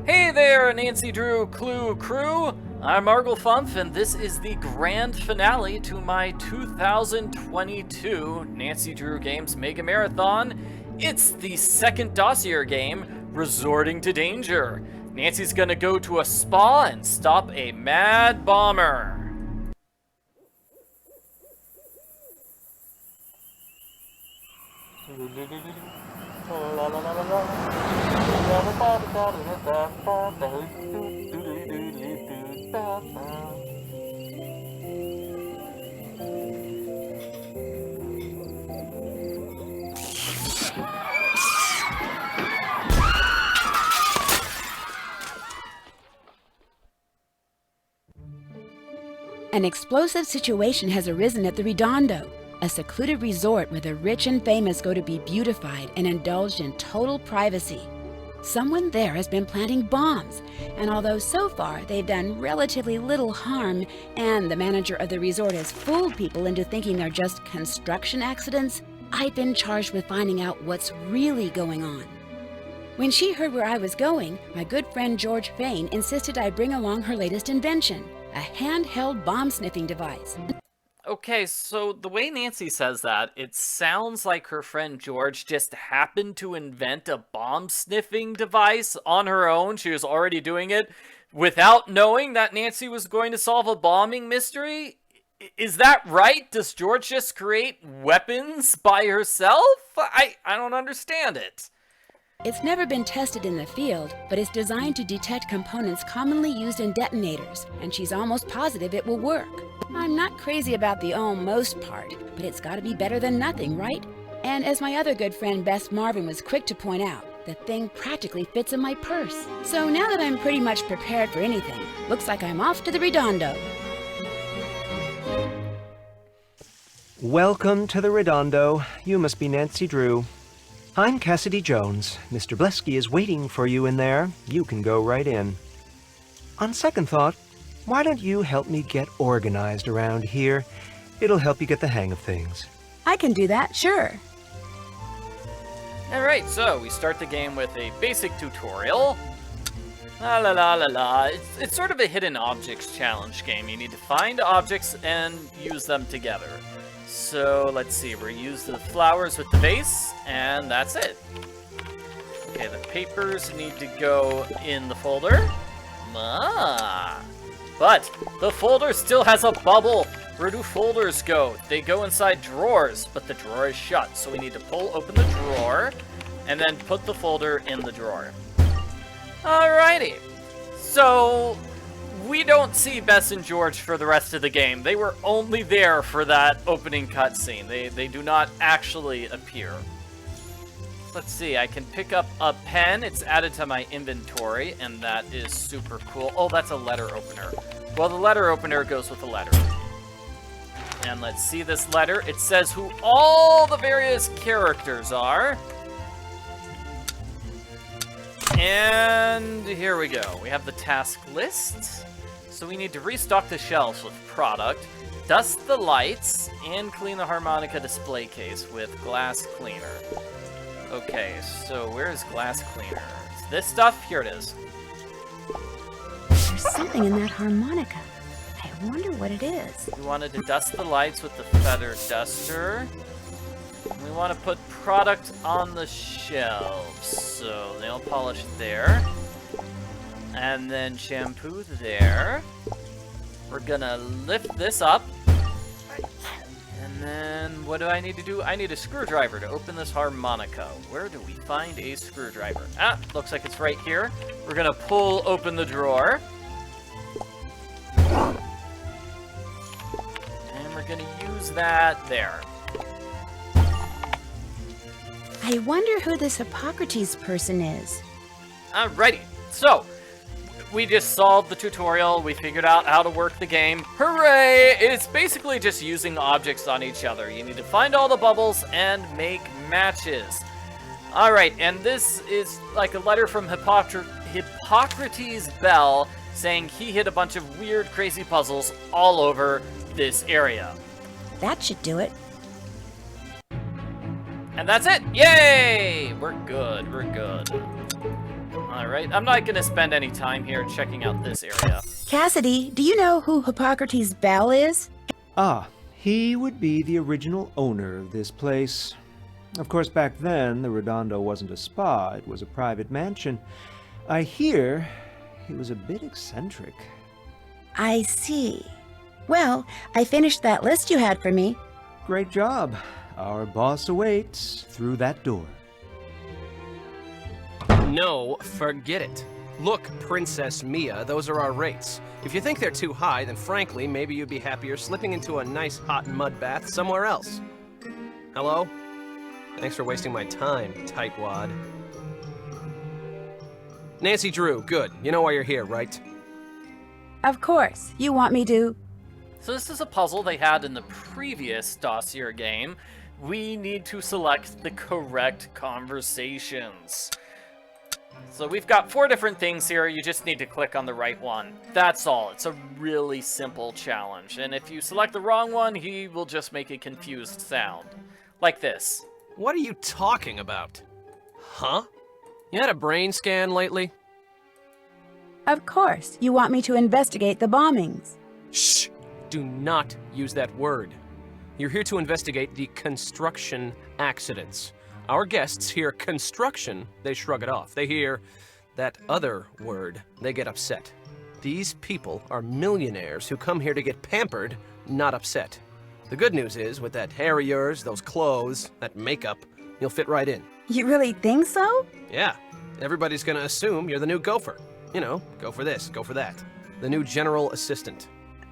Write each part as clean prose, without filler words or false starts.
Hey there, Nancy Drew Clue crew! I'm Argle Fumf, and this is the grand finale to my 2022 Nancy Drew Games Mega Marathon. It's the second Dossier game, Resorting to Danger. Nancy's gonna go to a spa and stop a mad bomber. An explosive situation has arisen at the Redondo, a secluded resort where the rich and famous go to be beautified and indulged in total privacy. Someone there has been planting bombs, and although so far they've done relatively little harm, and the manager of the resort has fooled people into thinking they're just construction accidents, I've been charged with finding out what's really going on. When she heard where I was going, my good friend George Fain insisted I bring along her latest invention, a handheld bomb-sniffing device. Okay, so the way Nancy says that, it sounds like her friend George just happened to invent a bomb-sniffing device on her own. She was already doing it without knowing that Nancy was going to solve a bombing mystery. Is that right? Does George just create weapons by herself? I don't understand it. It's never been tested in the field, but it's designed to detect components commonly used in detonators, and she's almost positive it will work. I'm not crazy about the almost part, but it's gotta be better than nothing, right? And as my other good friend Bess Marvin was quick to point out, the thing practically fits in my purse. So now that I'm pretty much prepared for anything, looks like I'm off to the Redondo. Welcome to the Redondo. You must be Nancy Drew. I'm Cassidy Jones. Mr. Blesky is waiting for you in there. You can go right in. On second thought, why don't you help me get organized around here? It'll help you get the hang of things. I can do that, sure. Alright, so we start the game with a basic tutorial. La la la la la. It's sort of a hidden objects challenge game. You need to find objects and use them together. So let's see, we're use the flowers with the vase, and that's it. Okay, the papers need to go in the folder. But the folder still has a bubble. Where do folders go? They go inside drawers, but the drawer is shut. So we need to pull open the drawer and then put the folder in the drawer. Alrighty. So we don't see Bess and George for the rest of the game. They were only there for that opening cutscene. They do not actually appear. Let's see, I can pick up a pen. It's added to my inventory, and that is super cool. Oh, that's a letter opener. Well, the letter opener goes with the letter. And let's see this letter. It says who all the various characters are. And here we go. We have the task list. So we need to restock the shelves with product, dust the lights, and clean the harmonica display case with glass cleaner. Okay, so where is glass cleaner? Is this stuff? Here it is. There's something in that harmonica. I wonder what it is. We wanted to dust the lights with the feather duster. We want to put product on the shelves. So nail polish there. And then shampoo there. We're gonna lift this up. And then what do I need to do? I need a screwdriver to open this harmonica. Where do we find a screwdriver? Ah, looks like it's right here. We're gonna pull open the drawer. And we're gonna use that there. I wonder who this Hippocrates person is. Alrighty, so we just solved the tutorial. We figured out how to work the game. Hooray! It's basically just using objects on each other. You need to find all the bubbles and make matches. Alright, and this is like a letter from Hippocrates Bell saying he hit a bunch of weird, crazy puzzles all over this area. That should do it. And that's it! Yay! We're good, we're good. Alright, I'm not gonna spend any time here checking out this area. Cassidy, do you know who Hippocrates' Bell is? Ah, he would be the original owner of this place. Of course, back then, the Redondo wasn't a spa, it was a private mansion. I hear he was a bit eccentric. I see. Well, I finished that list you had for me. Great job. Our boss awaits through that door. No, forget it. Look, Princess Mia, those are our rates. If you think they're too high, then frankly, maybe you'd be happier slipping into a nice hot mud bath somewhere else. Hello? Thanks for wasting my time, tightwad. Nancy Drew, good. You know why you're here, right? Of course. You want me to... So this is a puzzle they had in the previous Dossier game. We need to select the correct conversations. So we've got 4 different things here, you just need to click on the right one. That's all, it's a really simple challenge. And if you select the wrong one, he will just make a confused sound. Like this. What are you talking about? Huh? You had a brain scan lately? Of course. You want me to investigate the bombings. Shh! Do not use that word. You're here to investigate the construction accidents. Our guests hear construction, they shrug it off. They hear that other word, they get upset. These people are millionaires who come here to get pampered, not upset. The good news is, with that hair of yours, those clothes, that makeup, you'll fit right in. You really think so? Yeah, everybody's gonna assume you're the new gopher. You know, go for this, go for that. The new general assistant.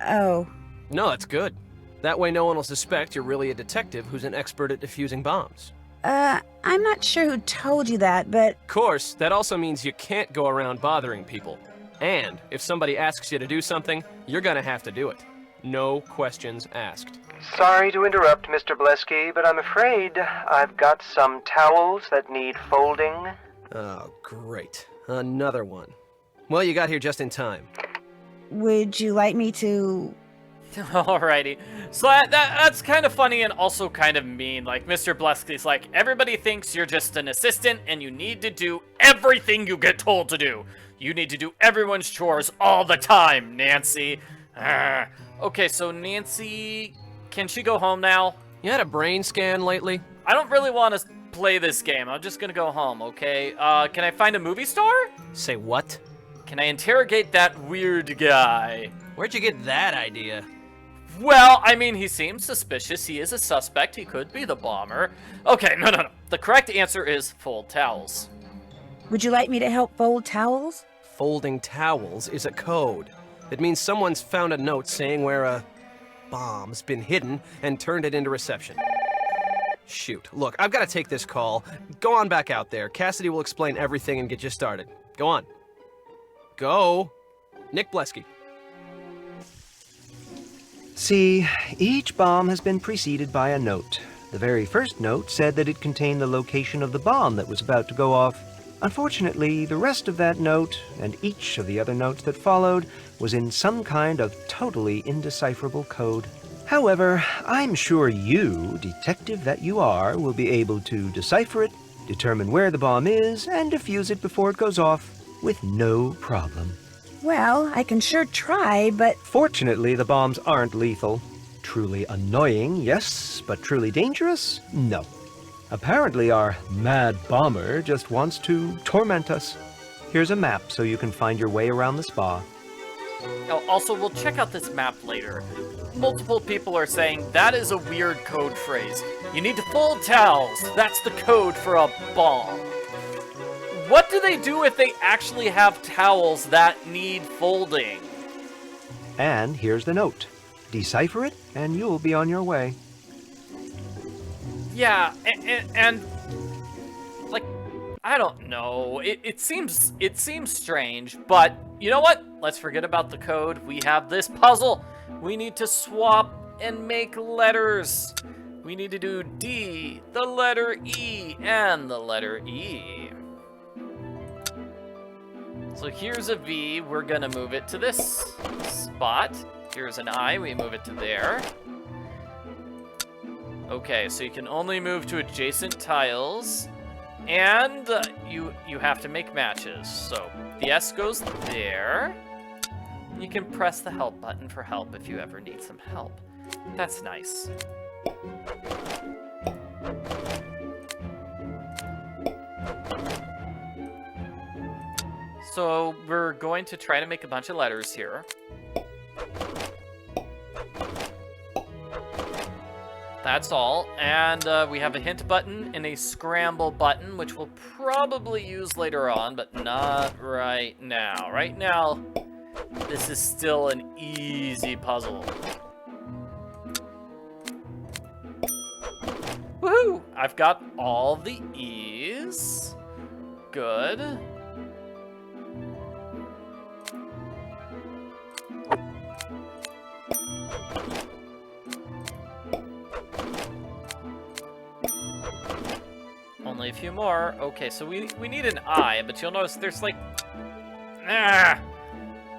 Oh. No, that's good. That way no one will suspect you're really a detective who's an expert at defusing bombs. I'm not sure who told you that, but... Of course, that also means you can't go around bothering people. And if somebody asks you to do something, you're gonna have to do it. No questions asked. Sorry to interrupt, Mr. Blesky, but I'm afraid I've got some towels that need folding. Oh, great. Another one. Well, you got here just in time. Would you like me to... Alrighty. So that's kind of funny and also kind of mean. Like, Mr. Blesky's like, everybody thinks you're just an assistant and you need to do everything you get told to do. You need to do everyone's chores all the time, Nancy. Okay, so Nancy, can she go home now? You had a brain scan lately? I don't really want to play this game. I'm just gonna go home, okay? Can I find a movie star? Say what? Can I interrogate that weird guy? Where'd you get that idea? Well, I mean, he seems suspicious. He is a suspect. He could be the bomber. Okay, no. The correct answer is fold towels. Would you like me to help fold towels? Folding towels is a code. It means someone's found a note saying where a bomb's been hidden and turned it into reception. Shoot, look, I've got to take this call. Go on back out there. Cassidy will explain everything and get you started. Go on. Go. Nick Blesky. See, each bomb has been preceded by a note. The very first note said that it contained the location of the bomb that was about to go off. Unfortunately, the rest of that note, and each of the other notes that followed, was in some kind of totally indecipherable code. However, I'm sure you, detective that you are, will be able to decipher it, determine where the bomb is, and defuse it before it goes off with no problem. Well, I can sure try, but... Fortunately, the bombs aren't lethal. Truly annoying, yes, but truly dangerous? No. Apparently, our mad bomber just wants to torment us. Here's a map so you can find your way around the spa. Oh, also, we'll check out this map later. Multiple people are saying that is a weird code phrase. You need to fold towels. That's the code for a bomb. What do they do if they actually have towels that need folding? And here's the note. Decipher it, and you'll be on your way. Yeah, and like, I don't know. It seems strange, but you know what? Let's forget about the code. We have this puzzle. We need to swap and make letters. We need to do D, the letter E, and the letter E. So here's a V, we're gonna move it to this spot. Here's an I, we move it to there. Okay, so you can only move to adjacent tiles. And you have to make matches. So the S goes there. You can press the help button for help if you ever need some help. That's nice. So we're going to try to make a bunch of letters here. That's all. And we have a hint button and a scramble button, which we'll probably use later on, but not right now. Right now, this is still an easy puzzle. Woohoo! I've got all the E's. Good. Only a few more. Okay, so we need an I, but you'll notice there's like...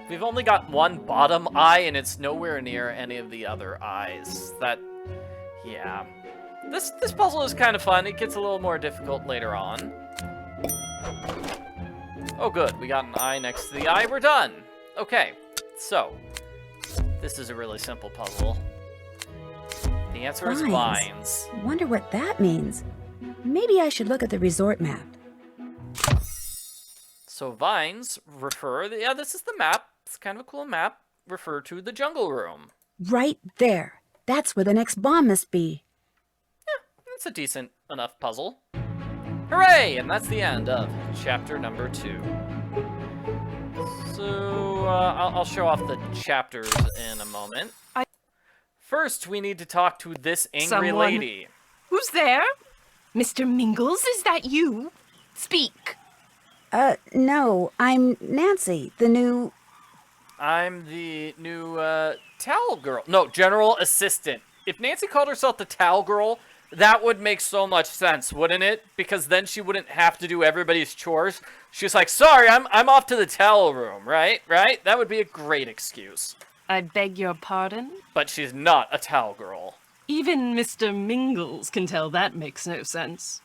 We've only got one bottom I, and it's nowhere near any of the other I's. That... Yeah. This puzzle is kind of fun. It gets a little more difficult later on. Oh, good. We got an I next to the I. We're done. Okay, so... This is a really simple puzzle. The answer is vines. Wonder what that means. Maybe I should look at the resort map. So vines refer, yeah, this is the map. It's kind of a cool map. Refer to the jungle room. Right there. That's where the next bomb must be. Yeah, it's a decent enough puzzle. Hooray! And that's the end of chapter number 2. So I'll show off the chapters in a moment. First, we need to talk to this angry lady. Who's there? Mr. Mingles, is that you? Speak. No, I'm Nancy, the new... I'm the new, towel girl. No, general assistant. If Nancy called herself the towel girl, that would make so much sense, wouldn't it? Because then she wouldn't have to do everybody's chores. She's like, sorry, I'm off to the towel room, right? Right? That would be a great excuse. I beg your pardon? But she's not a towel girl. Even Mr. Mingles can tell that makes no sense.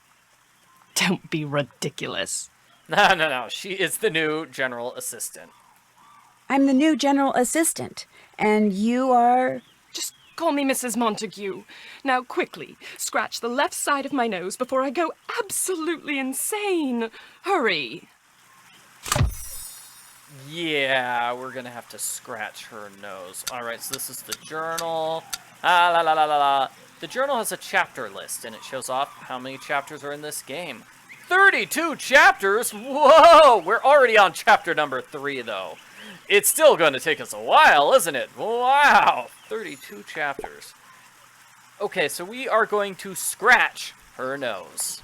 Don't be ridiculous. No. She is the new general assistant. I'm the new general assistant, and you are... Just call me Mrs. Montague. Now, quickly, scratch the left side of my nose before I go absolutely insane. Hurry. Yeah, we're gonna have to scratch her nose. Alright, so this is the journal. The journal has a chapter list, and it shows off how many chapters are in this game. 32 chapters? Whoa! We're already on chapter number 3, though. It's still going to take us a while, isn't it? Wow! 32 chapters. Okay, so we are going to scratch her nose.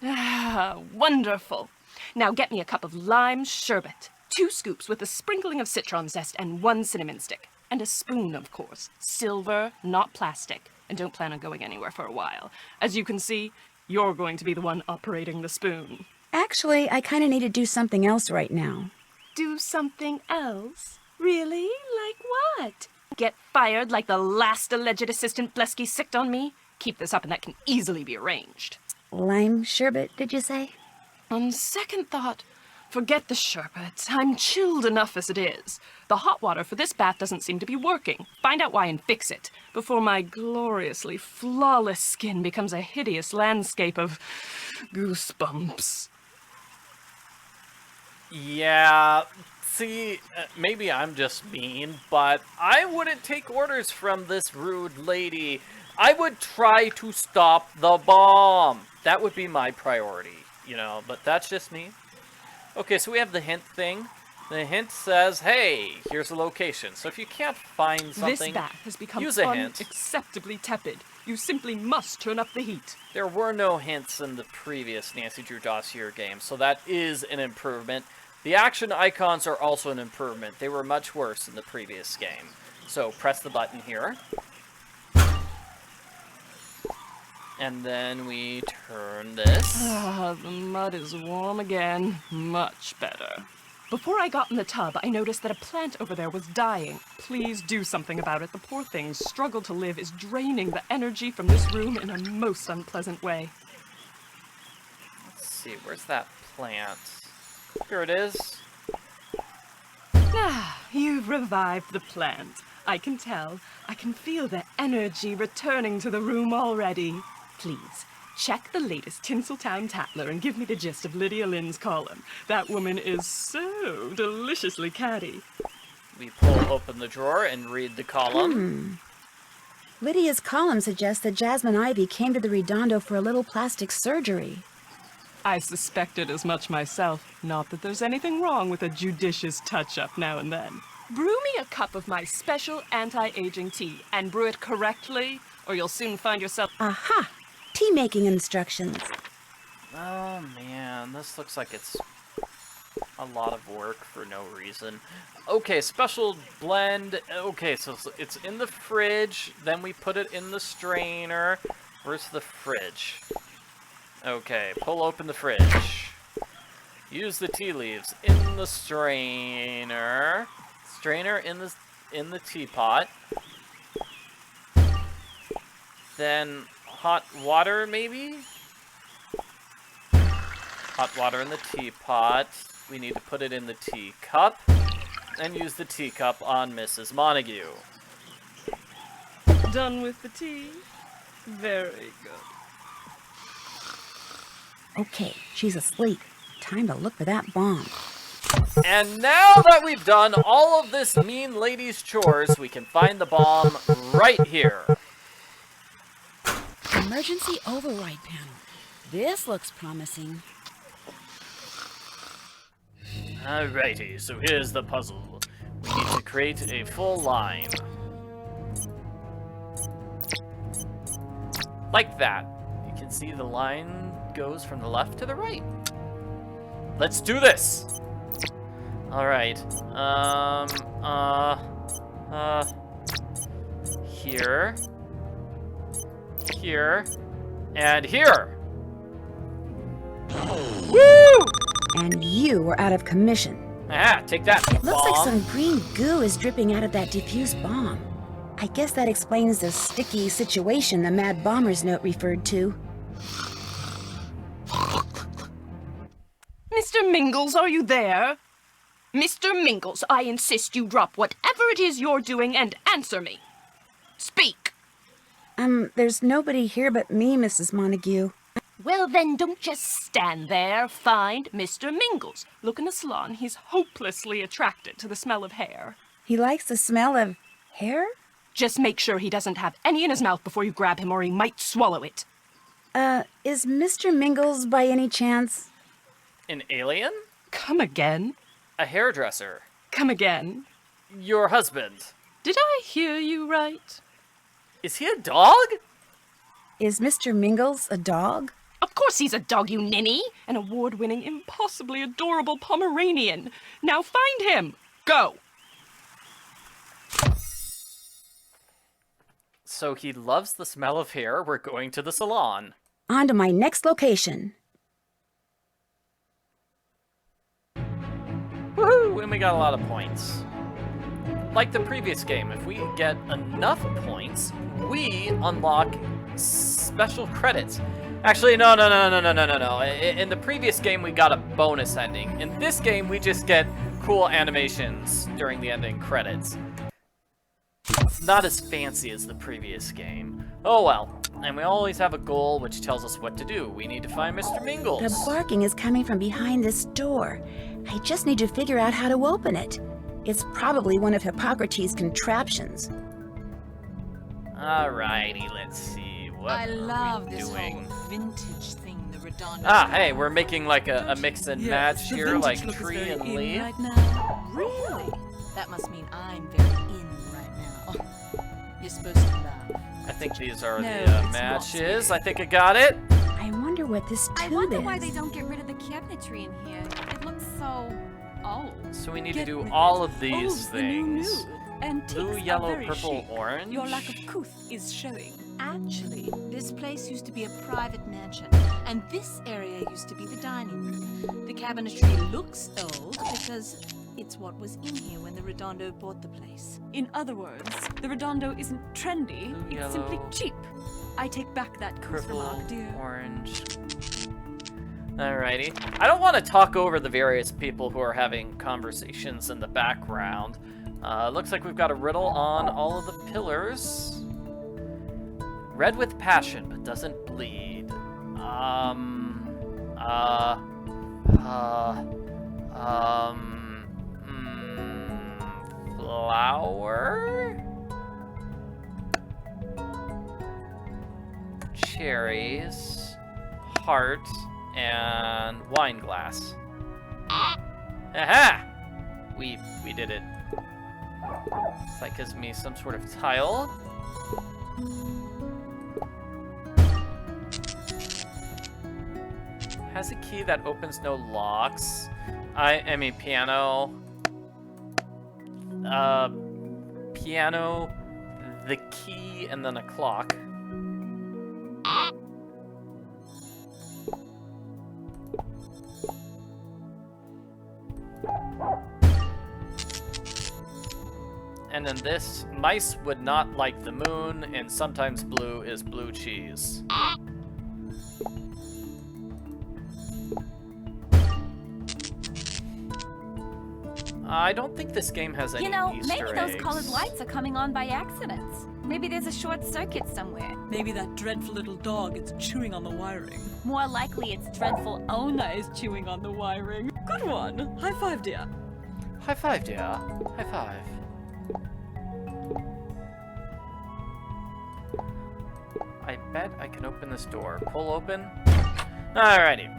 Ah, wonderful. Now get me a cup of lime sherbet. 2 scoops with a sprinkling of citron zest and 1 cinnamon stick. And a spoon, of course. Silver, not plastic. And don't plan on going anywhere for a while. As you can see, you're going to be the one operating the spoon. Actually, I kind of need to do something else right now. Do something else? Really? Like what? Get fired like the last alleged assistant Blesky sicked on me? Keep this up and that can easily be arranged. Lime sherbet, did you say? On second thought, forget the sherbet. I'm chilled enough as it is. The hot water for this bath doesn't seem to be working. Find out why and fix it, before my gloriously flawless skin becomes a hideous landscape of goosebumps. Yeah, see, maybe I'm just mean, but I wouldn't take orders from this rude lady. I would try to stop the bomb. That would be my priority, you know, but that's just me. Okay, so we have the hint thing. The hint says, hey, here's the location. So if you can't find something, this bath has become use a hint. Unacceptably tepid. You simply must turn up the heat. There were no hints in the previous Nancy Drew Dossier game, so that is an improvement. The action icons are also an improvement. They were much worse in the previous game. So press the button here. And then we turn this. Ah, the mud is warm again. Much better. Before I got in the tub, I noticed that a plant over there was dying. Please do something about it. The poor thing's struggle to live is draining the energy from this room in a most unpleasant way. see, where's that plant? Here it is. Ah, you've revived the plant. I can tell. I can feel the energy returning to the room already. Please, check the latest Tinseltown Tatler and give me the gist of Lydia Lynn's column. That woman is so deliciously catty. We pull open the drawer and read the column. Lydia's column suggests that Jasmine Ivy came to the Redondo for a little plastic surgery. I suspected as much myself. Not that there's anything wrong with a judicious touch-up now and then. Brew me a cup of my special anti-aging tea, and brew it correctly, or you'll soon find yourself... Aha! Tea-making instructions. Oh man, this looks like it's a lot of work for no reason. Okay, special blend. Okay, so it's in the fridge, then we put it in the strainer. Where's the fridge? Okay, pull open the fridge. Use the tea leaves in the strainer. Strainer in the teapot. Then hot water, maybe? Hot water in the teapot. We need to put it in the teacup. And use the teacup on Mrs. Montague. Done with the tea? Very good. Okay, she's asleep. Time to look for that bomb. And now that we've done all of this mean lady's chores, we can find the bomb right here. Emergency override panel. This looks promising. Alrighty, so here's the puzzle. We need to create a full line. Like that. You can see the line goes from the left to the right. Let's do this! Alright. Here. Here. And here! Woo! And you were out of commission. Ah, take that, It looks like bomb. some green goo is dripping out of that diffused bomb. I guess that explains the sticky situation the Mad Bomber's note referred to. Mr. Mingles, are you there? Mr. Mingles, I insist you drop whatever it is you're doing and answer me. Speak. There's nobody here but me, Mrs. Montague. Well, then don't just stand there. Find Mr. Mingles. Look in the salon. He's hopelessly attracted to the smell of hair. He likes the smell of hair? Just make sure he doesn't have any in his mouth before you grab him, or he might swallow it. Is Mr. Mingles by any chance? An alien? Come again? A hairdresser? Come again? Your husband? Did I hear you right? Is he a dog? Is Mr. Mingles a dog? Of course he's a dog, you ninny! An award-winning, impossibly adorable Pomeranian. Now find him! Go! So he loves the smell of hair. We're going to the salon. On to my next location. Woohoo! And we got a lot of points. Like the previous game, if we get enough points, we unlock special credits. Actually, no. In the previous game, we got a bonus ending. In this game, we just get cool animations during the ending credits. It's not as fancy as the previous game. Oh well. And we always have a goal which tells us what to do. We need to find Mr. Mingles. The barking is coming from behind this door. I just need to figure out how to open it. It's probably one of Hippocrates' contraptions. Alrighty, let's see. What I love are we this doing? whole vintage thing the Redondo. Ah, hey, we're making like a mix and match the here, vintage like look is tree very and in leaf. right now. Really? That must mean I'm very in right now. You're supposed to laugh. I think these are No, the it's not. matches. I think I got it. I wonder what this tube I wonder is. why they don't get rid of the cabinetry in here. It looks so old. So we need to Get do with all it. of these Old's the new things. new. Antiques Blue, are yellow, very purple, chic. orange. Your lack of couth is showing. Actually, this place used to be a private mansion, and this area used to be the dining room. The cabinetry looks old because it's what was in here when the Redondo bought the place. In other words, the Redondo isn't trendy, Blue, it's simply yellow, cheap. I take back that couth Purple, remark, dear. orange. Alrighty. I don't want to talk over the various people who are having conversations in the background. Looks like we've got a riddle on all of the pillars. Red with passion, but doesn't bleed. Flower? Cherries, heart, and wine glass. Aha! We did it. So that gives me some sort of tile. Has a key that opens no locks. I mean piano. Piano, the key, and then a clock. And then this, mice would not like the moon, and sometimes blue is blue cheese. I don't think this game has any Easter maybe those eggs. colored lights are coming on by accident. Maybe there's a short circuit somewhere. Maybe that dreadful little dog is chewing on the wiring. More likely its dreadful owner is chewing on the wiring. Good one. High five, dear. High five, dear. High five. I bet I can open this door. Pull open. Alrighty.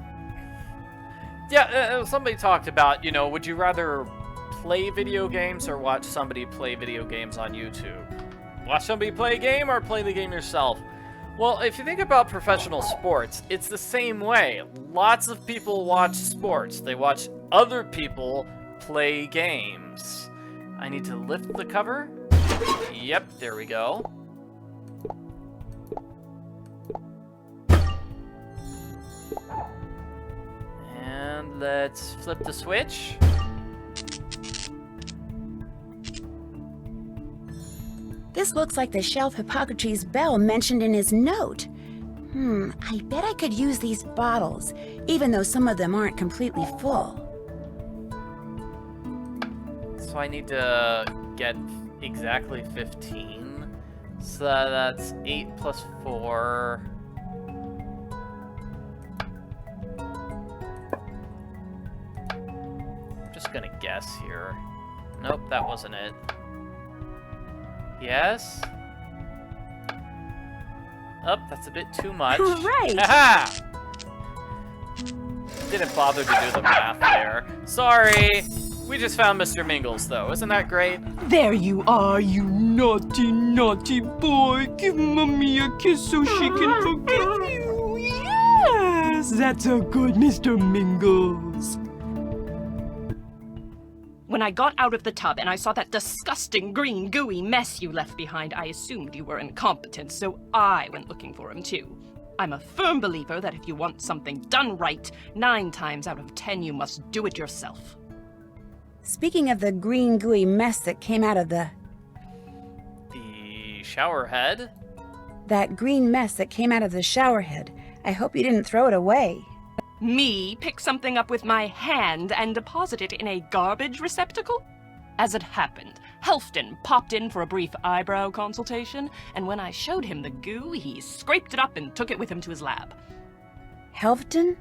Yeah, somebody talked about, would you rather play video games or watch somebody play video games on YouTube? Watch somebody play a game or play the game yourself? Well, if you think about professional sports, it's the same way. Lots of people watch sports. They watch other people play games. I need to lift the cover. Yep, there we go. And let's flip the switch. This looks like the shelf Hippocrates bell mentioned in his note. I bet I could use these bottles, even though some of them aren't completely full. So I need to get exactly 15. So that's 8 plus 4. I'm just gonna guess here. Nope, that wasn't it. Yes? Oh, that's a bit too much. Right. Aha! Didn't bother to do the math there. Sorry. We just found Mr. Mingles, though. Isn't that great? There you are, you naughty, naughty boy. Give Mommy a kiss so she can forgive you. Yes, that's a good Mr. Mingles. When I got out of the tub and I saw that disgusting green gooey mess you left behind, I assumed you were incompetent, so I went looking for him too. I'm a firm believer that if you want something done right, 9 times out of 10 you must do it yourself. Speaking of the green gooey mess that came out of the shower head? That green mess that came out of the shower head, I hope you didn't throw it away. Me pick something up with my hand and deposit it in a garbage receptacle? As it happened, Helfton popped in for a brief eyebrow consultation, and when I showed him the goo, he scraped it up and took it with him to his lab. Helfton?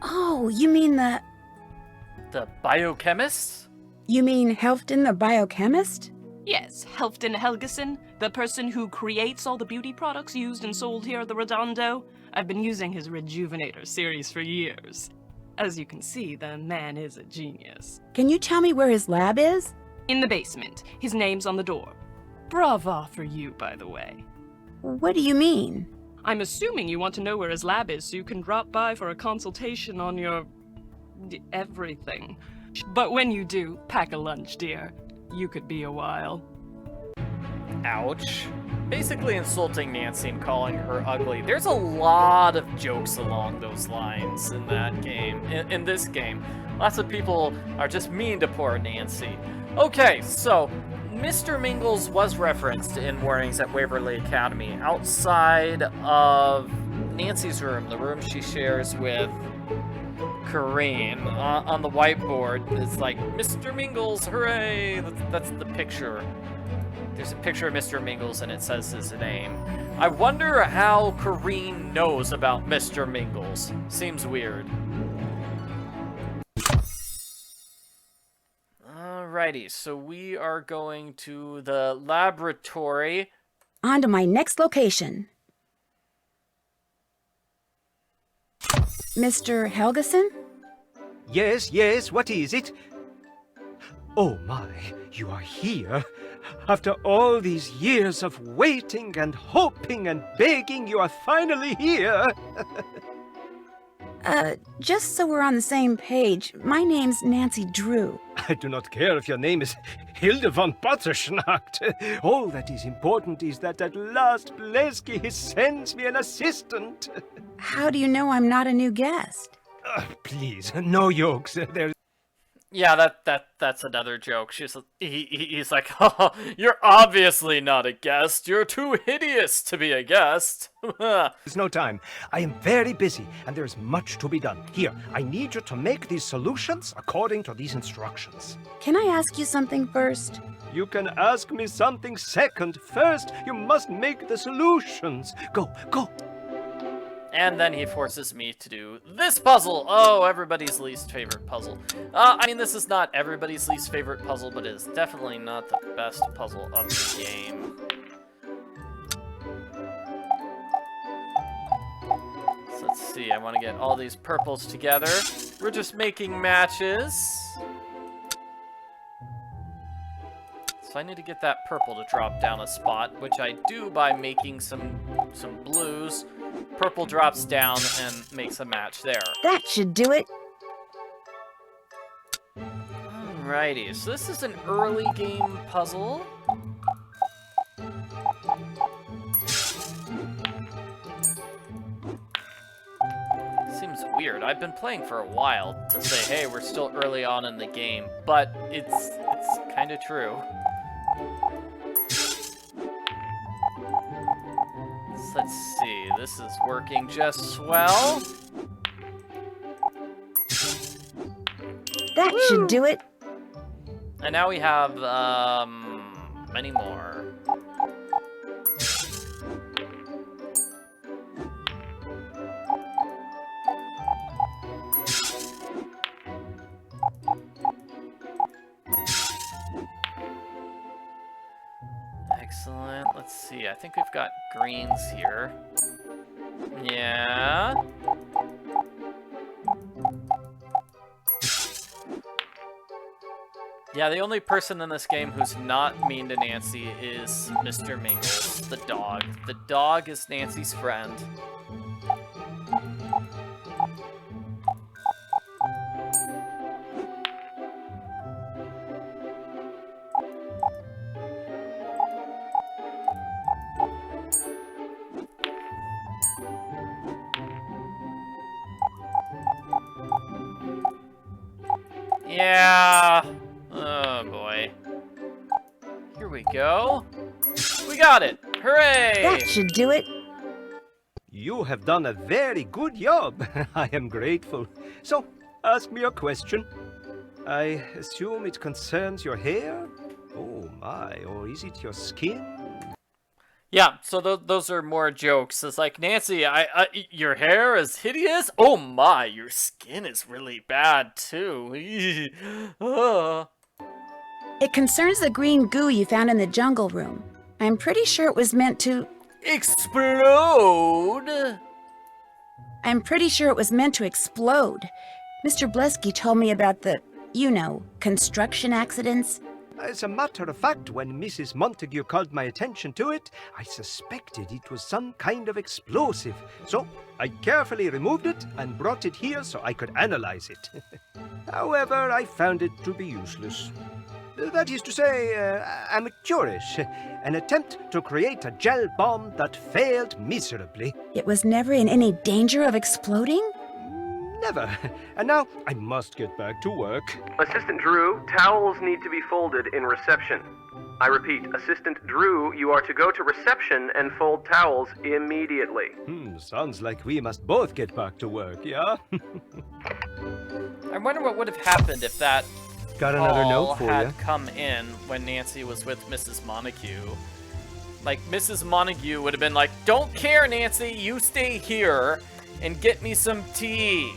Oh, you mean The biochemist? You mean Helfton the biochemist? Yes, Helfton Helgeson, the person who creates all the beauty products used and sold here at the Redondo. I've been using his Rejuvenator series for years. As you can see, the man is a genius. Can you tell me where his lab is? In the basement. His name's on the door. Brava for you, by the way. What do you mean? I'm assuming you want to know where his lab is so you can drop by for a consultation on your... everything. But when you do, pack a lunch, dear. You could be a while. Ouch. Basically insulting Nancy and calling her ugly. There's a lot of jokes along those lines in that game. In this game. Lots of people are just mean to poor Nancy. Okay, so Mr. Mingles was referenced in Warnings at Waverly Academy outside of Nancy's room, the room she shares with Kareen on the whiteboard. It's like, Mr. Mingles, hooray! That's the picture. There's a picture of Mr. Mingles and it says his name. I wonder how Kareen knows about Mr. Mingles. Seems weird. Alrighty, so we are going to the laboratory. On to my next location. Mr. Helgeson? Yes, yes, what is it? Oh my, you are here. After all these years of waiting and hoping and begging, you are finally here. Just so we're on the same page, my name's Nancy Drew. I do not care if your name is Hilde von Potterschnacht. All that is important is that at last Blesky sends me an assistant. How do you know I'm not a new guest? Please, no jokes. Yeah, that's another joke. He's like, oh, you're obviously not a guest. You're too hideous to be a guest. There's no time. I am very busy, and there's much to be done. Here, I need you to make these solutions according to these instructions. Can I ask you something first? You can ask me something second. First, you must make the solutions. Go, go. And then he forces me to do this puzzle. Oh, everybody's least favorite puzzle. I mean, this is not everybody's least favorite puzzle, but it is definitely not the best puzzle of the game. So let's see, I want to get all these purples together. We're just making matches. So I need to get that purple to drop down a spot, which I do by making some blues. Purple drops down and makes a match there. That should do it. Alrighty, so this is an early game puzzle. Seems weird. I've been playing for a while to say, hey, we're still early on in the game, but it's kind of true. Let's see, this is working just swell. That should do it. And now we have, many more. Excellent. Let's see. I think we've got greens here. Yeah. Yeah, the only person in this game who's not mean to Nancy is Mr. Mingles, the dog. The dog is Nancy's friend. Yeah. Oh boy. Here we go. We got it. Hooray! That should do it. You have done a very good job. I am grateful. So, ask me a question. I assume it concerns your hair? Oh my, or is it your skin? Yeah, so those are more jokes. It's like, Nancy, your hair is hideous? Oh my, your skin is really bad too. It concerns the green goo you found in the jungle room. I'm pretty sure it was meant to... Explode? I'm pretty sure it was meant to explode. Mr. Blesky told me about the, you know, construction accidents. As a matter of fact, when Mrs. Montague called my attention to it, I suspected it was some kind of explosive. So I carefully removed it and brought it here so I could analyze it. However, I found it to be useless. That is to say, amateurish. An attempt to create a gel bomb that failed miserably. It was never in any danger of exploding? Never. And now I must get back to work. Assistant Drew, towels need to be folded in reception. I repeat, Assistant Drew, you are to go to reception and fold towels immediately. Sounds like we must both get back to work, yeah? I wonder what would have happened if that Got another call note for had you. come in when Nancy was with Mrs. Montague. Like, Mrs. Montague would have been like, don't care, Nancy, you stay here and get me some tea.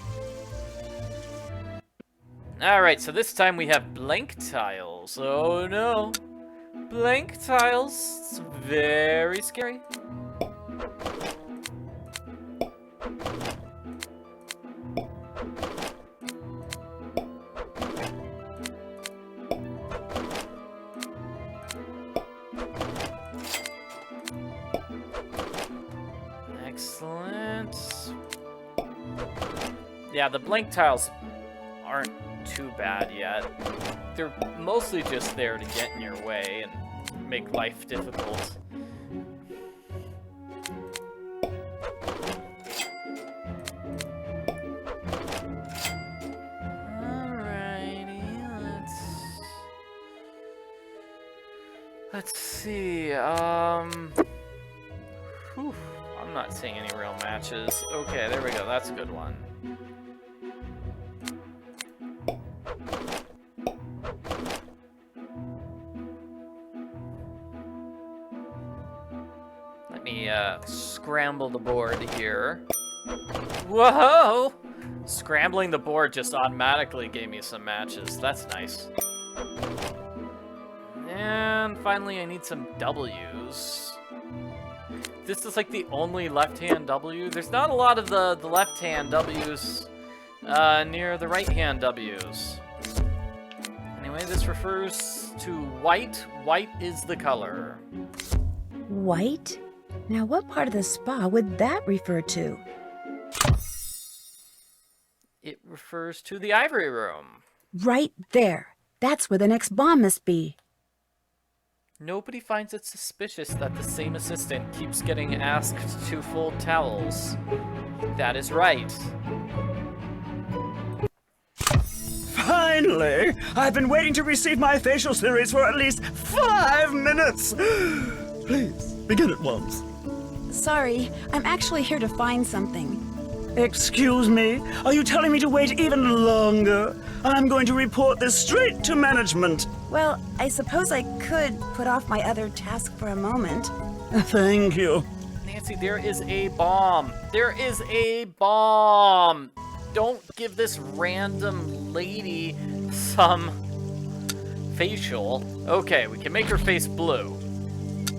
Alright, so this time we have blank tiles. Oh no. Blank tiles. It's very scary. Excellent. Yeah, the blank tiles aren't too bad yet. They're mostly just there to get in your way and make life difficult. Alrighty, let's see, whew, I'm not seeing any real matches. Okay, there we go, that's a good one. Let me, scramble the board here. Whoa! Scrambling the board just automatically gave me some matches. That's nice. And finally, I need some W's. This is like the only left-hand W. There's not a lot of the left-hand W's near the right-hand W's. Anyway, this refers to white. White is the color. White? Now, what part of the spa would that refer to? It refers to the ivory room. Right there. That's where the next bomb must be. Nobody finds it suspicious that the same assistant keeps getting asked to fold towels. That is right. Finally! I've been waiting to receive my facial series for at least 5 minutes! Please, begin at once. Sorry, I'm actually here to find something. Excuse me? Are you telling me to wait even longer? I'm going to report this straight to management. Well, I suppose I could put off my other task for a moment. Thank you. Nancy, there is a bomb. There is a bomb. Don't give this random lady some facial. Okay, we can make her face blue.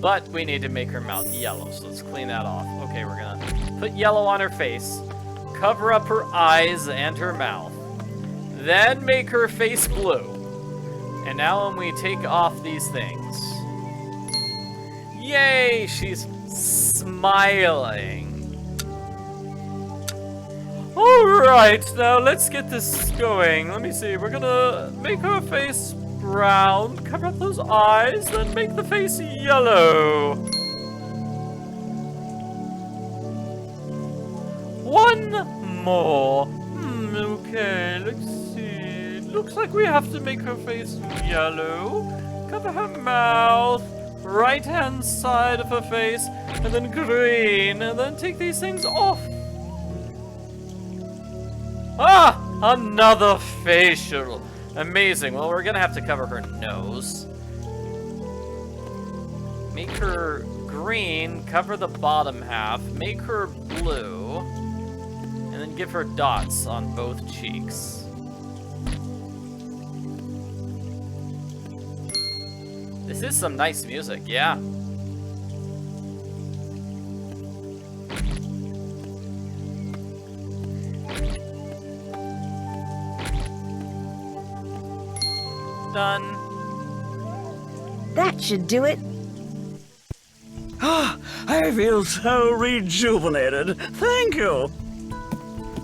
But we need to make her mouth yellow, so let's clean that off. Okay, we're gonna put yellow on her face, cover up her eyes and her mouth, then make her face blue. And now when we take off these things, yay, she's smiling. Alright, now let's get this going. Let me see, we're gonna make her face brown, cover up those eyes, then make the face yellow. One more. Okay, let's see. Looks like we have to make her face yellow. Cover her mouth, right-hand side of her face, and then green, and then take these things off. Ah! Another facial. Amazing. Well, we're gonna have to cover her nose. Make her green, cover the bottom half, make her blue, and then give her dots on both cheeks. This is some nice music, yeah. Done. That should do it. I feel so rejuvenated. Thank you.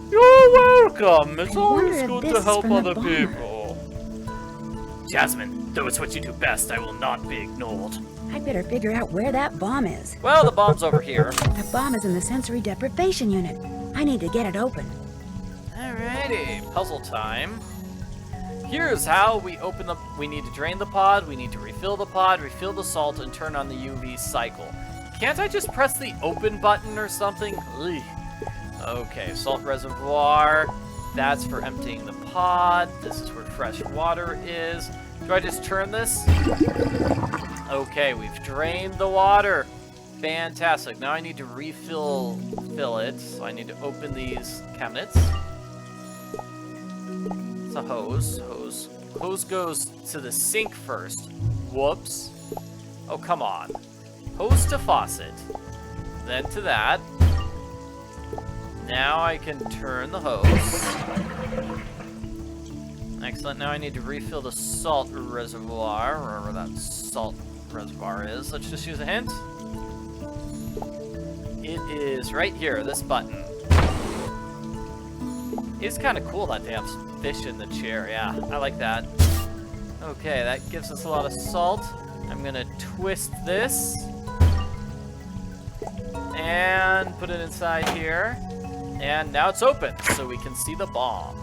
You're welcome. It's always wonder if good this to is help from the other bomber. people. Jasmine, though it's what you do best, I will not be ignored. I'd better figure out where that bomb is. Well, the bomb's over here. The bomb is in the sensory deprivation unit. I need to get it open. Alrighty, puzzle time. Here's how we open the... We need to drain the pod, we need to refill the salt, and turn on the UV cycle. Can't I just press the open button or something? Ugh. Okay, salt reservoir. That's for emptying the pod. This is where fresh water is. Do I just turn this? Okay, we've drained the water. Fantastic. Now I need to refill it. So I need to open these cabinets. It's a hose. Hose goes to the sink first. Whoops. Oh, come on. Hose to faucet. Then to that. Now I can turn the hose. Excellent. Now I need to refill the salt reservoir, wherever that salt reservoir is. Let's just use a hint. It is right here, this button. It's kind of cool that they have fish in the chair. Yeah, I like that. Okay, that gives us a lot of salt. I'm gonna twist this and put it inside here. And now it's open, so we can see the bomb.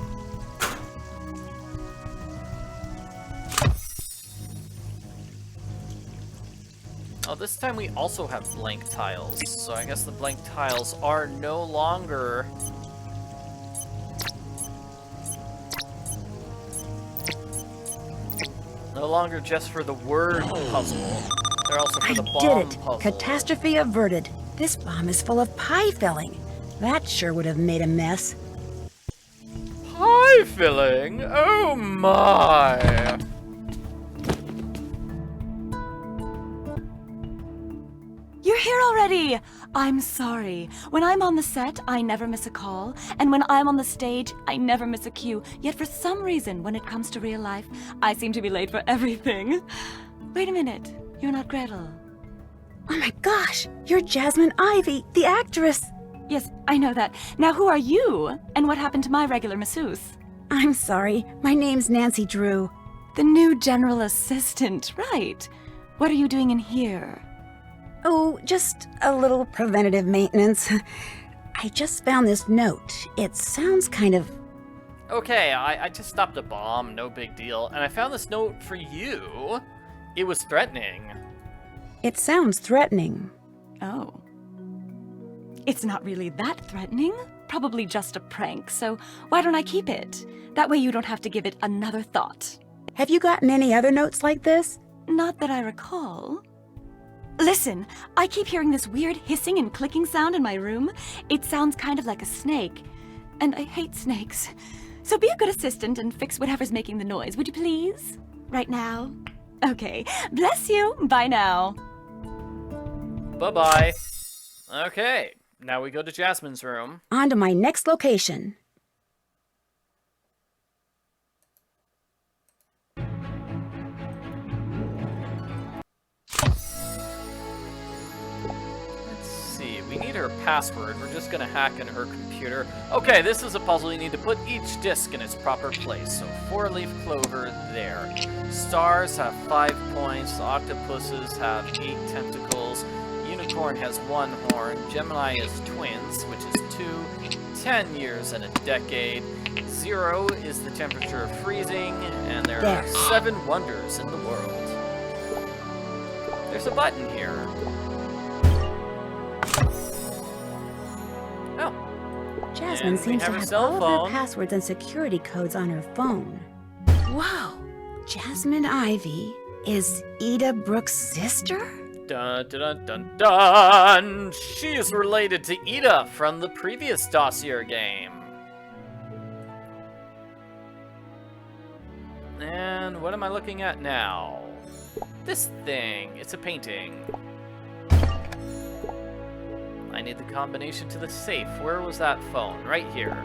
Oh, this time we also have blank tiles. So I guess the blank tiles are no longer... no longer just for the word puzzle. They're also for the bomb puzzle. Catastrophe averted. This bomb is full of pie filling. That sure would have made a mess. Pie filling? Oh my! You're here already! I'm sorry. When I'm on the set, I never miss a call. And when I'm on the stage, I never miss a cue. Yet for some reason, when it comes to real life, I seem to be late for everything. Wait a minute. You're not Gretel. Oh my gosh! You're Jasmine Ivy, the actress! Yes, I know that. Now who are you? And what happened to my regular masseuse? I'm sorry. My name's Nancy Drew. The new general assistant, right. What are you doing in here? Oh, just a little preventative maintenance. I just found this note. It sounds kind of... Okay, I just stopped a bomb, no big deal. And I found this note for you. It was threatening. It sounds threatening. Oh. It's not really that threatening. Probably just a prank, so why don't I keep it? That way you don't have to give it another thought. Have you gotten any other notes like this? Not that I recall. Listen, I keep hearing this weird hissing and clicking sound in my room. It sounds kind of like a snake. And I hate snakes. So be a good assistant and fix whatever's making the noise, would you please? Right now? Okay. Bless you. Bye now. Bye-bye. Okay, now we go to Jasmine's room. On to my next location. We need her password. We're just gonna hack in her computer. Okay, this is a puzzle. You need to put each disc in its proper place. So 4-leaf clover there. Stars have 5 points. Octopuses have 8 tentacles. Unicorn has 1 horn. Gemini is twins, which is 2. 10 years and a decade. 0 is the temperature of freezing. And there are 7 wonders in the world. There's a button here. Jasmine seems to have all of her passwords and security codes on her phone. Whoa! Jasmine Ivy is Ida Brooks' sister? Dun dun dun dun dun! She is related to Ida from the previous Dossier game. And what am I looking at now? This thing. It's a painting. I need the combination to the safe. Where was that phone? Right here.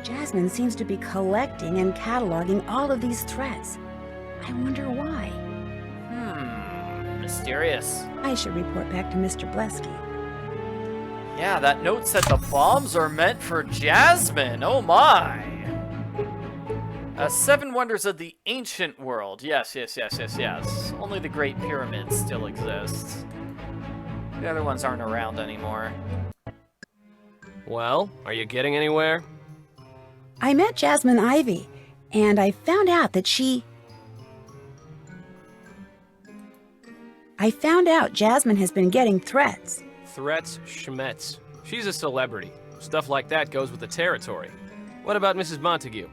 Jasmine seems to be collecting and cataloging all of these threats. I wonder why. Mysterious. I should report back to Mr. Blesky. Yeah, that note said the bombs are meant for Jasmine. Oh my. 7 wonders of the ancient world. Yes. Only the Great Pyramids still exist. The other ones aren't around anymore. Well, are you getting anywhere? I met Jasmine Ivy, and I found out that Jasmine has been getting threats. Threats, schmets. She's a celebrity. Stuff like that goes with the territory. What about Mrs. Montague?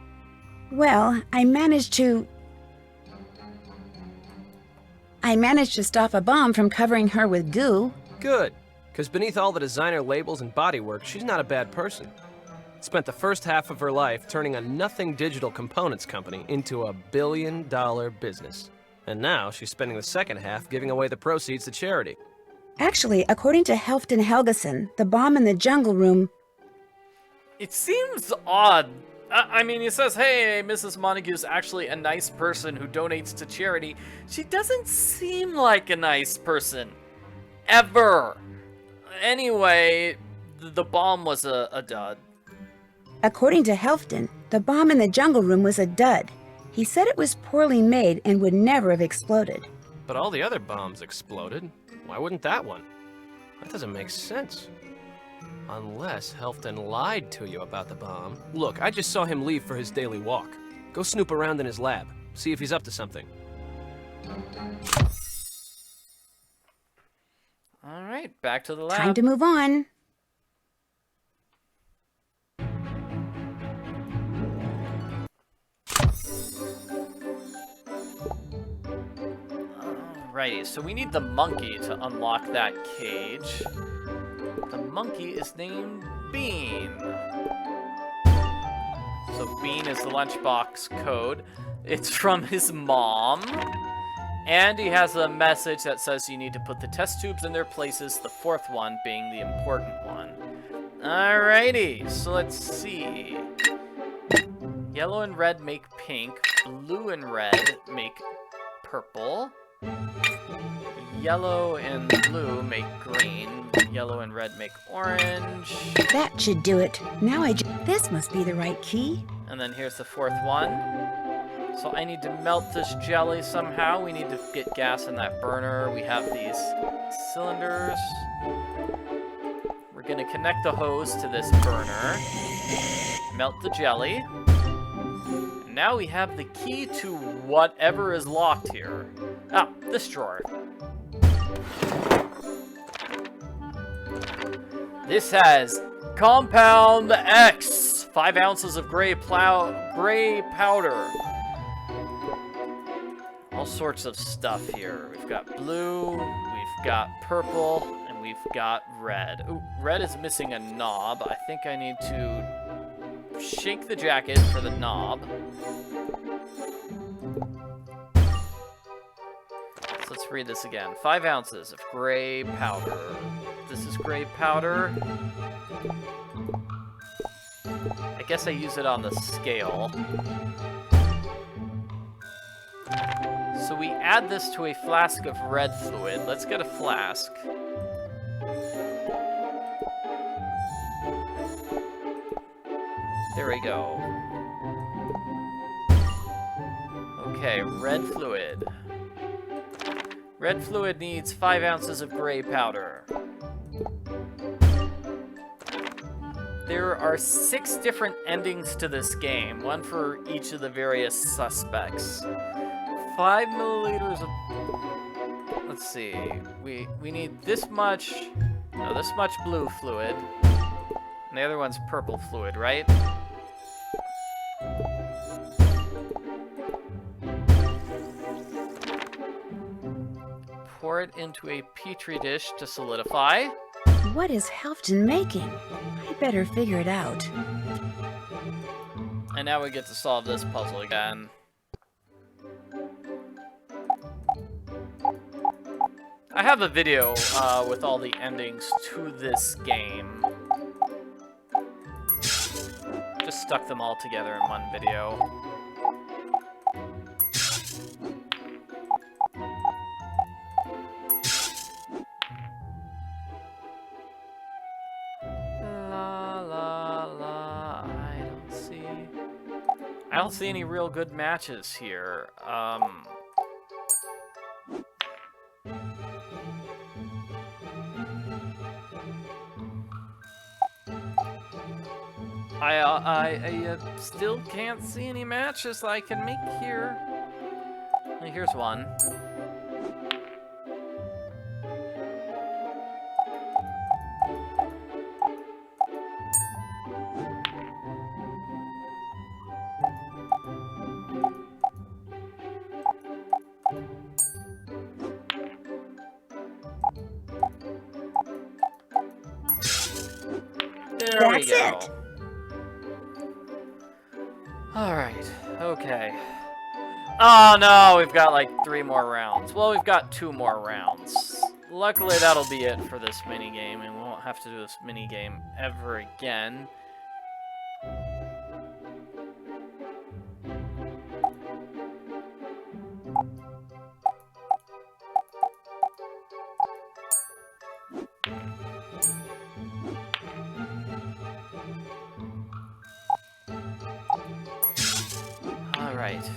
Well, I managed to stop a bomb from covering her with goo. Good, because beneath all the designer labels and bodywork, she's not a bad person. Spent the first half of her life turning a nothing digital components company into a billion-dollar business. And now she's spending the second half giving away the proceeds to charity. Actually, according to Helfton Helgeson, the bomb in the jungle room... It seems odd. I mean, he says, hey, Mrs. Montague's actually a nice person who donates to charity. She doesn't seem like a nice person. Ever. Anyway, the bomb was a dud. According to Helfton, the bomb in the jungle room was a dud. He said it was poorly made and would never have exploded. But all the other bombs exploded. Why wouldn't that one? That doesn't make sense. Unless Helfton lied to you about the bomb. Look, I just saw him leave for his daily walk. Go snoop around in his lab. See if he's up to something. All right, back to the lab. Time to move on. Alrighty, so we need the monkey to unlock that cage. The monkey is named Bean. So Bean is the lunchbox code. It's from his mom. And he has a message that says you need to put the test tubes in their places, the fourth one being the important one. Alrighty, so let's see. Yellow and red make pink. Blue and red make purple. Yellow and blue make green. Yellow and red make orange. That should do it. Now this must be the right key. And then here's the fourth one. So I need to melt this jelly somehow. We need to get gas in that burner. We have these cylinders. We're gonna connect the hose to this burner. Melt the jelly. And now we have the key to whatever is locked here. Ah, this drawer. This has Compound X, 5 ounces of gray powder. All sorts of stuff here. We've got blue, we've got purple, and we've got red. Ooh, red is missing a knob. I think I need to shake the jacket for the knob. So let's read this again. 5 ounces of gray powder. This is gray powder. I guess I use it on the scale. So we add this to a flask of red fluid. Let's get a flask. There we go. Okay, red fluid. Red fluid needs 5 ounces of gray powder. There are 6 different endings to this game, one for each of the various suspects. 5 milliliters of... Let's see. We need this much... No, this much blue fluid. And the other one's purple fluid, right? Pour it into a petri dish to solidify. What is Helfton making? I better figure it out. And now we get to solve this puzzle again. I have a video with all the endings to this game. Just stuck them all together in one video. I don't see any real good matches here. I still can't see any matches I can make here. Here's one. we That's go. it. Alright, okay. Oh no, we've got like 3 more rounds. Well, we've got 2 more rounds. Luckily, that'll be it for this minigame, and we won't have to do this minigame ever again. Alright.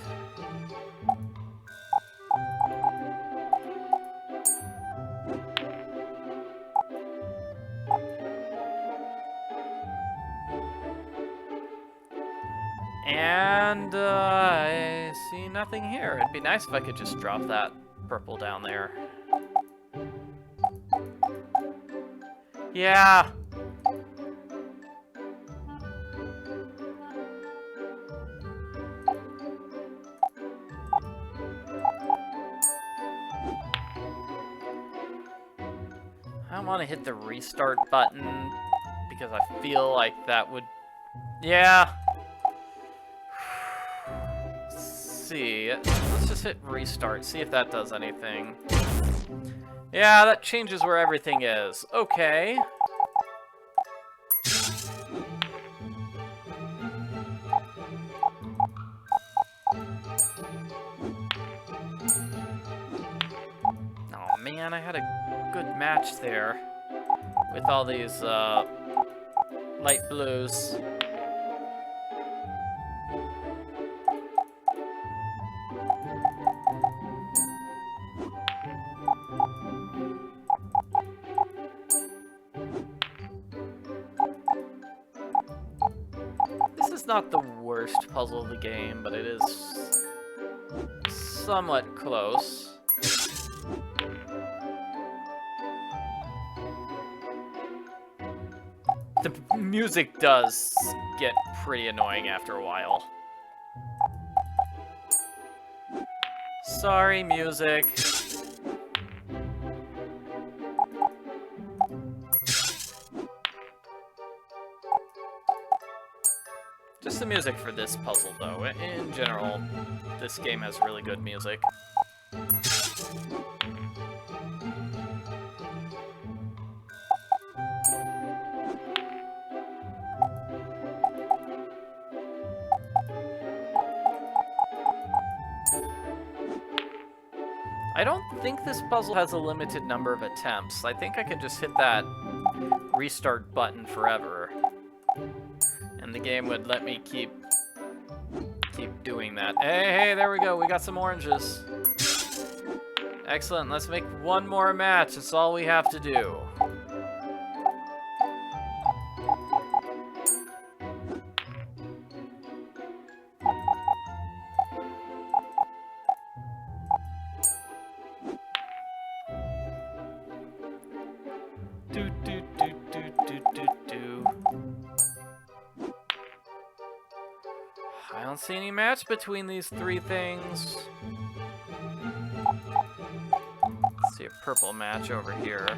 And I see nothing here. It'd be nice if I could just drop that purple down there. Yeah. I don't want to hit the restart button because I feel like that would... Yeah. Let's see. Let's just hit restart, see if that does anything. Yeah, that changes where everything is. Okay. Oh man, I had a good match there with all these light blues. This is not the worst puzzle of the game, but it is somewhat close. The music does get pretty annoying after a while. Sorry, music. Just the music for this puzzle, though. In general, this game has really good music. I don't think this puzzle has a limited number of attempts. I think I can just hit that restart button forever. And the game would let me keep doing that. Hey, there we go. We got some oranges. Excellent. Let's make one more match. That's all we have to do. I don't see any match between these 3 things. Let's see a purple match over here.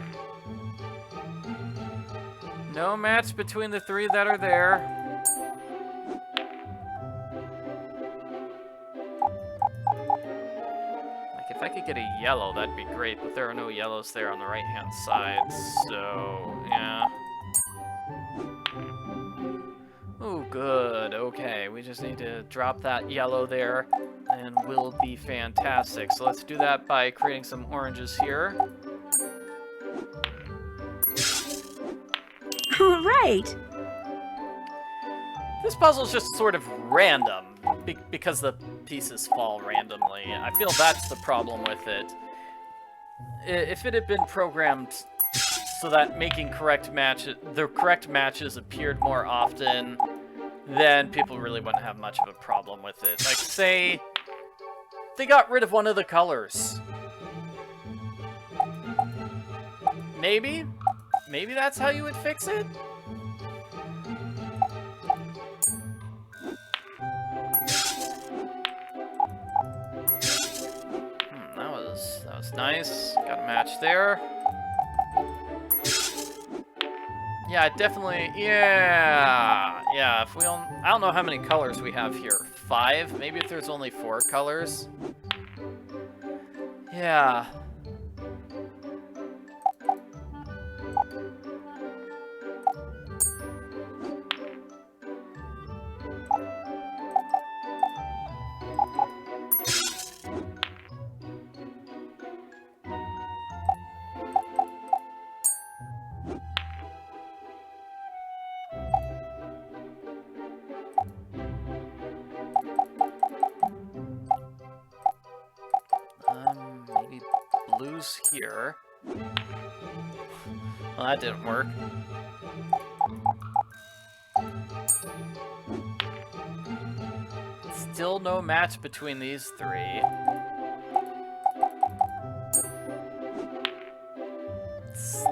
No match between the 3 that are there. Like, if I could get a yellow, that'd be great, but there are no yellows there on the right-hand side, so, yeah. Oh, good. Okay, we just need to drop that yellow there, and we'll be fantastic. So let's do that by creating some oranges here. Right. This puzzle's just sort of random, because the pieces fall randomly. I feel that's the problem with it. If it had been programmed so that making the correct matches appeared more often, then people really wouldn't have much of a problem with it. Like, say, they got rid of one of the colors. Maybe? Maybe that's how you would fix it? That was nice. Got a match there. Yeah, definitely. Yeah. If we I don't know how many colors we have here. 5? Maybe if there's only 4 colors. Yeah. Maybe blues here. Well, that didn't work. Still no match between these 3.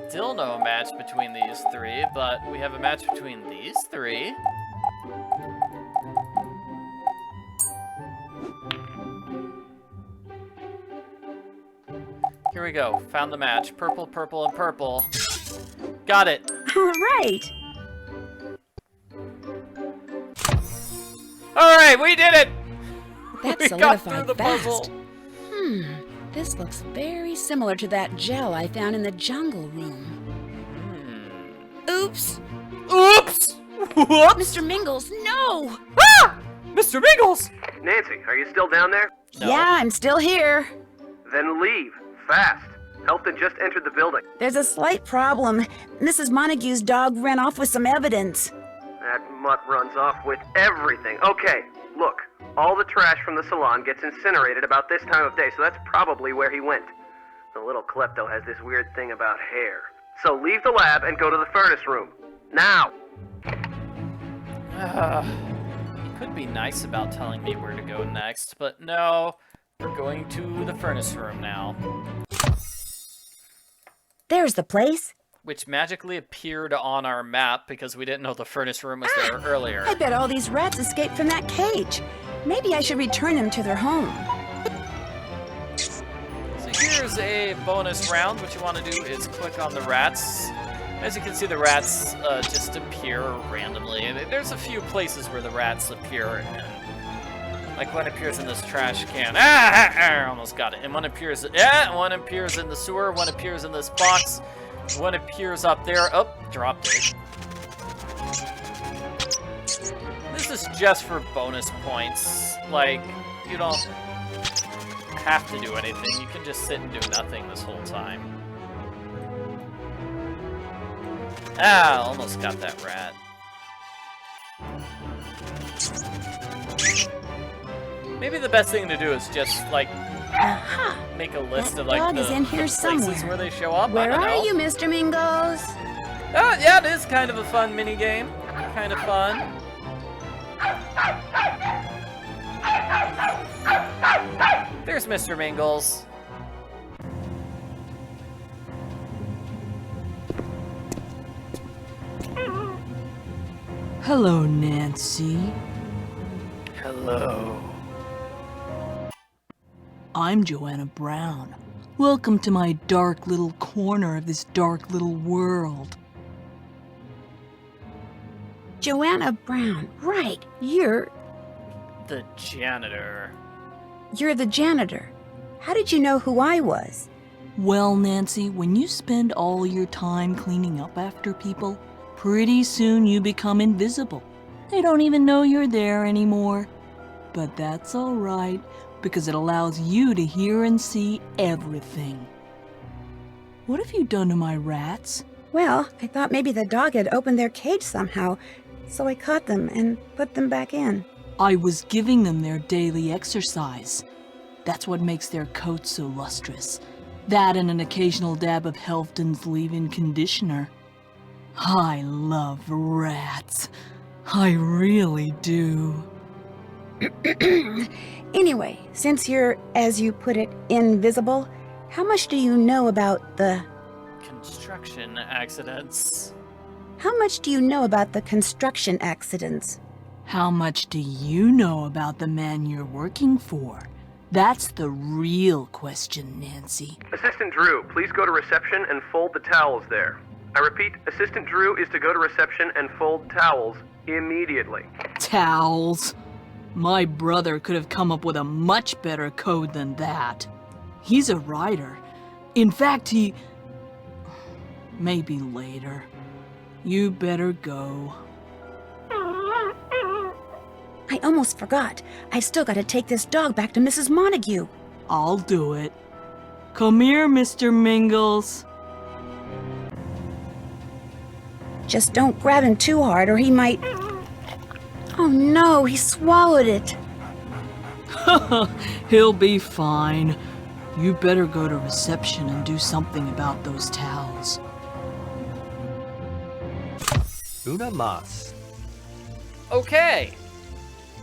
Still no match between these 3, but we have a match between these 3. Here we go. Found the match. Purple, purple, and purple. Got it. All right. All right, we did it. That We got through solidified the fast. puzzle. This looks very similar to that gel I found in the jungle room. Oops. Oops. Whoops. Mr. Mingles, no! Ah! Mr. Mingles. Nancy, are you still down there? No. Yeah, I'm still here. Then leave. Fast. Helton just entered the building. There's a slight problem. Mrs. Montague's dog ran off with some evidence. That mutt runs off with everything. Okay, look. All the trash from the salon gets incinerated about this time of day, so that's probably where he went. The little klepto has this weird thing about hair. So leave the lab and go to the furnace room. Now! He could be nice about telling me where to go next, but no. We're going to the furnace room now. There's the place. Which magically appeared on our map because we didn't know the furnace room was there earlier. I bet all these rats escaped from that cage. Maybe I should return them to their home. So here's a bonus round. What you want to do is click on the rats. As you can see, the rats just appear randomly. And there's a few places where the rats appear. And, like one appears in this trash can. I almost got it. And one appears, one appears in the sewer. One appears in this box. One appears up there. Oh, dropped it. This is just for bonus points. Like, you don't have to do anything. You can just sit and do nothing this whole time. Ah, almost got that rat. Maybe the best thing to do is just, like, make a list of, like, dog is in here places somewhere. where they show up. Where I don't are know. you, Mr. Mingles? Oh, yeah, it is kind of a fun mini game. Kind of fun. There's Mr. Mingles. Hello, Nancy. Hello. I'm Joanna Brown. Welcome to my dark little corner of this dark little world. Joanna Brown. Right. You're The janitor. the janitor. How did you know who I was? Well, Nancy, when you spend all your time cleaning up after people, pretty soon you become invisible. They don't even know you're there anymore. But that's all right, because it allows you to hear and see everything. What have you done to my rats? Well, I thought maybe the dog had opened their cage somehow, so I caught them and put them back in. I was giving them their daily exercise. That's what makes their coats so lustrous. That and an occasional dab of Helfton's leave-in conditioner. I love rats. I really do. Anyway, since you're, as you put it, invisible, how much do you know about the... Construction accidents. How much do you know about the construction accidents? How much do you know about the man you're working for? That's the real question, Nancy. Assistant Drew, please go to reception and fold the towels there. I repeat, Assistant Drew is to go to reception and fold towels immediately. Towels. My brother could have come up with a much better code than that. He's a writer. In fact, he... Maybe later. You better go. I almost forgot. I've still got to take this dog back to Mrs. Montague. I'll do it. Come here, Mr. Mingles. Just don't grab him too hard or he might... Oh no, he swallowed it. He'll be fine. You better go to reception and do something about those towels. Una mas. Okay.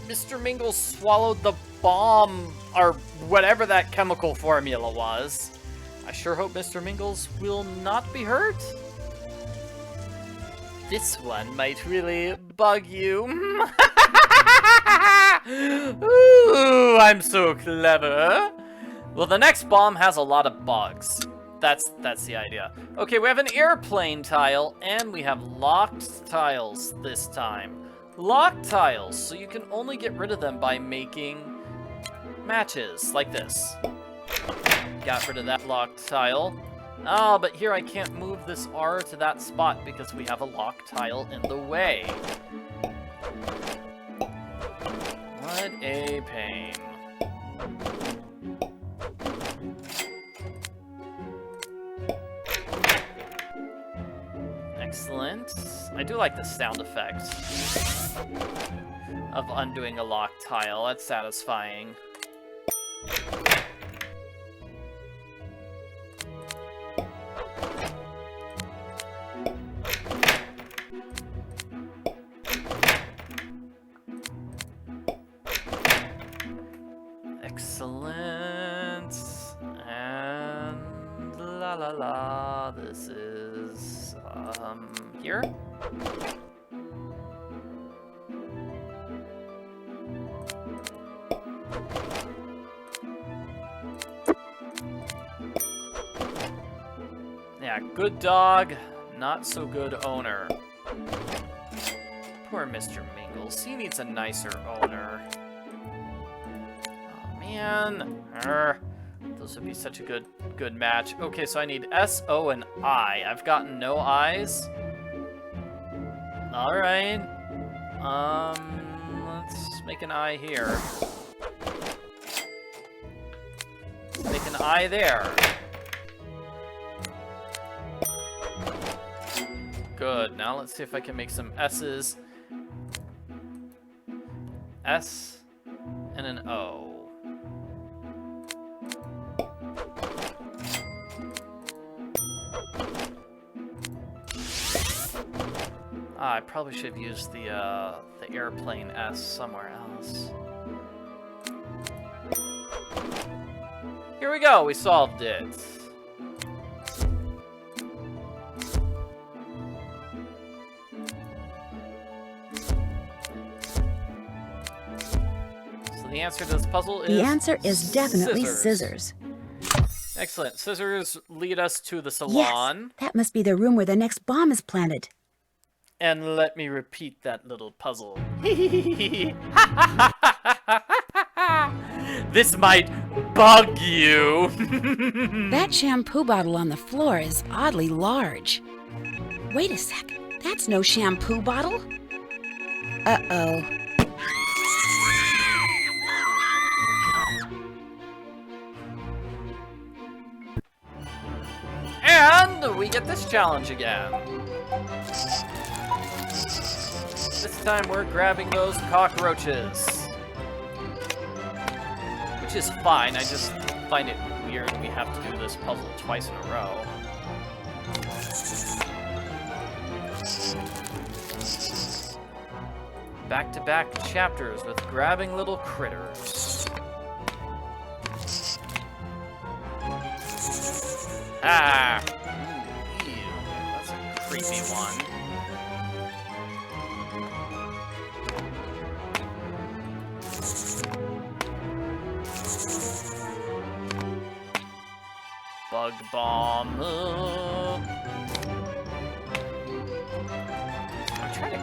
Mr. Mingles swallowed the bomb, or whatever that chemical formula was. I sure hope Mr. Mingles will not be hurt. This one might really bug you. Ooh, I'm so clever. Well, the next bomb has a lot of bugs. That's the idea. Okay, we have an airplane tile, and we have locked tiles this time. Locked tiles, so you can only get rid of them by making matches, like this. Got rid of that locked tile. Oh, but here I can't move this R to that spot because we have a locked tile in the way. What a pain. Excellent. I do like the sound effect of undoing a locked tile. That's satisfying. Excellent. And la la la. This is here. Yeah, good dog, not so good owner. Poor Mr. Mingles, he needs a nicer owner. Oh man, those would be such a good match. Okay, so I need S, O, and I. I've gotten no I's. All right. Let's make an I here. Let's make an I there. Good. Now let's see if I can make some S's. S and an O. I probably should have used the airplane S somewhere else. Here we go, we solved it. So the answer to this puzzle is... The answer is definitely scissors. Excellent. Scissors lead us to the salon. Yes, that must be the room where the next bomb is planted. And let me repeat that little puzzle. This might bug you. That shampoo bottle on the floor is oddly large. Wait a sec. That's no shampoo bottle. Uh-oh. And we get this challenge again. This time we're grabbing those cockroaches. Which is fine, I just find it weird we have to do this puzzle twice in a row. Back-to-back chapters with grabbing little critters. Ah! Ooh, ew, that's a creepy one. Bug bomb.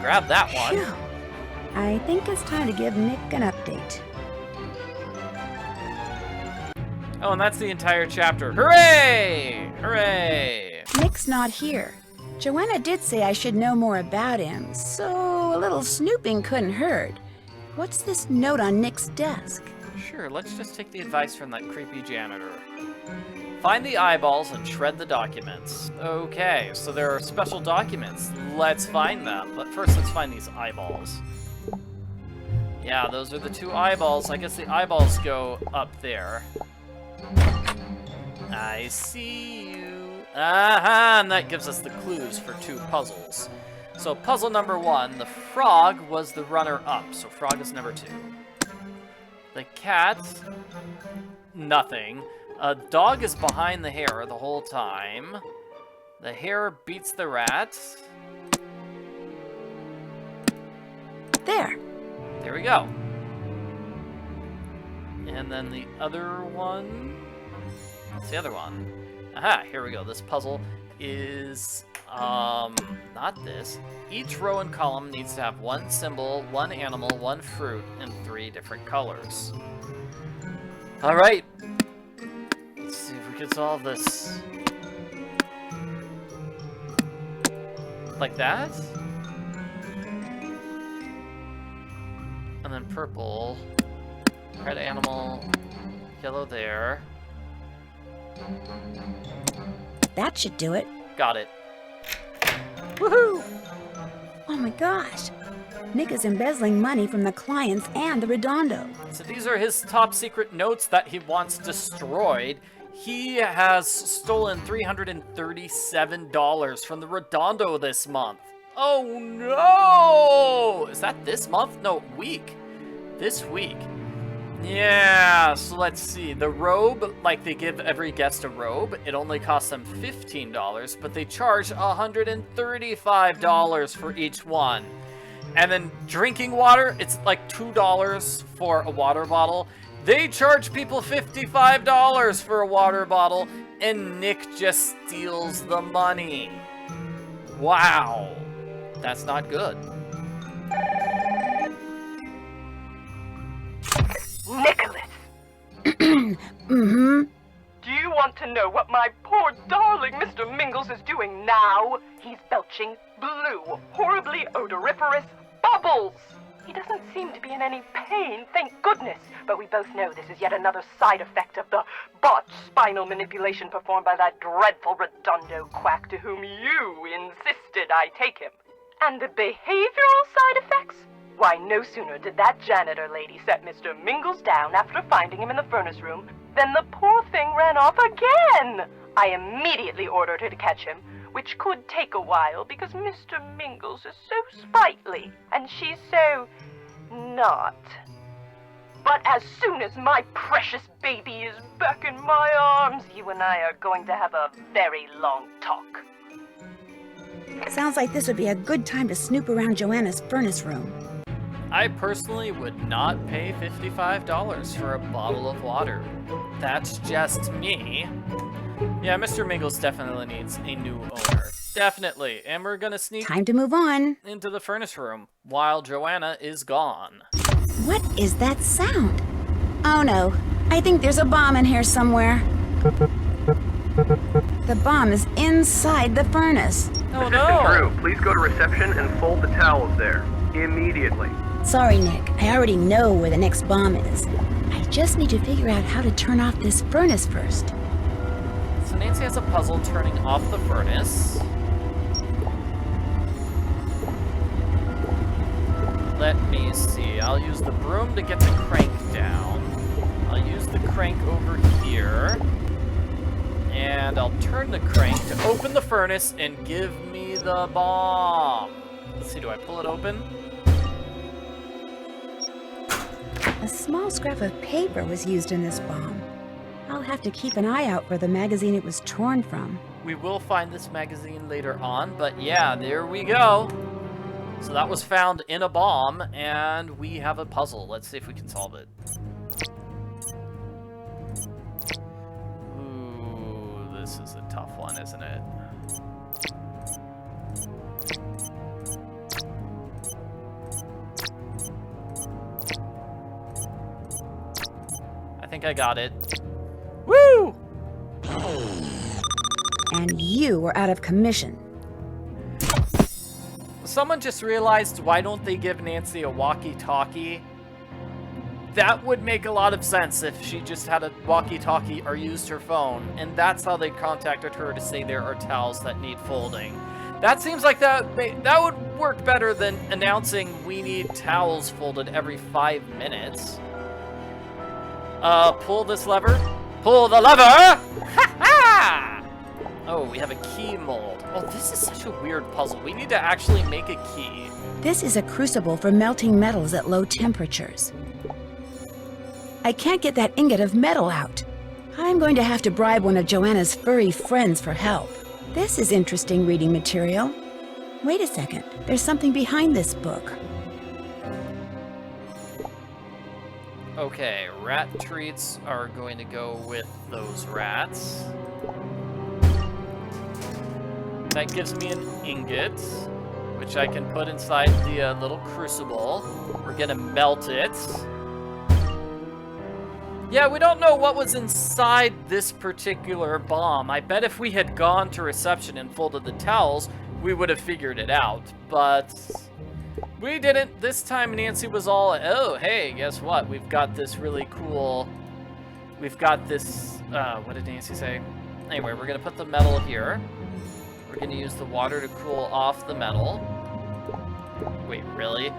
grab that one. Phew. I think it's time to give Nick an update. Oh, and that's the entire chapter. Hooray! Hooray! Nick's not here. Joanna did say I should know more about him, so a little snooping couldn't hurt. What's this note on Nick's desk? Sure, let's just take the advice from that creepy janitor. Find the eyeballs and shred the documents. Okay, so there are special documents. Let's find them. But first, let's find these eyeballs. Yeah, those are the 2 eyeballs. I guess the eyeballs go up there. I see you. Aha, and that gives us the clues for 2 puzzles. So puzzle number 1, the frog was the runner-up, so frog is number 2. The cat, nothing. A dog is behind the hare the whole time. The hare beats the rat. There. There we go. And then the other one... What's the other one? Aha, here we go. This puzzle is, not this. Each row and column needs to have 1 symbol, 1 animal, 1 fruit, and 3 different colors. Alright. Let's see if we can solve this. Like that? And then purple. Red animal. Yellow there. That should do it. Got it. Woohoo! Oh my gosh. Nick is embezzling money from the clients and the Redondo. So these are his top secret notes that he wants destroyed. He has stolen $337 from the Redondo this month. Oh no! Is that this month? No, week. This week. Yeah, so let's see. The robe, like they give every guest a robe, it only costs them $15, but they charge $135 for each one. And then drinking water, it's like $2 for a water bottle. They charge people $55 for a water bottle, and Nick just steals the money. Wow. That's not good. Nicholas! Mm-hmm. Do you want to know what my poor darling Mr. Mingles is doing now? He's belching blue, horribly odoriferous bubbles! He doesn't seem to be in any pain, thank goodness, but we both know this is yet another side effect of the botched spinal manipulation performed by that dreadful Redondo quack to whom you insisted I take him. And the behavioral side effects? Why, no sooner did that janitor lady set Mr. Mingles down after finding him in the furnace room than the poor thing ran off again! I immediately ordered her to catch him, which could take a while because Mr. Mingles is so sprightly, and she's so... not. But as soon as my precious baby is back in my arms, you and I are going to have a very long talk. Sounds like this would be a good time to snoop around Joanna's furnace room. I personally would not pay $55 for a bottle of water. That's just me. Yeah, Mr. Mingles definitely needs a new owner. Definitely. And we're gonna sneak Time to move on. into the furnace room while Joanna is gone. What is that sound? Oh no, I think there's a bomb in here somewhere. The bomb is inside the furnace. Oh Assistant no! Drew, please go to reception and fold the towels there. Immediately. Sorry, Nick. I already know where the next bomb is. I just need to figure out how to turn off this furnace first. So Nancy has a puzzle turning off the furnace. Let me see. I'll use the broom to get the crank down. I'll use the crank over here. And I'll turn the crank to open the furnace and give me the bomb. Let's see, do I pull it open? A small scrap of paper was used in this bomb. I'll have to keep an eye out for the magazine it was torn from. We will find this magazine later on, but yeah, there we go. So that was found in a bomb, and we have a puzzle. Let's see if we can solve it. Ooh, this is a tough one, isn't it? I think I got it. Woo! And you were out of commission. Someone just realized, why don't they give Nancy a walkie-talkie? That would make a lot of sense if she just had a walkie-talkie or used her phone, and that's how they contacted her to say there are towels that need folding. That seems like that would work better than announcing we need towels folded every 5 minutes. Pull this lever. Pull the lever! Ha ha! Oh, we have a key mold. Oh, this is such a weird puzzle. We need to actually make a key. This is a crucible for melting metals at low temperatures. I can't get that ingot of metal out. I'm going to have to bribe one of Joanna's furry friends for help. This is interesting reading material. Wait a second, there's something behind this book. Okay, rat treats are going to go with those rats. That gives me an ingot, which I can put inside the little crucible. We're gonna melt it. Yeah, we don't know what was inside this particular bomb. I bet if we had gone to reception and folded the towels, we would have figured it out. But we didn't. This time Nancy was all, oh, hey, guess what? We've got this really cool... We've got this... what did Nancy say? Anyway, we're going to put the metal here. We're going to use the water to cool off the metal. Wait, really?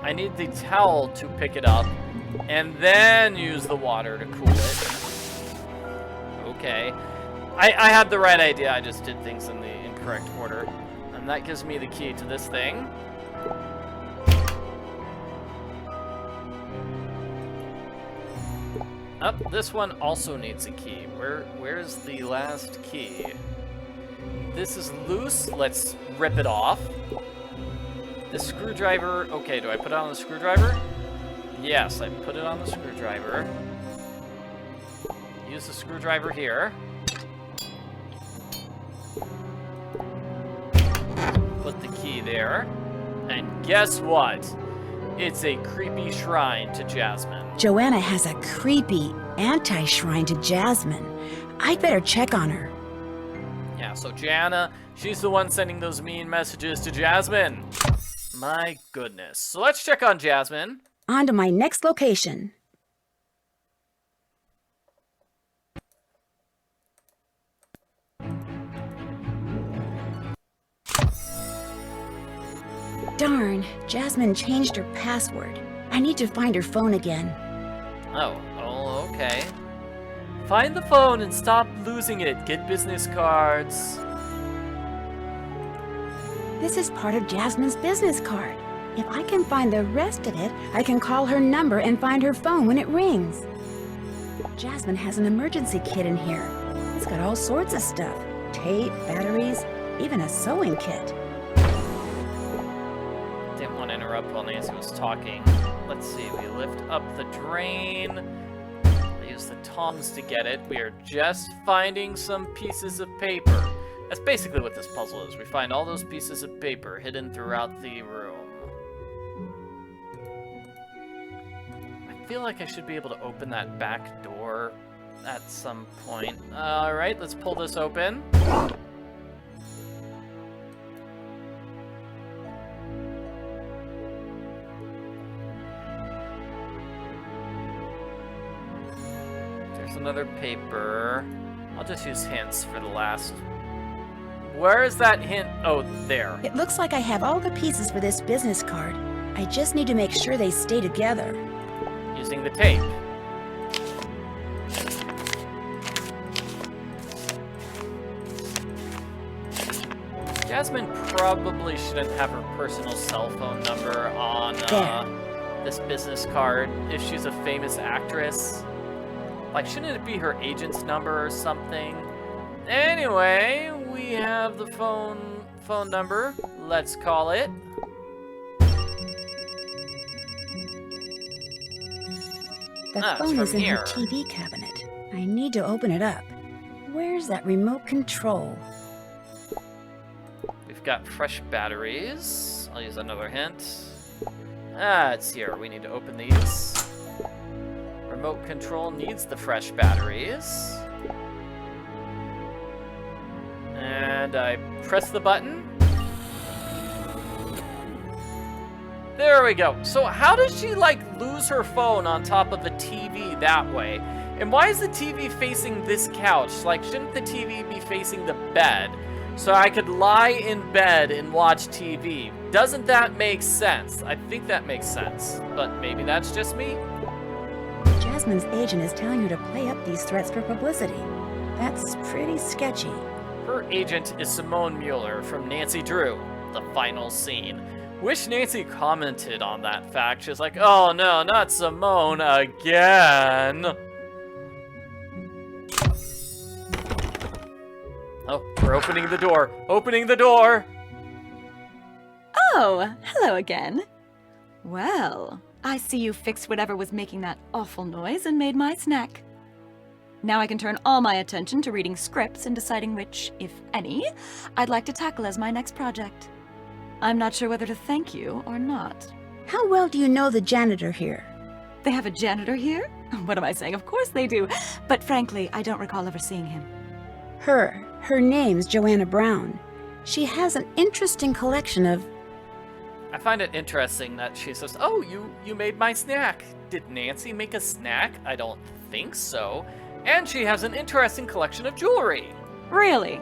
I need the towel to pick it up. And then use the water to cool it. Okay. I had the right idea, I just did things in the incorrect order. And that gives me the key to this thing. This one also needs a key. Where's the last key? This is loose, let's rip it off. The screwdriver, okay, do I put it on the screwdriver? Yes, I put it on the screwdriver. Use the screwdriver here. Put the key there. And guess what? It's a creepy shrine to Jasmine. Joanna has a creepy anti-shrine to Jasmine. I'd better check on her. Yeah, so Jana, she's the one sending those mean messages to Jasmine. My goodness. So let's check on Jasmine. On to my next location. Darn, Jasmine changed her password. I need to find her phone again. Oh, okay. Find the phone and stop losing it. Get business cards. This is part of Jasmine's business card. If I can find the rest of it, I can call her number and find her phone when it rings. Jasmine has an emergency kit in here. It's got all sorts of stuff. Tape, batteries, even a sewing kit. Didn't want to interrupt while Nancy was talking. Let's see, we lift up the drain. I use the tongs to get it. We are just finding some pieces of paper. That's basically what this puzzle is. We find all those pieces of paper hidden throughout the room. I feel like I should be able to open that back door at some point. Alright, let's pull this open. There's another paper. I'll just use hints for the last. Where is that hint? Oh, there. It looks like I have all the pieces for this business card. I just need to make sure they stay together. Using the tape. Jasmine probably shouldn't have her personal cell phone number on this business card if she's a famous actress. Like, shouldn't it be her agent's number or something? Anyway, we have the phone number. Let's call it. The it's phone is from in here. her TV cabinet. I need to open it up. Where's that remote control? We've got fresh batteries. I'll use another hint. It's here. We need to open these. Remote control needs the fresh batteries. And I press the button. There we go. So how does she, like, lose her phone on top of the TV that way? And why is the TV facing this couch? Like, shouldn't the TV be facing the bed? So I could lie in bed and watch TV. Doesn't that make sense? I think that makes sense. But maybe that's just me. Jasmine's agent is telling her to play up these threats for publicity. That's pretty sketchy. Her agent is Simone Mueller from Nancy Drew, the final scene. Wish Nancy commented on that fact. She's like, oh no, not Simone again. Oh, we're opening the door. Opening the door! Oh, hello again. Well, I see you fixed whatever was making that awful noise and made my snack. Now I can turn all my attention to reading scripts and deciding which, if any, I'd like to tackle as my next project. I'm not sure whether to thank you or not. How well do you know the janitor here? They have a janitor here? What am I saying? Of course they do. But frankly, I don't recall ever seeing him. Her name's Joanna Brown. She has an interesting collection of... I find it interesting that she says, oh, you made my snack. Did Nancy make a snack? I don't think so. And she has an interesting collection of jewelry. Really?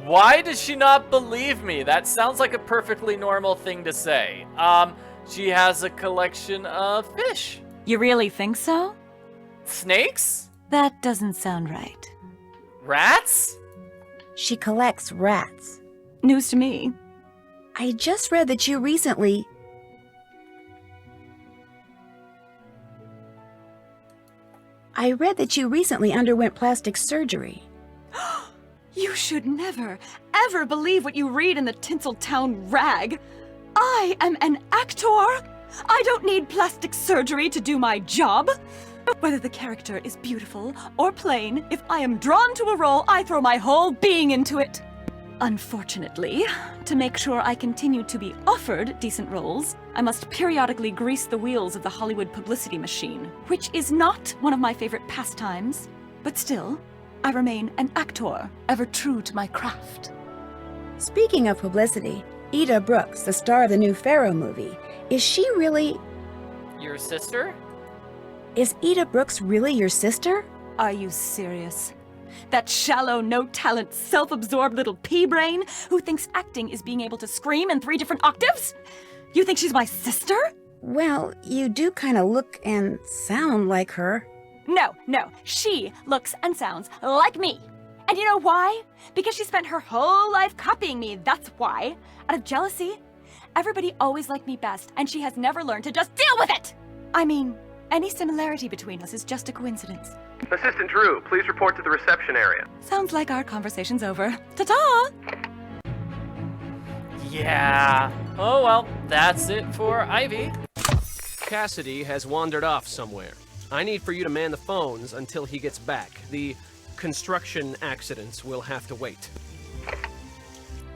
Why does she not believe me? That sounds like a perfectly normal thing to say. She has a collection of fish. You really think so? Snakes? That doesn't sound right. Rats? She collects rats. News to me. I just read that you recently... underwent plastic surgery. You should never, ever believe what you read in the Tinseltown rag. I am an actor. I don't need plastic surgery to do my job. But whether the character is beautiful or plain, if I am drawn to a role, I throw my whole being into it. Unfortunately, to make sure I continue to be offered decent roles, I must periodically grease the wheels of the Hollywood publicity machine, which is not one of my favorite pastimes. But still, I remain an actor, ever true to my craft. Speaking of publicity, Ida Brooks, the star of the new Pharaoh movie, is she really... Your sister? Is Ida Brooks really your sister? Are you serious? That shallow, no-talent, self-absorbed little pea-brain who thinks acting is being able to scream in 3 different octaves? You think she's my sister? Well, you do kind of look and sound like her. No, she looks and sounds like me. And you know why? Because she spent her whole life copying me, that's why. Out of jealousy. Everybody always liked me best, and she has never learned to just deal with it! I mean, any similarity between us is just a coincidence. Assistant Drew, please report to the reception area. Sounds like our conversation's over. Ta-ta! Yeah. Oh well, that's it for Ivy. Cassidy has wandered off somewhere. I need for you to man the phones until he gets back. The construction accidents will have to wait.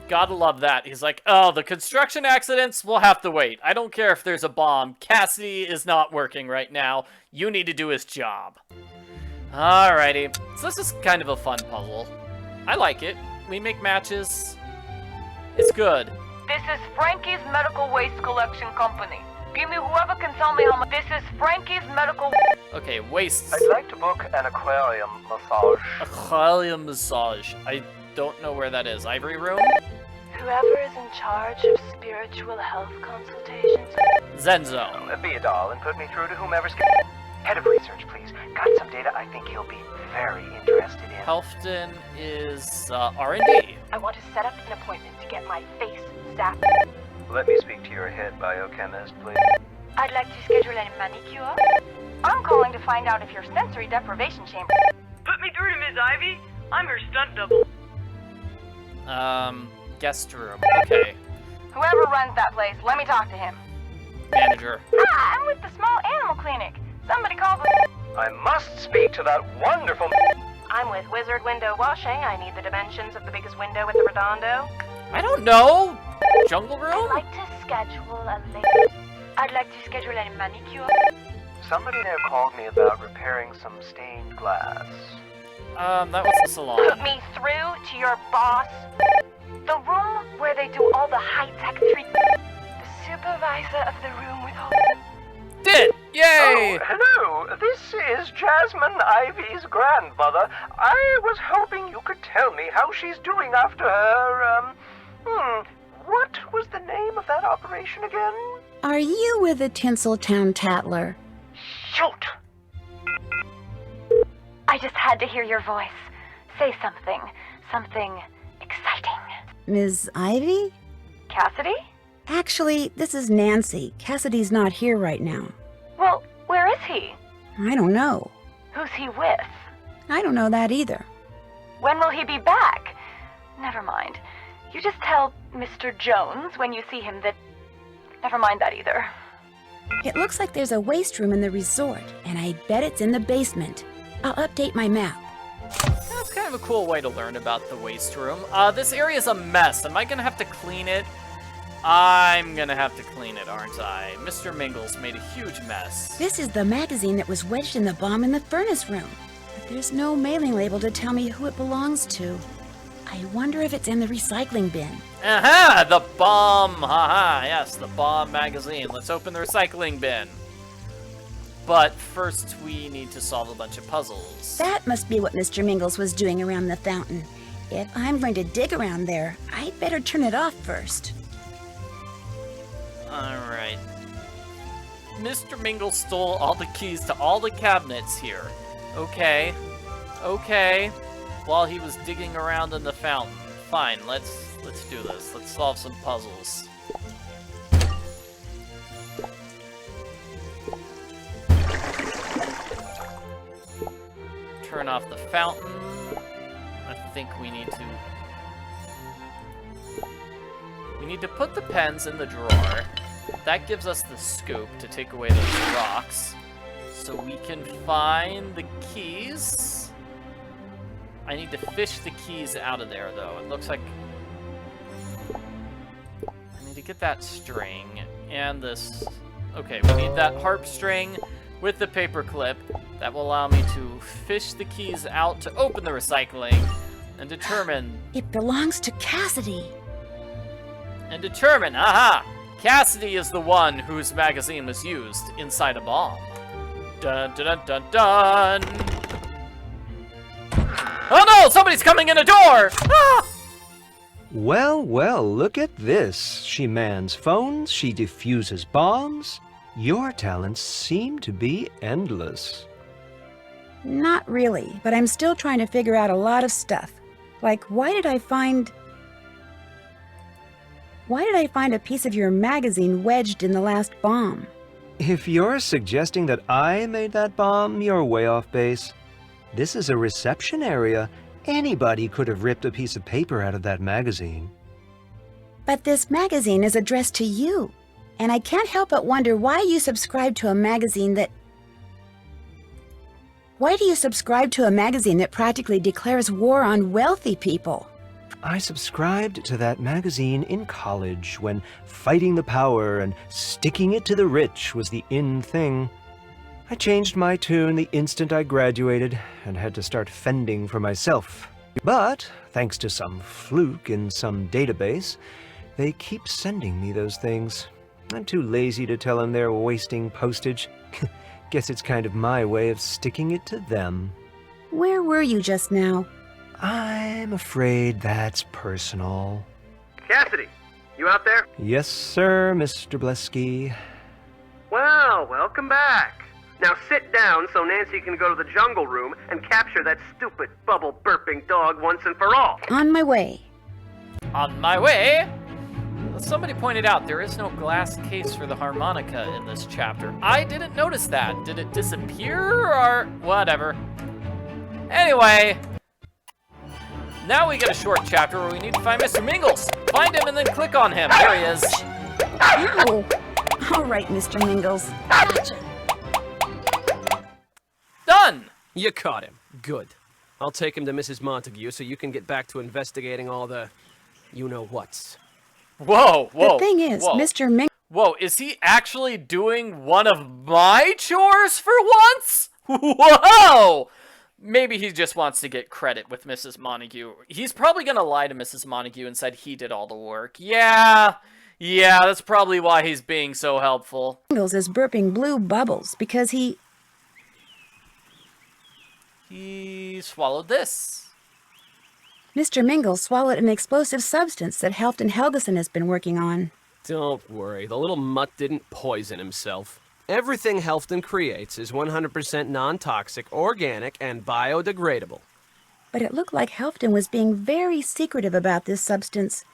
Gotta love that. He's like, oh, the construction accidents will have to wait. I don't care if there's a bomb. Cassidy is not working right now. You need to do his job. Alrighty. So this is kind of a fun puzzle. I like it. We make matches. It's good. This is Frankie's Medical Waste Collection Company. Give me whoever can tell me how much. This is Frankie's Medical... Okay, wastes. I'd like to book an aquarium massage. Aquarium massage. I don't know where that is. Ivory room? Whoever is in charge of spiritual health consultations. Zen Zone. Be a doll and put me through to whomever's... Head of research, please. Got some data I think he'll be very interested in. Helfton is R&D. I want to set up an appointment to get my face zapped. Let me speak to your head biochemist, please. I'd like to schedule a manicure. I'm calling to find out if your sensory deprivation chamber... Put me through to Ms. Ivy. I'm her stunt double. Guest room. Okay. Whoever runs that place, let me talk to him. Manager. Ah, I'm with the small animal clinic. Somebody call the... I must speak to that wonderful... I'm with Wizard Window Washing. I need the dimensions of the biggest window with the redondo. I don't know. Jungle room? I'd like to schedule a manicure. Somebody there called me about repairing some stained glass. That was the salon. Put me through to your boss. The room where they do all the high-tech treatment. The supervisor of the room with all... Did! Yay! Oh, hello. This is Jasmine Ivy's grandmother. I was hoping you could tell me how she's doing after her, what was the name of that operation again? Are you with the Tinseltown Tattler? Shoot! I just had to hear your voice. Say something. Something exciting. Ms. Ivy? Cassidy? Actually, this is Nancy. Cassidy's not here right now. Well, where is he? I don't know. Who's he with? I don't know that either. When will he be back? Never mind. You just tell Mr. Jones when you see him that... Never mind that either. It looks like there's a waste room in the resort, and I bet it's in the basement. I'll update my map. That's kind of a cool way to learn about the waste room. This area's a mess. Am I gonna have to clean it? I'm gonna have to clean it, aren't I? Mr. Mingles made a huge mess. This is the magazine that was wedged in the bomb in the furnace room. But there's no mailing label to tell me who it belongs to. I wonder if it's in the recycling bin. Aha! The bomb! Haha, yes, the bomb magazine. Let's open the recycling bin. But first, we need to solve a bunch of puzzles. That must be what Mr. Mingles was doing around the fountain. If I'm going to dig around there, I'd better turn it off first. Alright. Mr. Mingles stole all the keys to all the cabinets here. Okay. Okay. While he was digging around in the fountain. Fine, let's do this. Let's solve some puzzles. Turn off the fountain. I think we need to put the pens in the drawer. That gives us the scoop to take away those rocks. So we can find the keys. I need to fish the keys out of there, though. It looks like... I need to get that string and this... Okay, we need that harp string with the paper clip. That will allow me to fish the keys out to open the recycling and determine... It belongs to Cassidy. Aha! Cassidy is the one whose magazine was used inside a bomb. Dun dun dun dun dun! Oh no! Somebody's coming in a door! Ah! Well, well, look at this. She mans phones, she defuses bombs. Your talents seem to be endless. Not really, but I'm still trying to figure out a lot of stuff. Like, why did I find a piece of your magazine wedged in the last bomb? If you're suggesting that I made that bomb, you're way off base. This is a reception area. Anybody could have ripped a piece of paper out of that magazine. But this magazine is addressed to you, and I can't help but wonder why you subscribe to a magazine that... Why do you subscribe to a magazine that practically declares war on wealthy people? I subscribed to that magazine in college when fighting the power and sticking it to the rich was the in thing. I changed my tune the instant I graduated and had to start fending for myself. But, thanks to some fluke in some database, they keep sending me those things. I'm too lazy to tell them they're wasting postage. Guess it's kind of my way of sticking it to them. Where were you just now? I'm afraid that's personal. Cassidy, you out there? Yes, sir, Mr. Blesky. Well, welcome back. Now sit down so Nancy can go to the jungle room and capture that stupid bubble-burping dog once and for all. On my way. On my way? Somebody pointed out there is no glass case for the harmonica in this chapter. I didn't notice that. Did it disappear or whatever? Anyway, now we get a short chapter where we need to find Mr. Mingles. Find him and then click on him. There he is. Oh. All right, Mr. Mingles. Gotcha. Done! You caught him. Good. I'll take him to Mrs. Montague so you can get back to investigating all the you-know-whats. Whoa, whoa. The thing is, whoa. Mr. Mingles... Whoa, is he actually doing one of my chores for once? Whoa! Maybe he just wants to get credit with Mrs. Montague. He's probably gonna lie to Mrs. Montague and said he did all the work. Yeah, that's probably why he's being so helpful. Mingles is burping blue bubbles because he swallowed this. Mr. Mingles swallowed an explosive substance that Helfton Helgeson has been working on. Don't worry, the little mutt didn't poison himself. Everything Helfton creates is 100% non-toxic, organic, and biodegradable. But it looked like Helfton was being very secretive about this substance.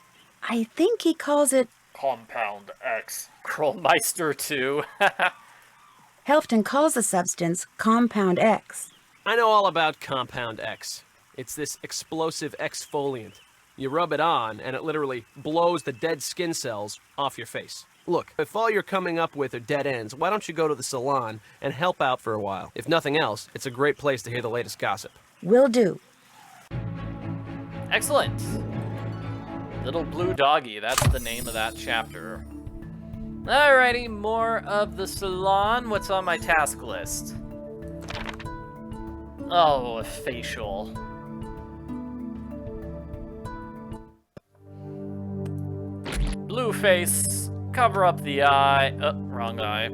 I think he calls it Compound X. Krollmeister 2. Helfton calls the substance Compound X. I know all about Compound X. It's this explosive exfoliant. You rub it on, and it literally blows the dead skin cells off your face. Look, if all you're coming up with are dead ends, why don't you go to the salon and help out for a while? If nothing else, it's a great place to hear the latest gossip. Will do. Excellent. Little Blue Doggy, that's the name of that chapter. Alrighty, more of the salon. What's on my task list? Oh, a facial. Blue face, cover up the eye. Oh, wrong eye.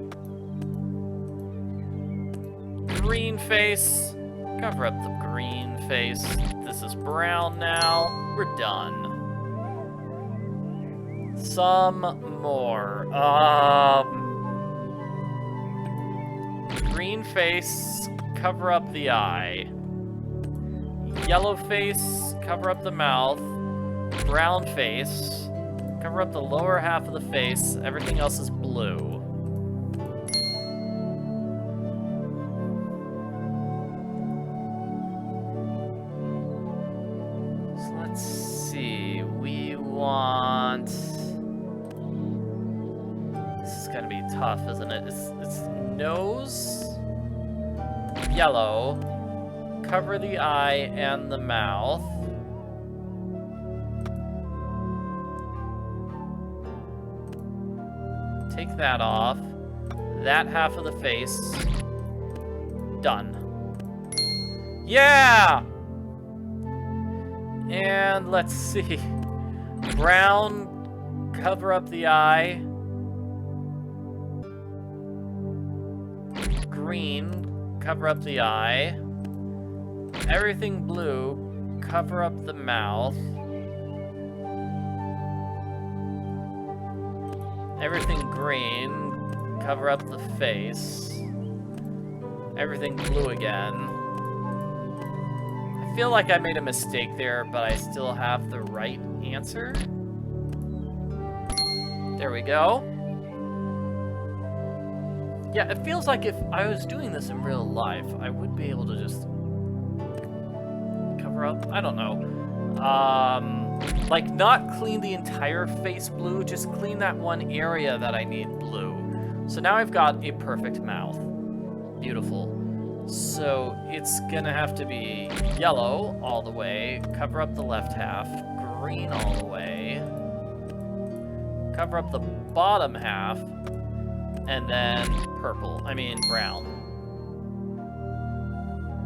Green face, cover up the green face. This is brown now. We're done. Some more. Green face, cover up the eye. Yellow face, cover up the mouth. Brown face, cover up the lower half of the face. Everything else is blue. So let's see. We want... This is gonna be tough, isn't it? It's nose, yellow, cover the eye and the mouth. Take that off. That half of the face. Done. Yeah! And let's see. Brown, cover up the eye. Green, cover up the eye. Everything blue, cover up the mouth. Everything green, cover up the face. Everything blue again. I feel like I made a mistake there, but I still have the right answer. There we go. Yeah, it feels like if I was doing this in real life, I would be able to just cover up, I don't know. Like, not clean the entire face blue, just clean that one area that I need blue. So now I've got a perfect mouth. Beautiful. So it's gonna have to be yellow all the way, cover up the left half, green all the way, cover up the bottom half, and then brown.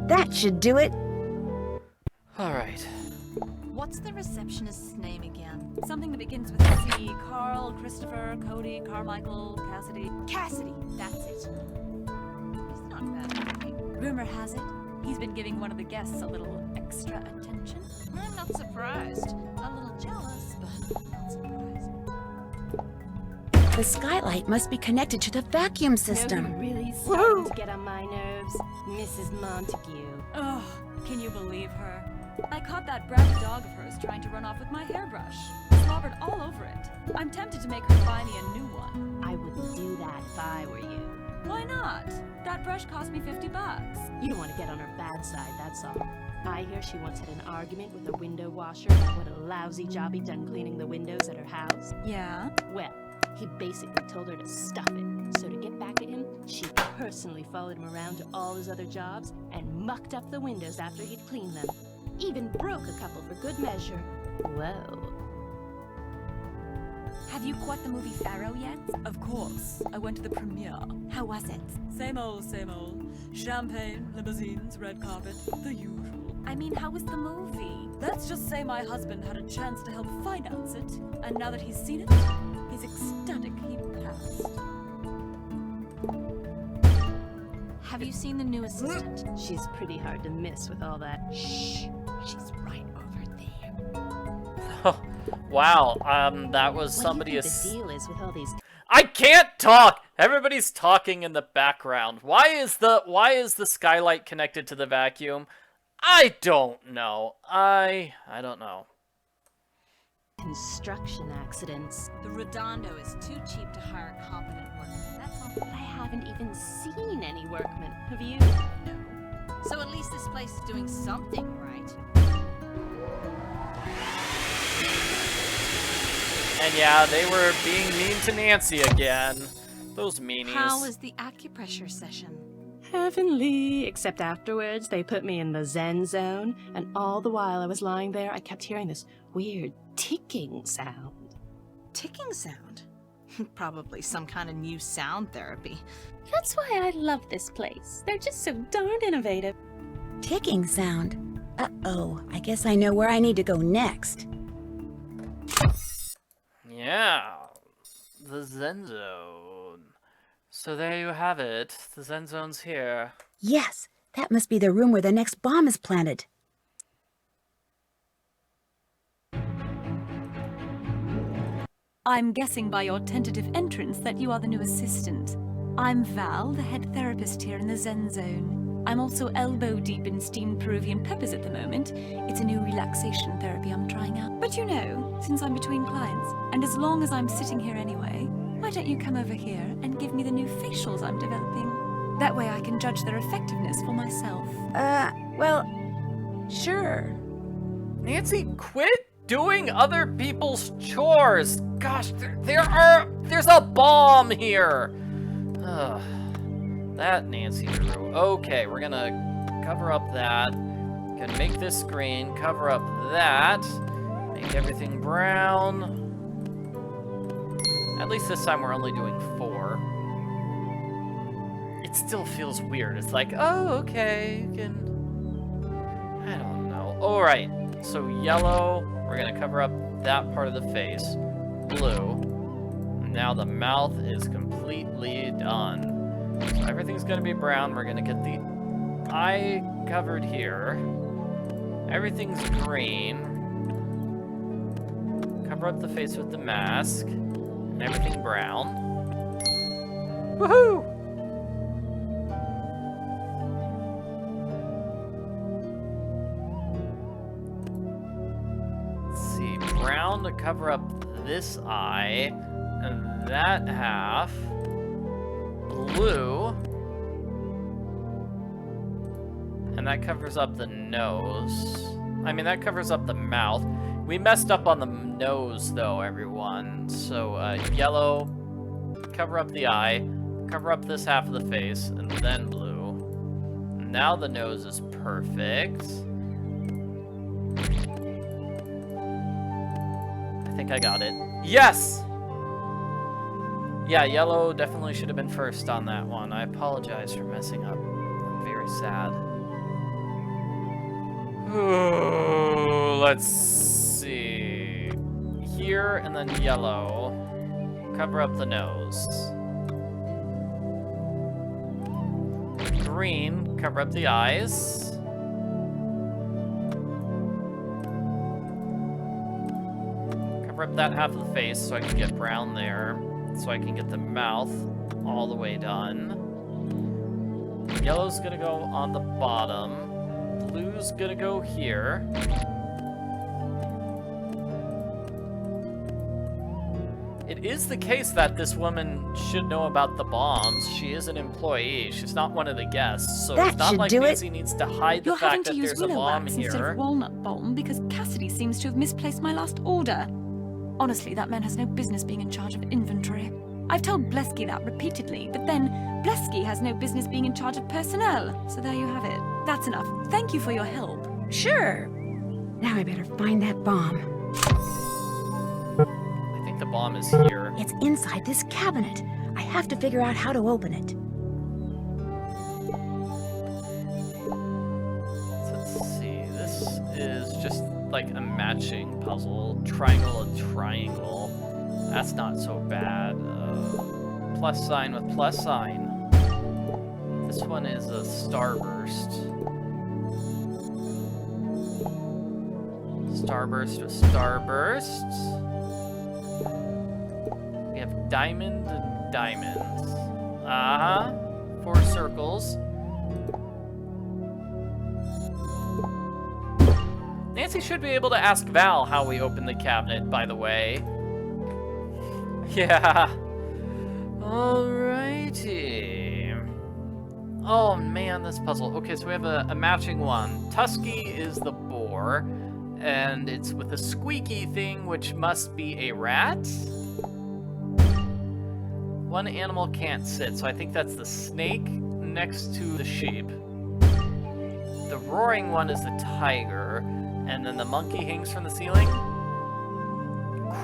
That should do it. Alright. What's the receptionist's name again? Something that begins with C. Carl, Christopher, Cody, Carmichael, Cassidy. Cassidy, that's it. He's not bad looking. Rumor has it, he's been giving one of the guests a little extra attention. I'm not surprised. A little jealous, but not surprised. The skylight must be connected to the vacuum system. No, really starting to get on my nerves. Mrs. Montague. Ugh, can you believe her? I caught that bratty dog of hers trying to run off with my hairbrush. Slobbered all over it. I'm tempted to make her buy me a new one. I wouldn't do that if I were you. Why not? That brush cost me $50. You don't want to get on her bad side, that's all. I hear she once had an argument with a window washer about what a lousy job he'd done cleaning the windows at her house. Yeah? Well, he basically told her to stuff it. So to get back at him, she personally followed him around to all his other jobs and mucked up the windows after he'd cleaned them. Even broke a couple for good measure. Whoa. Have you caught the movie Pharaoh yet? Of course. I went to the premiere. How was it? Same old, same old. Champagne, limousines, red carpet, the usual. I mean, how was the movie? Let's just say my husband had a chance to help finance it, and now that he's seen it, he's ecstatic he passed. Have you seen the new assistant? She's pretty hard to miss with all that. Shh. She's right over there. Oh, wow. That was What somebody. do you think the deal is with all these? I can't talk. Everybody's talking in the background. Why is the skylight connected to the vacuum? I don't know. I don't know. Construction accidents. The Redondo is too cheap to hire competent workmen. That's all. I haven't even seen any workmen. Have you? No. So at least this place is doing something right. And yeah, they were being mean to Nancy again. Those meanies. How was the acupressure session? Heavenly. Except afterwards, they put me in the Zen Zone, and all the while I was lying there, I kept hearing this weird ticking sound. Ticking sound? Probably some kind of new sound therapy. That's why I love this place. They're just so darn innovative. Ticking sound. Uh-oh, I guess I know where I need to go next. Yeah, the Zen Zone. So there you have it. The Zen Zone's here. Yes, that must be the room where the next bomb is planted. I'm guessing by your tentative entrance that you are the new assistant. I'm Val, the head therapist here in the Zen Zone. I'm also elbow deep in steamed Peruvian peppers at the moment. It's a new relaxation therapy I'm trying out. But you know, since I'm between clients, and as long as I'm sitting here anyway, why don't you come over here and give me the new facials I'm developing? That way I can judge their effectiveness for myself. Well, sure. Nancy, quit doing other people's chores. Gosh, there's a bomb here. Ugh, that Nancy Drew. Okay, we're gonna cover up that. Gonna make this green, cover up that, make everything brown. At least this time we're only doing 4. It still feels weird. It's like, oh, okay, you can... I don't know. Alright, so yellow, we're gonna cover up that part of the face. Blue. Now the mouth is completely done. So everything's gonna be brown. We're gonna get the eye covered here. Everything's green. Cover up the face with the mask. And everything brown. Woohoo! Let's see, brown to cover up this eye, and that half. Blue. And that covers up the nose. I mean, that covers up the mouth. We messed up on the nose, though, everyone. So, yellow, cover up the eye, cover up this half of the face, and then blue. Now the nose is perfect. I think I got it. Yes! Yeah, yellow definitely should have been first on that one. I apologize for messing up. I'm very sad. Let's see. Here and then yellow. Cover up the nose. Green, cover up the eyes. Cover up that half of the face so I can get brown there. So I can get the mouth all the way done. Yellow's gonna go on the bottom. Blue's gonna go here. It is the case that this woman should know about the bombs. She is an employee. She's not one of the guests. So it's not like Nancy needs to hide the fact that there's a bomb here. Instead of walnut bomb because Cassidy seems to have misplaced my last order. Honestly, that man has no business being in charge of inventory. I've told Blesky that repeatedly, but then Blesky has no business being in charge of personnel. So there you have it. That's enough. Thank you for your help. Sure. Now I better find that bomb. I think the bomb bomb is here. It's inside this cabinet. I have to figure out how to open it. Let's see. This is just like a matching puzzle. Triangle and triangle. That's not so bad. Plus sign with plus sign. This one is a starburst. Starburst with starburst. We have diamond and diamonds. Uh-huh. 4 circles. Nancy should be able to ask Val how we open the cabinet, by the way. Yeah. Alrighty. Oh man, this puzzle. Okay, so we have a matching one. Tusky is the boar, and it's with a squeaky thing, which must be a rat. One animal can't sit, so I think that's the snake next to the sheep. The roaring one is the tiger, and then the monkey hangs from the ceiling.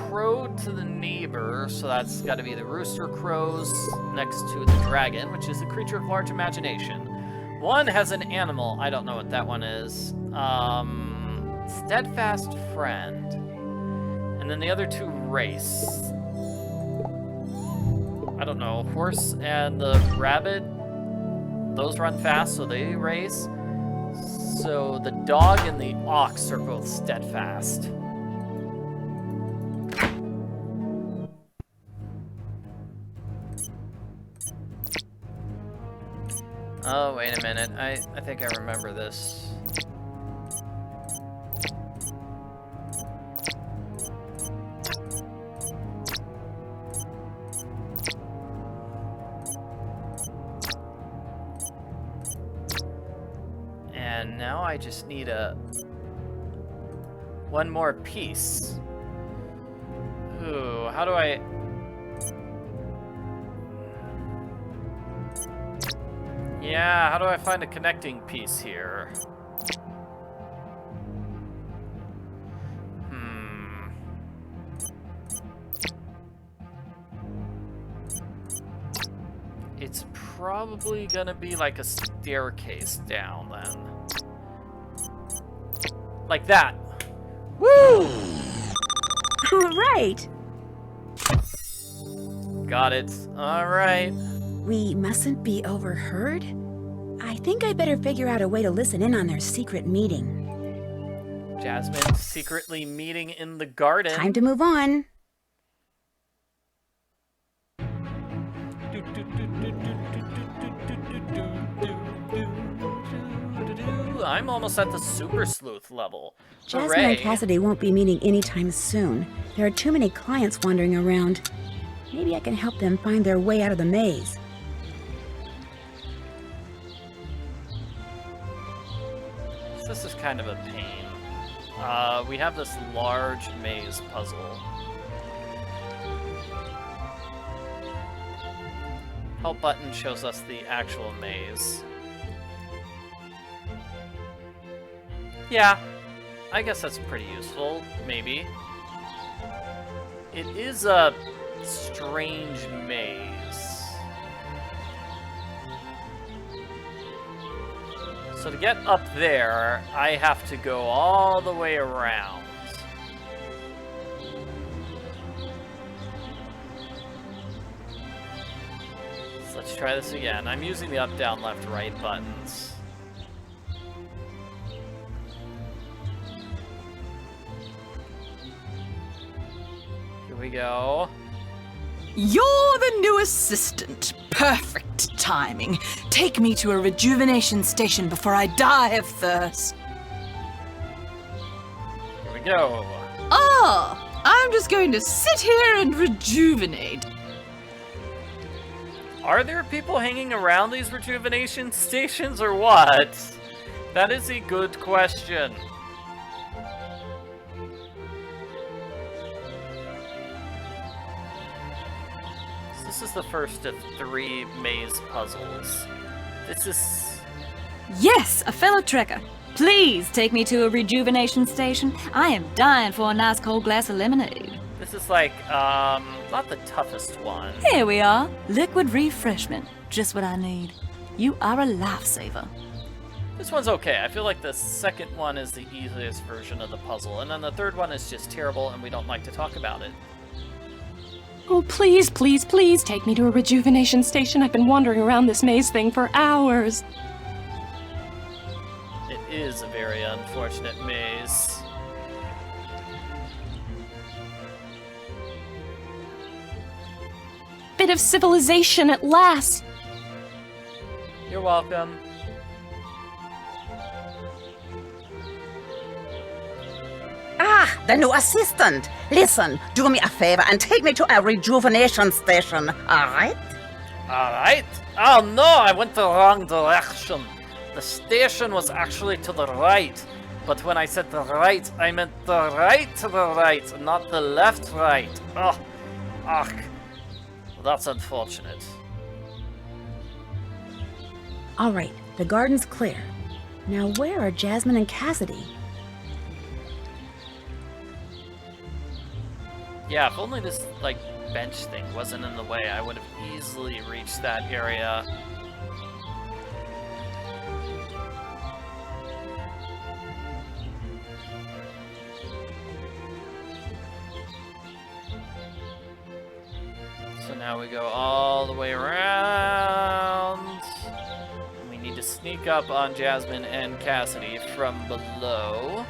Crow to the neighbor, so that's got to be the rooster crows next to the dragon, which is a creature of large imagination. One has an animal. I don't know what that one is. Steadfast friend. And then the other 2 race. I don't know. Horse and the rabbit. Those run fast, so they race. So the dog and the ox are both steadfast. Oh, wait a minute. I think I remember this. And now I just need one more piece. Ooh, how do I... Yeah, how do I find a connecting piece here? It's probably gonna be like a staircase down then. Like that. Woo! All right. Got it. All right. We mustn't be overheard? I think I better figure out a way to listen in on their secret meeting. Jasmine secretly meeting in the garden. Time to move on. I'm almost at the super sleuth level. Jasmine Hooray. and Cassidy won't be meeting anytime soon. There are too many clients wandering around. Maybe I can help them find their way out of the maze. This is kind of a pain. We have this large maze puzzle. Help button shows us the actual maze. Yeah, I guess that's pretty useful, maybe. It is a strange maze. So to get up there, I have to go all the way around. So let's try this again. I'm using the up, down, left, right buttons. Here we go. You're the new assistant. Perfect timing. Take me to a rejuvenation station before I die of thirst. Here we go. Ah, I'm just going to sit here and rejuvenate. Are there people hanging around these rejuvenation stations or what? That is a good question. This is the first of 3 maze puzzles. This is... Yes, a fellow trekker. Please take me to a rejuvenation station. I am dying for a nice cold glass of lemonade. This is like, not the toughest one. Here we are. Liquid refreshment. Just what I need. You are a lifesaver. This one's okay. I feel like the second one is the easiest version of the puzzle, and then the third one is just terrible, and we don't like to talk about it. Oh, please, please, please take me to a rejuvenation station. I've been wandering around this maze thing for hours. It is a very unfortunate maze. Bit of civilization at last. You're welcome. Ah, the new assistant. Listen, do me a favor and take me to a rejuvenation station, alright? Alright. Oh no, I went the wrong direction. The station was actually to the right. But when I said the right, I meant the right to the right, not the left right. Oh, ugh. That's unfortunate. All right, the garden's clear. Now where are Jasmine and Cassidy? Yeah, if only this, like, bench thing wasn't in the way, I would have easily reached that area. So now we go all the way around. And we need to sneak up on Jasmine and Cassidy from below.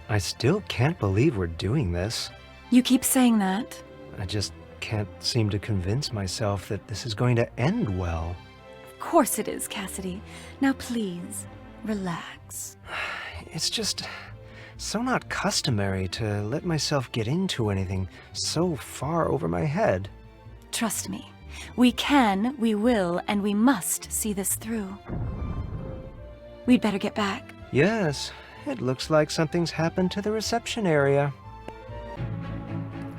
I still can't believe we're doing this. You keep saying that. I just can't seem to convince myself that this is going to end well. Of course it is, Cassidy. Now please, relax. It's just so not customary to let myself get into anything so far over my head. Trust me. We can, we will, and we must see this through. We'd better get back. Yes, it looks like something's happened to the reception area.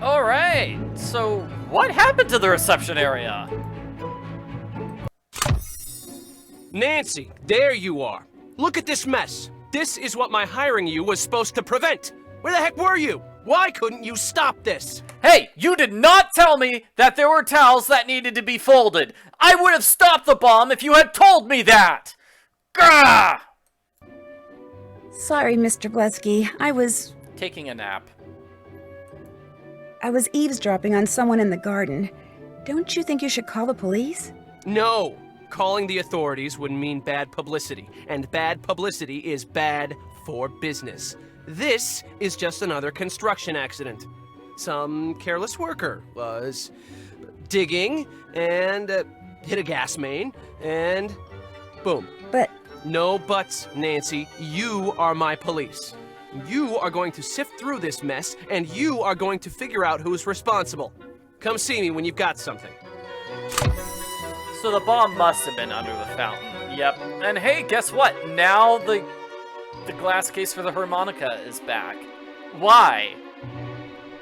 Alright, so what happened to the reception area? Nancy, there you are. Look at this mess. This is what my hiring you was supposed to prevent. Where the heck were you? Why couldn't you stop this? Hey, you did not tell me that there were towels that needed to be folded. I would have stopped the bomb if you had told me that. Gah! Sorry, Mr. Blesky. I was taking a nap. I was eavesdropping on someone in the garden. Don't you think you should call the police? No. Calling the authorities would mean bad publicity, and bad publicity is bad for business. This is just another construction accident. Some careless worker was digging and hit a gas main, and boom. But... No buts, Nancy. You are my police. You are going to sift through this mess, and you are going to figure out who's responsible. Come see me when you've got something. So the bomb must have been under the fountain. Yep. And hey, guess what? Now the glass case for the harmonica is back. Why?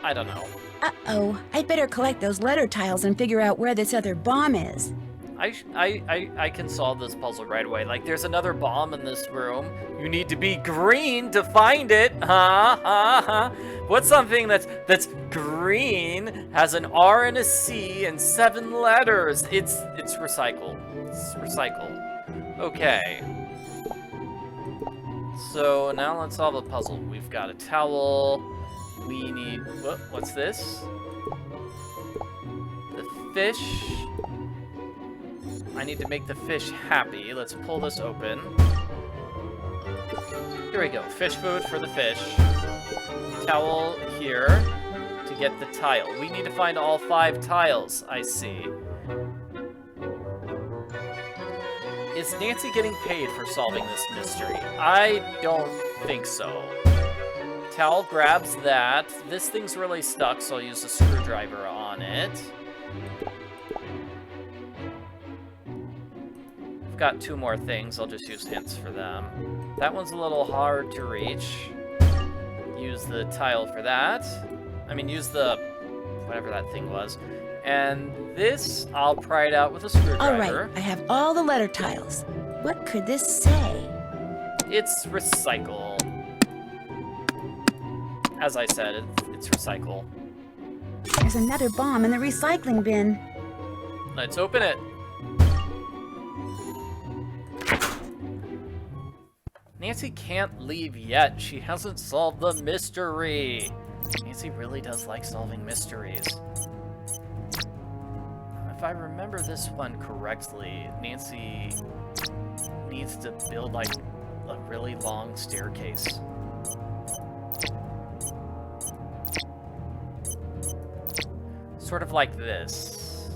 I don't know. Uh-oh. I'd better collect those letter tiles and figure out where this other bomb is. I can solve this puzzle right away. Like, there's another bomb in this room. You need to be green to find it. What's something that's green, has an R and a C and 7 letters? It's recycle. It's recycle. Okay. So now let's solve a puzzle. We've got a towel. We need, what's this? The fish. I need to make the fish happy. Let's pull this open. Here we go. Fish food for the fish. Towel here to get the tile. We need to find all 5 tiles, I see. Is Nancy getting paid for solving this mystery? I don't think so. Towel grabs that. This thing's really stuck, so I'll use a screwdriver on it. Got 2 more things. I'll just use hints for them. That one's a little hard to reach. Use the tile for that. I mean, use the whatever that thing was. And this, I'll pry it out with a screwdriver. All right, I have all the letter tiles. What could this say? It's recycle. As I said, it's recycle. There's another bomb in the recycling bin. Let's open it. Nancy can't leave yet. She hasn't solved the mystery. Nancy really does like solving mysteries. If I remember this one correctly, Nancy needs to build like a really long staircase. Sort of like this.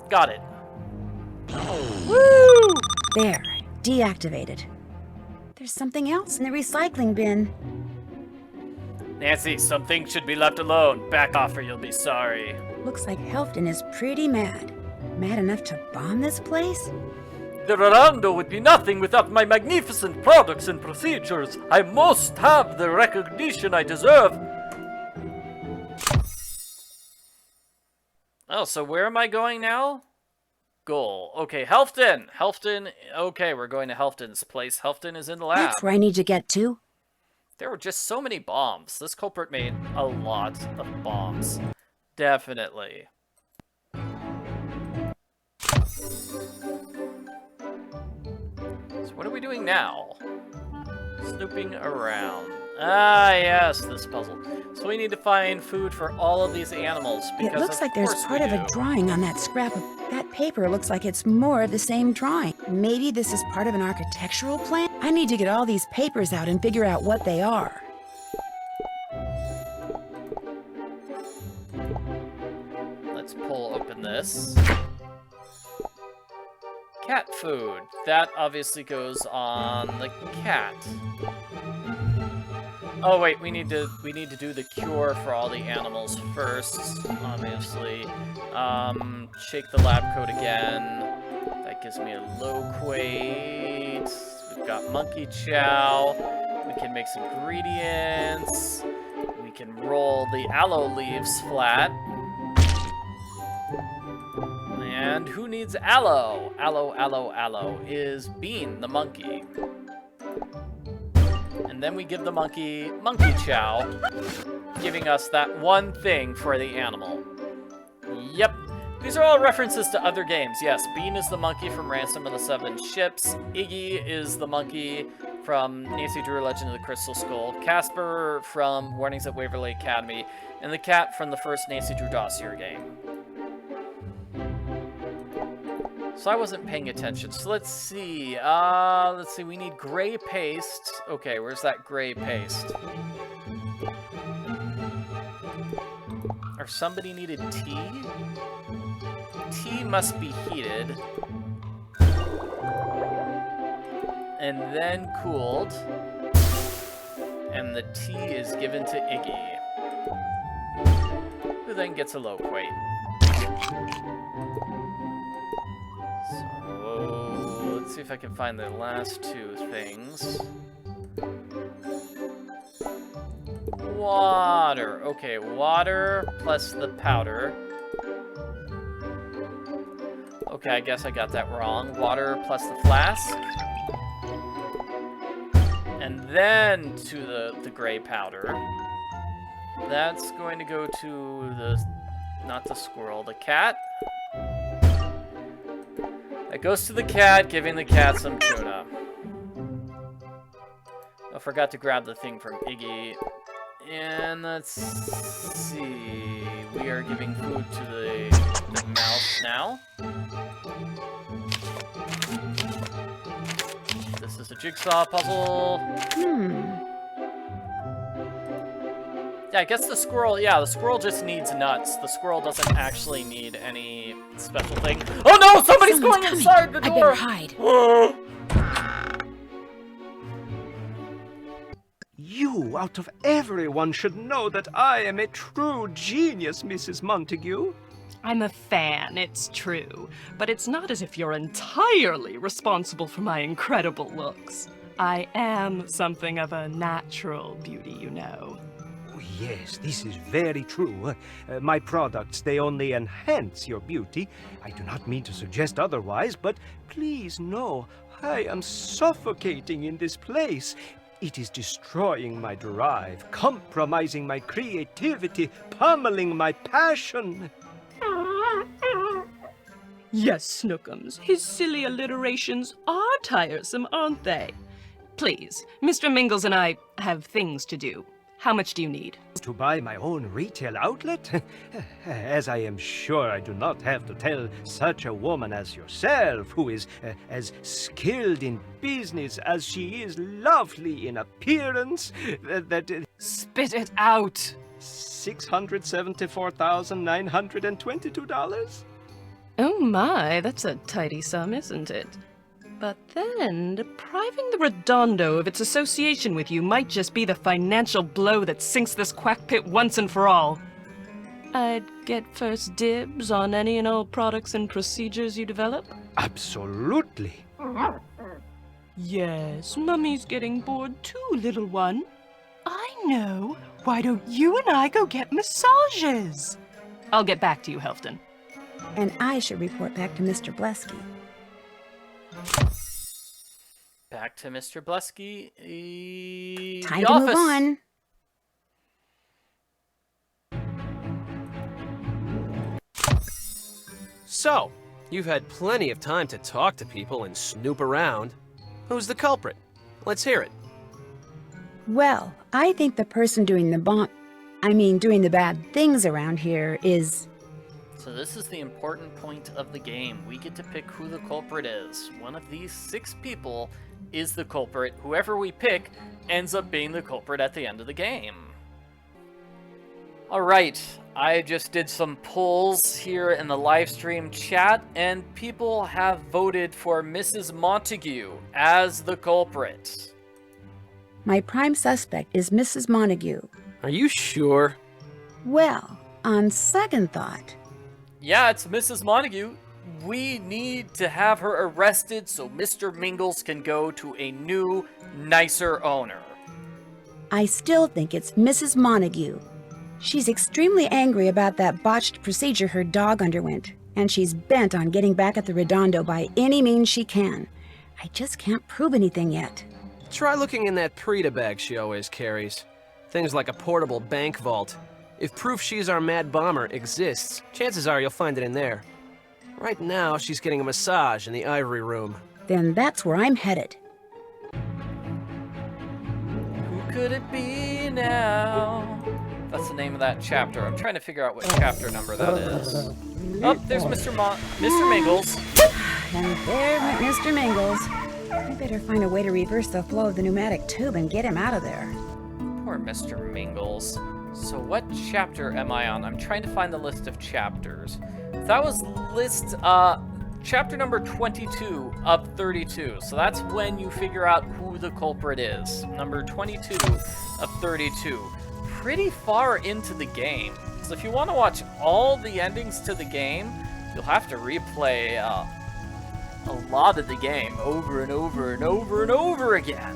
Got it. Woo! There, deactivated. There's something else in the recycling bin. Nancy, something should be left alone. Back off or you'll be sorry. Looks like Helfton is pretty mad. Mad enough to bomb this place? The Redondo would be nothing without my magnificent products and procedures. I must have the recognition I deserve. Oh, so where am I going now? Goal. Okay, Helfton. Helfton. Okay, we're going to Helfton's place. Helfton is in the lab. That's where I need to get to. There were just so many bombs. This culprit made a lot of bombs. Definitely. So what are we doing now? Snooping around. Ah, yes, this puzzle. So we need to find food for all of these animals. Because It looks like there's part of a drawing on that scrap of that paper. Looks like it's more of the same drawing. Maybe this is part of an architectural plan? I need to get all these papers out and figure out what they are. Let's pull open this. Cat food. That obviously goes on the cat. Oh wait, we need to do the cure for all the animals first, obviously. Shake the lab coat again. That gives me a loquate. We've got monkey chow. We can make some ingredients. We can roll the aloe leaves flat. And who needs aloe? Aloe is Bean, the monkey. And then we give the monkey chow, giving us that one thing for the animal. Yep. These are all references to other games. Yes, Bean is the monkey from Ransom of the Seven Ships. Iggy is the monkey from Nancy Drew Legend of the Crystal Skull. Casper from Warnings at Waverly Academy. And the cat from the first Nancy Drew Dossier game. So I wasn't paying attention. So let's see. We need gray paste. Okay, where's that gray paste? Or somebody needed tea? Tea must be heated. And then cooled. And the tea is given to Iggy. Who then gets a loquate. Let's see if I can find the last two things. Water. Okay, water plus the powder. Okay, I guess I got that wrong. Water plus the flask. And then to the gray powder. That's going to go to the... not the squirrel, the cat. It goes to the cat, giving the cat some tuna. I forgot to grab the thing from Iggy. And let's see. We are giving food to the mouse now. This is a jigsaw puzzle. Yeah, I guess the squirrel, the squirrel just needs nuts. The squirrel doesn't actually need any special thing. Oh no, somebody's going inside the door! I better hide. You, out of everyone, should know that I am a true genius, Mrs. Montague. I'm a fan, it's true, but it's not as if you're entirely responsible for my incredible looks. I am something of a natural beauty, you know. Oh, yes, this is very true. My products, they only enhance your beauty. I do not mean to suggest otherwise, but please know, I am suffocating in this place. It is destroying my drive, compromising my creativity, pummeling my passion. Yes, Snookums, his silly alliterations are tiresome, aren't they? Please, Mr. Mingles and I have things to do. How much do you need? To buy my own retail outlet? As I am sure I do not have to tell such a woman as yourself, who is as skilled in business as she is lovely in appearance, that... Spit it out! $674,922? Oh my, that's a tidy sum, isn't it? But then, depriving the Redondo of its association with you might just be the financial blow that sinks this quack pit once and for all. I'd get first dibs on any and all products and procedures you develop? Absolutely. Yes, Mummy's getting bored too, little one. I know. Why don't you and I go get massages? I'll get back to you, Helfton. And I should report back to Mr. Blesky. Back to Mr. Blesky. Time the to office. move on. So, you've had plenty of time to talk to people and snoop around. Who's the culprit? Let's hear it. Well, I think the person doing the doing the bad things around here is... So this is the important point of the game. We get to pick who the culprit is. One of these 6 people is the culprit. Whoever we pick ends up being the culprit at the end of the game. Alright, I just did some polls here in the live stream chat, and people have voted for Mrs. Montague as the culprit. My prime suspect is Mrs. Montague. Are you sure? Well, on second thought... Yeah, it's Mrs. Montague. We need to have her arrested so Mr. Mingles can go to a new, nicer owner. I still think it's Mrs. Montague. She's extremely angry about that botched procedure her dog underwent, and she's bent on getting back at the Redondo by any means she can. I just can't prove anything yet. Try looking in that Prita bag she always carries. Things like a portable bank vault. If proof she's our mad bomber exists, chances are you'll find it in there. Right now, she's getting a massage in the ivory room. Then that's where I'm headed. Who could it be now? That's the name of that chapter. I'm trying to figure out what chapter number that is. Oh, there's Mr. Mingles. And there went Mr. Mingles. I better find a way to reverse the flow of the pneumatic tube and get him out of there. Poor Mr. Mingles. So what chapter am I on? I'm trying to find the list of chapters. That was chapter number 22 of 32. So that's when you figure out who the culprit is. Number 22 of 32. Pretty far into the game. So if you want to watch all the endings to the game, you'll have to replay a lot of the game over and over and over and over again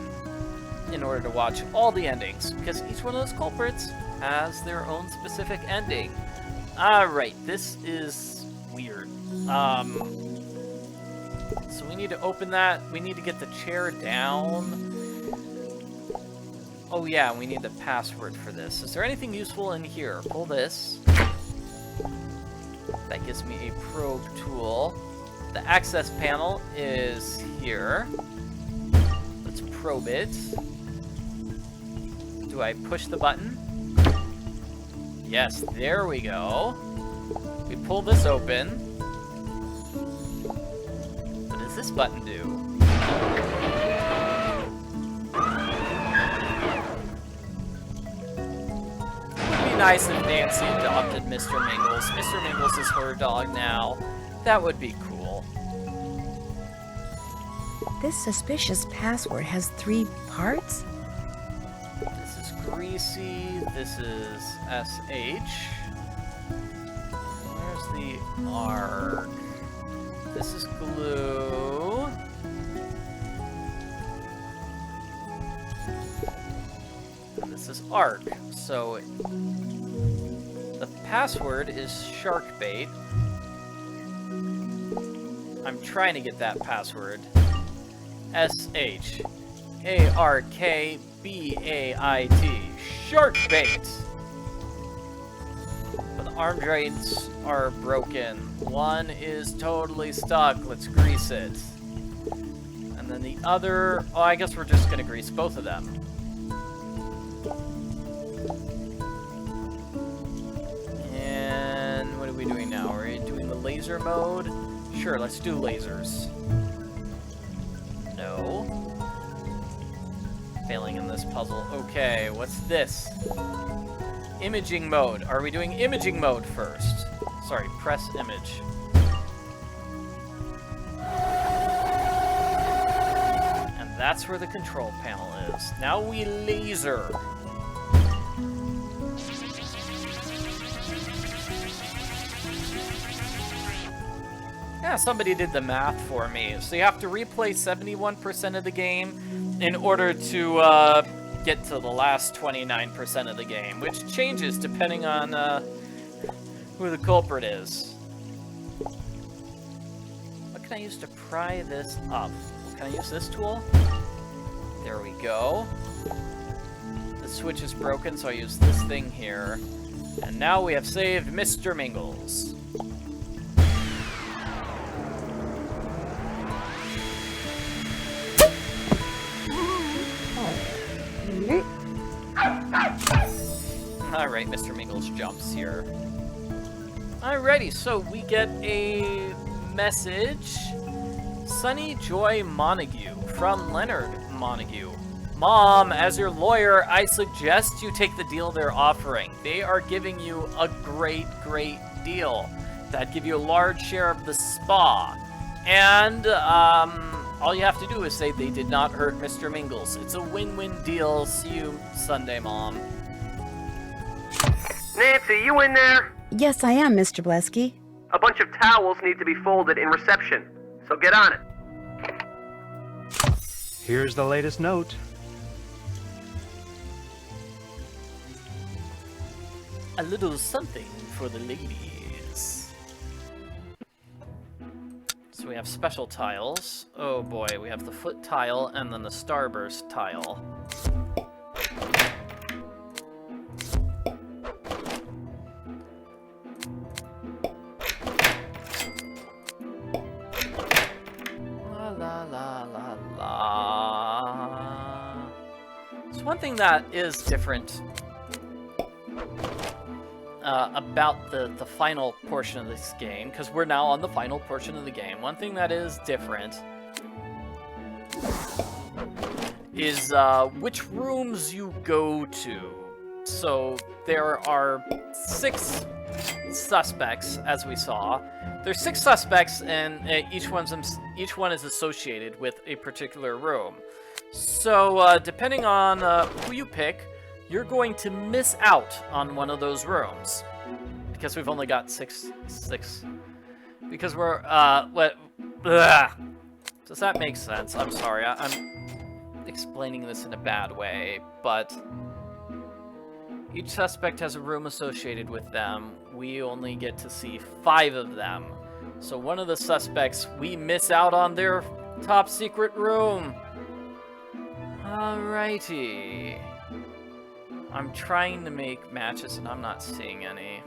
in order to watch all the endings, because each one of those culprits has their own specific ending. Alright, this is weird. So we need to open that. We need to get the chair down. Oh yeah, we need the password for this. Is there anything useful in here? Pull this. That gives me a probe tool. The access panel is here. Let's probe it. Do I push the button? Yes, there we go. We pull this open. What does this button do? It would be nice if Nancy adopted Mr. Mingles. Mr. Mingles is her dog now. That would be cool. This suspicious password has 3 parts? This is greasy. This is SH. Where's the arc? This is glue. arc. So the password is shark bait. I'm trying to get that password. SHARKBAIT. Shark bait. But the arm joints are broken. One is totally stuck. Let's grease it. And then the other... Oh, I guess we're just gonna grease both of them. And what are we doing now? Are we doing the laser mode? Sure, let's do lasers. No. Failing in this puzzle. Okay, what's this? Imaging mode. Are we doing imaging mode first? Sorry, press image. And that's where the control panel is. Now we laser. Yeah, somebody did the math for me. So you have to replay 71% of the game in order to get to the last 29% of the game, which changes depending on who the culprit is. What can I use to pry this up? Can I use this tool? There we go. The switch is broken, so I use this thing here. And now we have saved Mr. Mingles. Alright, Mr. Mingles jumps here. Alrighty, so we get a message. Sunny Joy Montague from Leonard Montague. Mom, as your lawyer, I suggest you take the deal they're offering. They are giving you a great, great deal. That'd give you a large share of the spa. And, all you have to do is say they did not hurt Mr. Mingles. It's a win-win deal. See you Sunday, Mom. Nancy, you in there? Yes, I am, Mr. Blesky. A bunch of towels need to be folded in reception, so get on it. Here's the latest note. A little something for the ladies. So we have special tiles. Oh boy, we have the foot tile and then the starburst tile. So one thing that is different about the final portion of this game, because we're now on the final portion of the game, one thing that is different is which rooms you go to. So there are 6 suspects, as we saw. There's 6 suspects, and each one is associated with a particular room. So depending on who you pick, you're going to miss out on one of those rooms, because we've only got 6. Because we're what? Does that make sense? I'm sorry, I'm explaining this in a bad way, but each suspect has a room associated with them. We only get to see 5 of them. So one of the suspects, we miss out on their top secret room. Alrighty. I'm trying to make matches and I'm not seeing any.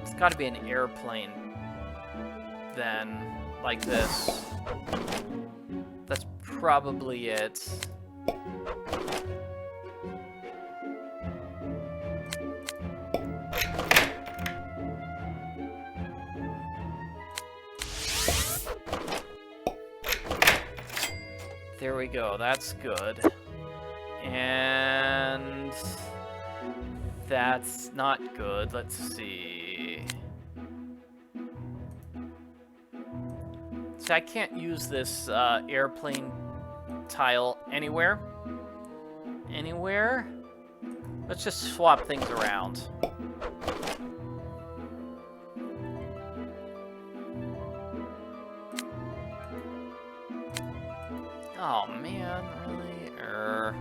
It's gotta be an airplane then, like this. That's probably it. There we go, that's good. And that's not good. Let's see. So I can't use this airplane tile anywhere. Anywhere? Let's just swap things around. Oh man, really? Sure.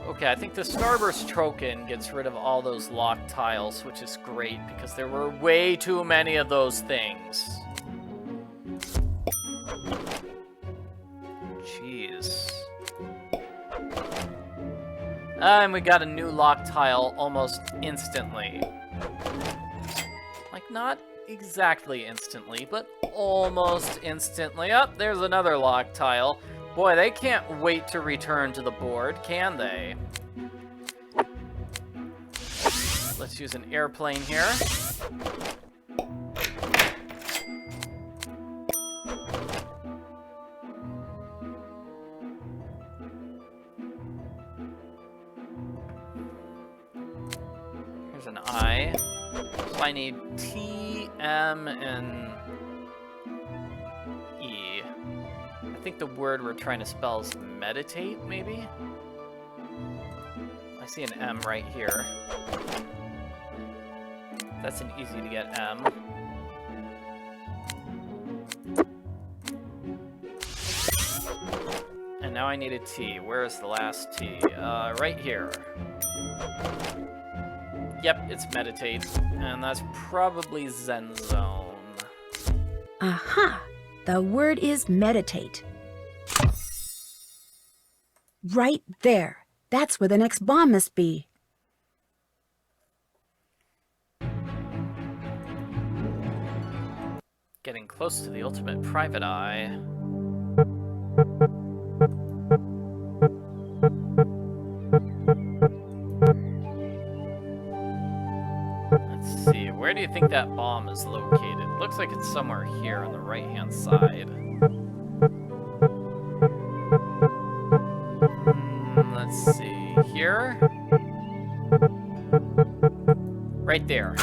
Okay, I think the Starburst token gets rid of all those locked tiles, which is great because there were way too many of those things. Jeez. And we got a new lock tile almost instantly. Like, not exactly instantly, but almost instantly. Up, there's another lock tile. Boy, they can't wait to return to the board, can they? Let's use an airplane here. Here's an I. So I need T, M, and E. I think the word we're trying to spell is meditate, maybe? I see an M right here. That's an easy to get M. And now I need a T. Where is the last T? Right here. Yep, it's meditate. And that's probably Zen Zone. Aha! The word is meditate. Right there. That's where the next bomb must be. Getting close to the ultimate private eye. Let's see, where do you think that bomb is located? Looks like it's somewhere here on the right-hand side. Let's see, here? Right there.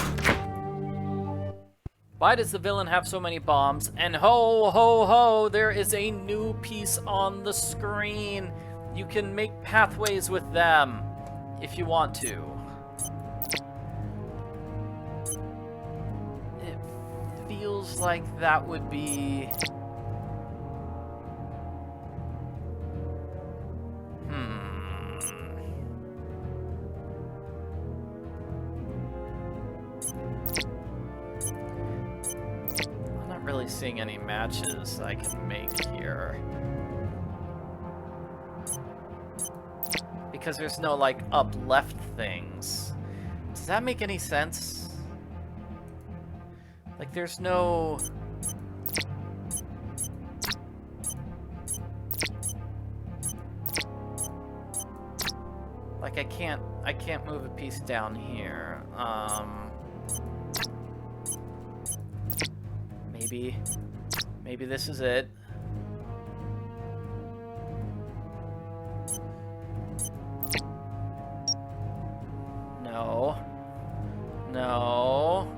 Why does the villain have so many bombs? And ho, ho, ho, there is a new piece on the screen. You can make pathways with them if you want to. It feels like that would be... really seeing any matches I can make here. Because there's no, like, up left things. Does that make any sense? Like, there's no... Like, I can't move a piece down here. Maybe this is it. No. No.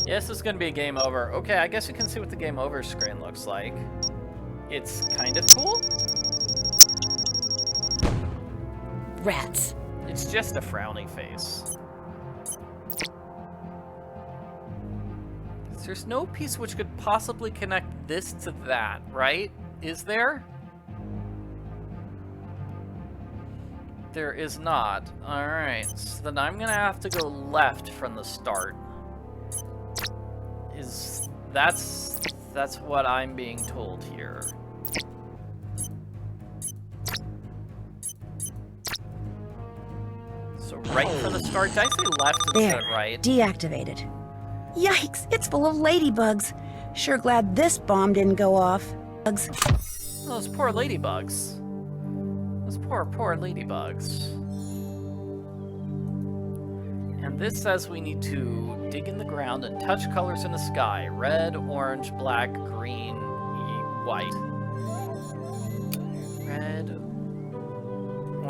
Yeah, this is gonna be a game over. Okay, I guess you can see what the game over screen looks like. It's kind of cool. Rats. It's just a frowny face. There's no piece which could possibly connect this to that, right? Is there? There is not. Alright, so then I'm gonna have to go left from the start. That's what I'm being told here. So right from the start, did I say left instead of right? Deactivated. Yikes, it's full of ladybugs. Sure glad this bomb didn't go off. Bugs. Those poor ladybugs. Those poor ladybugs. And this says we need to dig in the ground and touch colors in the sky. Red, orange, black, green, white. Red,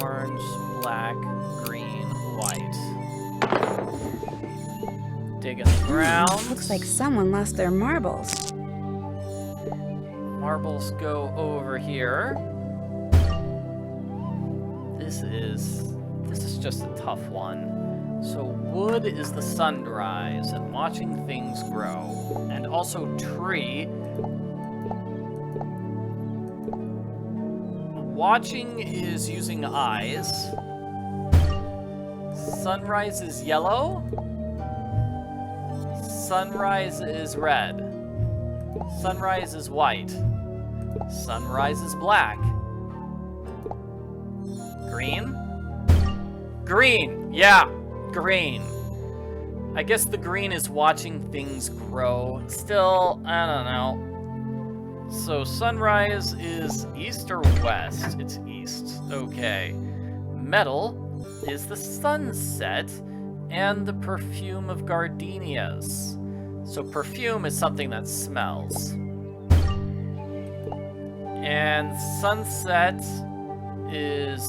orange, black, green, white. Dig in the ground. Looks like someone lost their marbles. Marbles go over here. This is This is just a tough one. So wood is the sunrise and watching things grow. And also tree. Watching is using eyes. Sunrise is yellow. Sunrise is red. Sunrise is white. Sunrise is black. Green? Green! Yeah, green. I guess the green is watching things grow. Still, I don't know. So sunrise is east or west? It's east. Okay. Metal is the sunset and the perfume of gardenias. So perfume is something that smells. And sunset is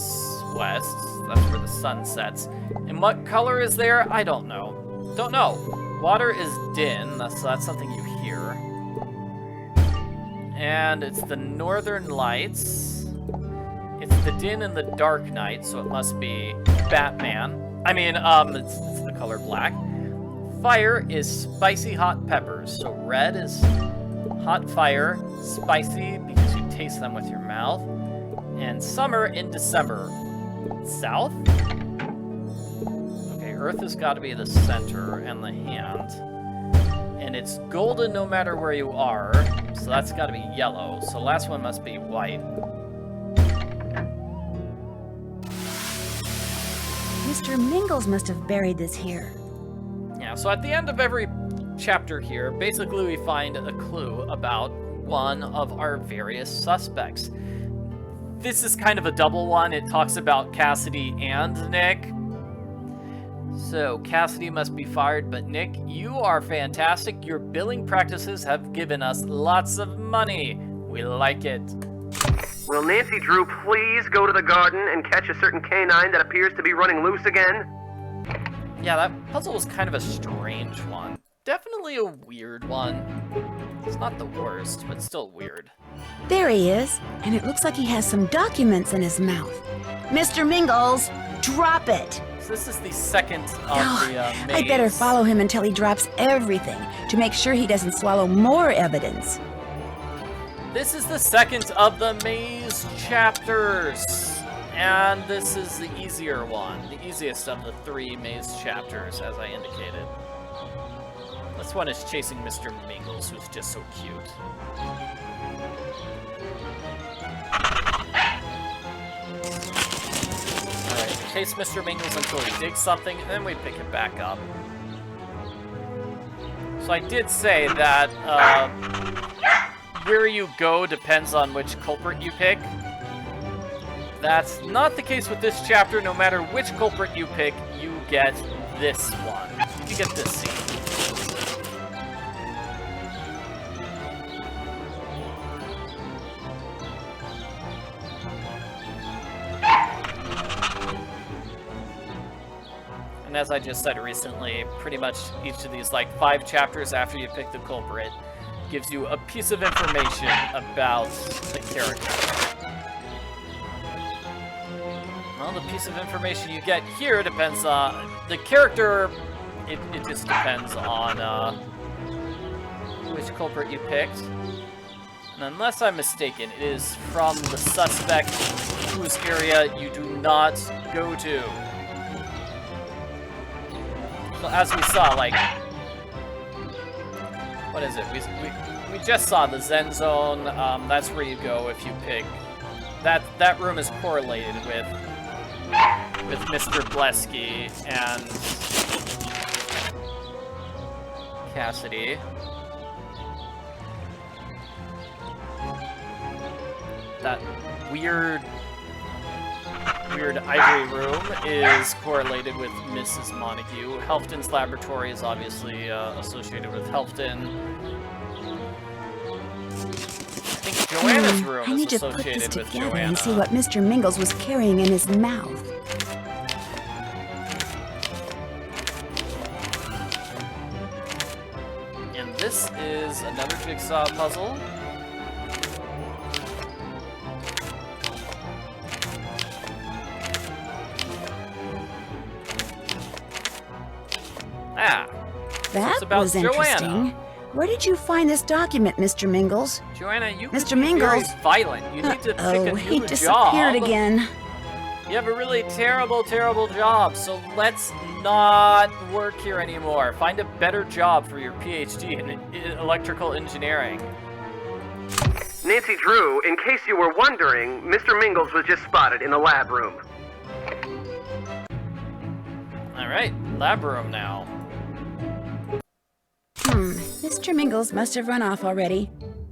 west. That's where the sun sets. And what color is there? I don't know. Don't know. Water is din. So that's something you hear. And it's the northern lights. It's the din in the dark night, so it must be Batman. I mean, it's the color black. Fire is spicy hot peppers. So red is hot fire, spicy because you taste them with your mouth. And summer in December. South? Okay, Earth has got to be the center and the hand. And it's golden no matter where you are. So that's got to be yellow. So last one must be white. Mr. Mingles must have buried this here. Yeah, so at the end of every chapter here, basically we find a clue about one of our various suspects. This is kind of a double one. It talks about Cassidy and Nick. So, Cassidy must be fired, but Nick, you are fantastic. Your billing practices have given us lots of money. We like it. Will Nancy Drew please go to the garden and catch a certain canine that appears to be running loose again? Yeah, that puzzle was kind of a strange one. Definitely a weird one. It's not the worst, but still weird. There he is, and it looks like he has some documents in his mouth. Mr. Mingles, drop it! So this is the second of the maze. I'd better follow him until he drops everything, to make sure he doesn't swallow more evidence. This is the second of the maze chapters. And this is the easier one. The easiest of the 3 maze chapters, as I indicated. This one is chasing Mr. Mingles, who's just so cute. Alright, chase Mr. Mingles until he digs something, and then we pick it back up. So I did say that where you go depends on which culprit you pick. That's not the case with this chapter. No matter which culprit you pick, you get this one. You get this scene. And as I just said recently, pretty much each of these, like 5 chapters after you pick the culprit, gives you a piece of information about the character. Well, the piece of information you get here depends on the character. It just depends on which culprit you picked. And unless I'm mistaken, it is from the suspect whose area you do not go to. So as we saw, like, what is it? We just saw the Zen Zone. That's where you go if you pick. That room is correlated with Mr. Blesky and Cassidy. That weird ivory room is correlated with Mrs. Montague. Helfton's laboratory is obviously associated with Helfton. I think Joanna's room I need is to put this associated with together Joanna. and see what Mr. Mingles was carrying in his mouth. And this is another jigsaw puzzle. Ah, That it's about was Joanna. interesting. Where did you find this document, Mr. Mingles? Joanna, you Mr. could be very Mingles. violent. You need to pick a new He disappeared job. again. You have a really terrible, terrible job, so let's not work here anymore. Find a better job for your PhD in electrical engineering. Nancy Drew, in case you were wondering, Mr. Mingles was just spotted in the lab room. Alright, lab room now. Mr. Mingles must have run off already.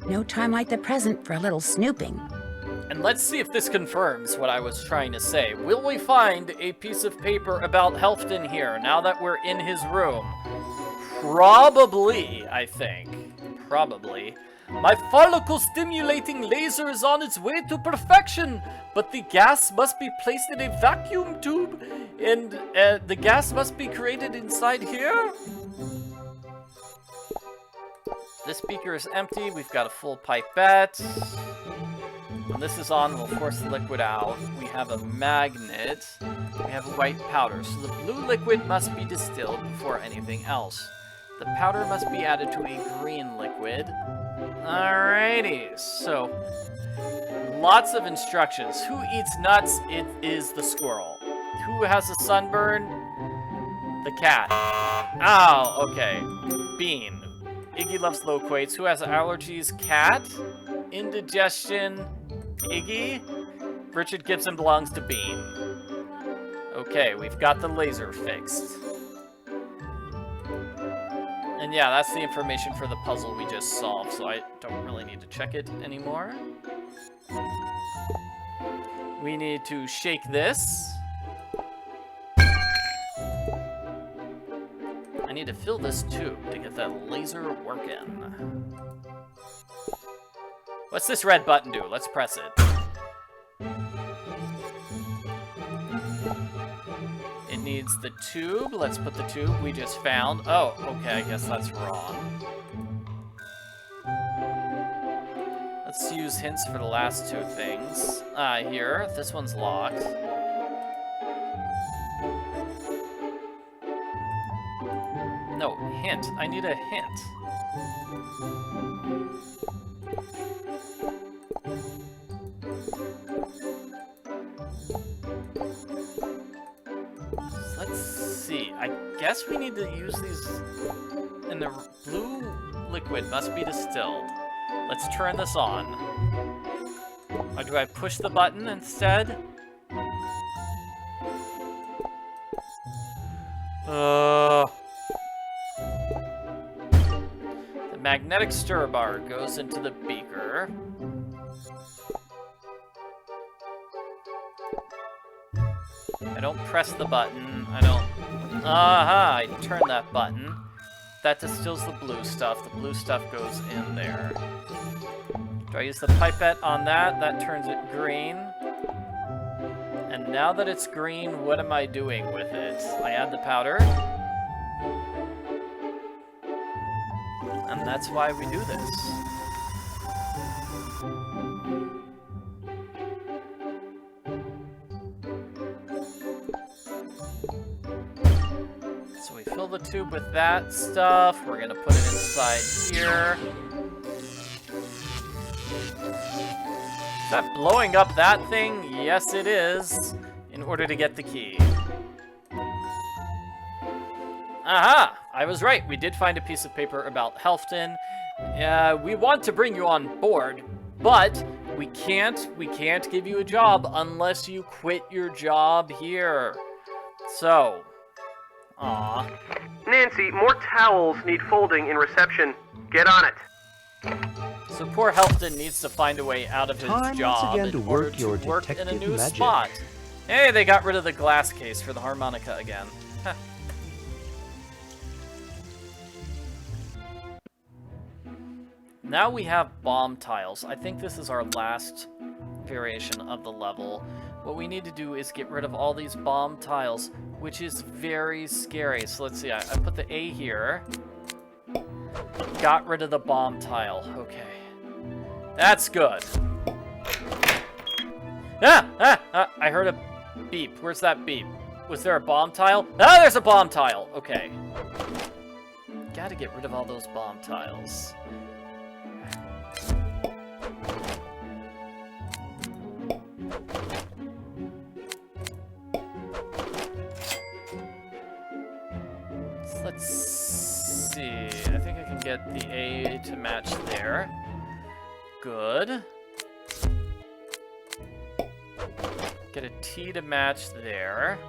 No time like the present for a little snooping. And let's see if this confirms what I was trying to say. Will we find a piece of paper about Helfton here, now that we're in his room? Probably, I think. Probably. My follicle-stimulating laser is on its way to perfection, but the gas must be placed in a vacuum tube, and the gas must be created inside here? This beaker is empty, we've got a full pipette. When this is on, we'll force the liquid out. We have a magnet. We have white powder, so the blue liquid must be distilled before anything else. The powder must be added to a green liquid. Alrighty, so lots of instructions. Who eats nuts? It is the squirrel. Who has a sunburn? The cat. Oh, okay. Bean. Iggy loves loquates. Who has allergies? Cat. Indigestion. Iggy. Richard Gibson belongs to Bean. Okay, we've got the laser fixed. And yeah, that's the information for the puzzle we just solved, so I don't really need to check it anymore. We need to shake this. I need to fill this tube to get that laser working. What's this red button do? Let's press it. It needs the tube. Let's put the tube we just found. Oh, okay, I guess that's wrong. Let's use hints for the last two things. Here, this one's locked. No, hint. I need a hint. Let's see. I guess we need to use these. And the blue liquid must be distilled. Let's turn this on. Or do I push the button instead? The magnetic stir bar goes into the beaker. I don't press the button. I don't... Aha! I turn that button. That distills the blue stuff. The blue stuff goes in there. Do I use the pipette on that? That turns it green. And now that it's green, what am I doing with it? I add the powder. And that's why we do this. So we fill the tube with that stuff. We're gonna put it inside here. Is that blowing up that thing? Yes, it is. In order to get the key. Aha! I was right. We did find a piece of paper about Helfton. We want to bring you on board, but we can't give you a job unless you quit your job here. So, aw. Nancy, more towels need folding in reception. Get on it. So poor Helfton needs to find a way out of his Time job once again in to order work to your work in a detective new magic. spot. Hey, they got rid of the glass case for the harmonica again. Huh. Now we have bomb tiles. I think this is our last variation of the level. What we need to do is get rid of all these bomb tiles, which is very scary. So let's see, I put the A here. Got rid of the bomb tile. Okay. That's good. I heard a beep. Where's that beep? Was there a bomb tile? Ah, there's a bomb tile. Okay. gotta get rid of all those bomb tiles. So let's see. I think I can get the A to match there. Good. Get a T to match there.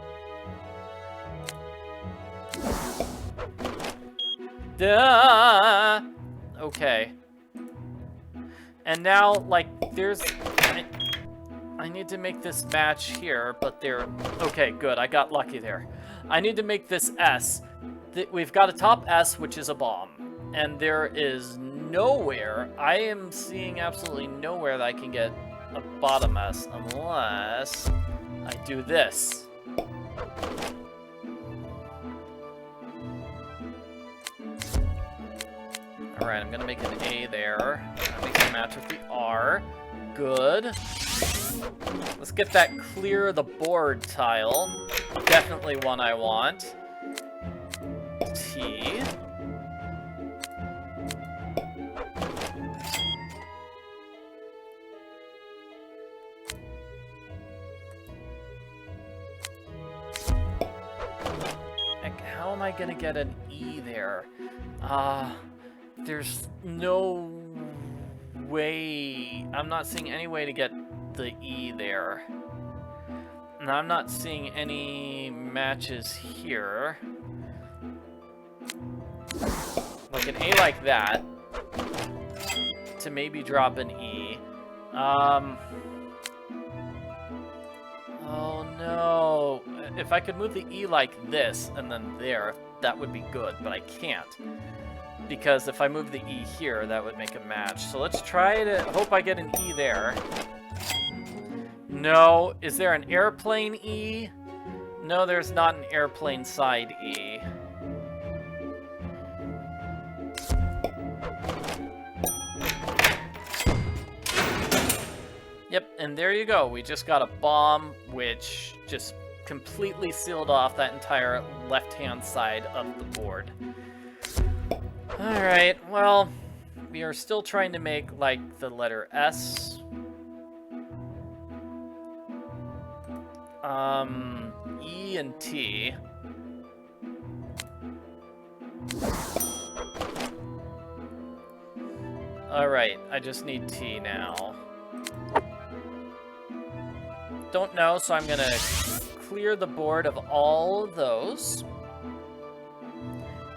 Duh! Okay. And now, like, there's... I need to make this match here, but there... Okay, good. I got lucky there. I need to make this S. We've got a top S, which is a bomb. And there is nowhere... I am seeing absolutely nowhere that I can get a bottom S unless I do this. Alright, I'm gonna make an A there. That makes a match with the R. Good. Let's get that clear the board tile. Definitely one I want. T. How am I gonna get an E there? There's no way. I'm not seeing any way to get the E there. And I'm not seeing any matches here. Like an A like that. To maybe drop an E. Oh no. If I could move the E like this and then there, that would be good, but I can't. Because if I move the E here, that would make a match. So let's try to hope I get an E there. No. Is there an airplane E? No, there's not an airplane side E. Yep, and there you go. We just got a bomb, which just completely sealed off that entire left-hand side of the board. Alright, well, we are still trying to make, like, the letter S. E and T. Alright, I just need T now. Don't know, so I'm gonna clear the board of all of those.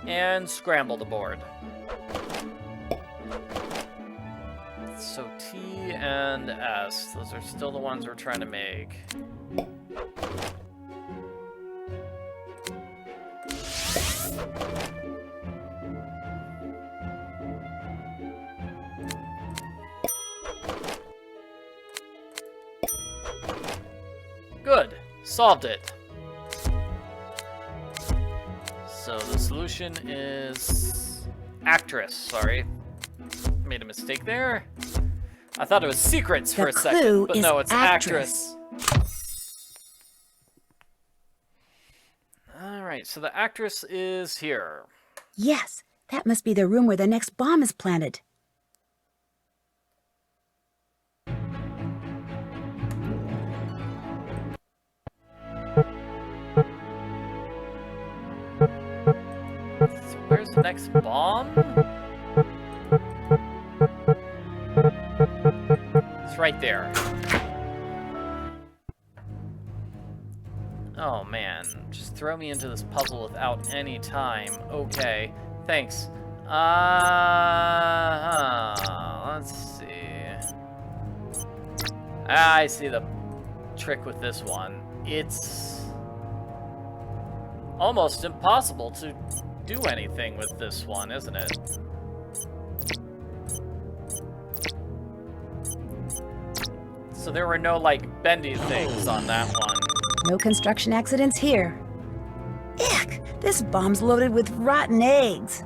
And scramble the board. So T and S, those are still the ones we're trying to make. Good, solved it. So the solution is actress, sorry. Made a mistake there. I thought it was secrets for a second, but no, it's actress. Alright, so the actress is here. Yes, that must be the room where the next bomb is planted. So where's the next bomb? It's right there. Oh man, just throw me into this puzzle without any time. Okay, thanks. Let's see. I see the trick with this one. It's almost impossible to do anything with this one, isn't it? So there were no, like, bendy things on that one. No construction accidents here. Ick! This bomb's loaded with rotten eggs.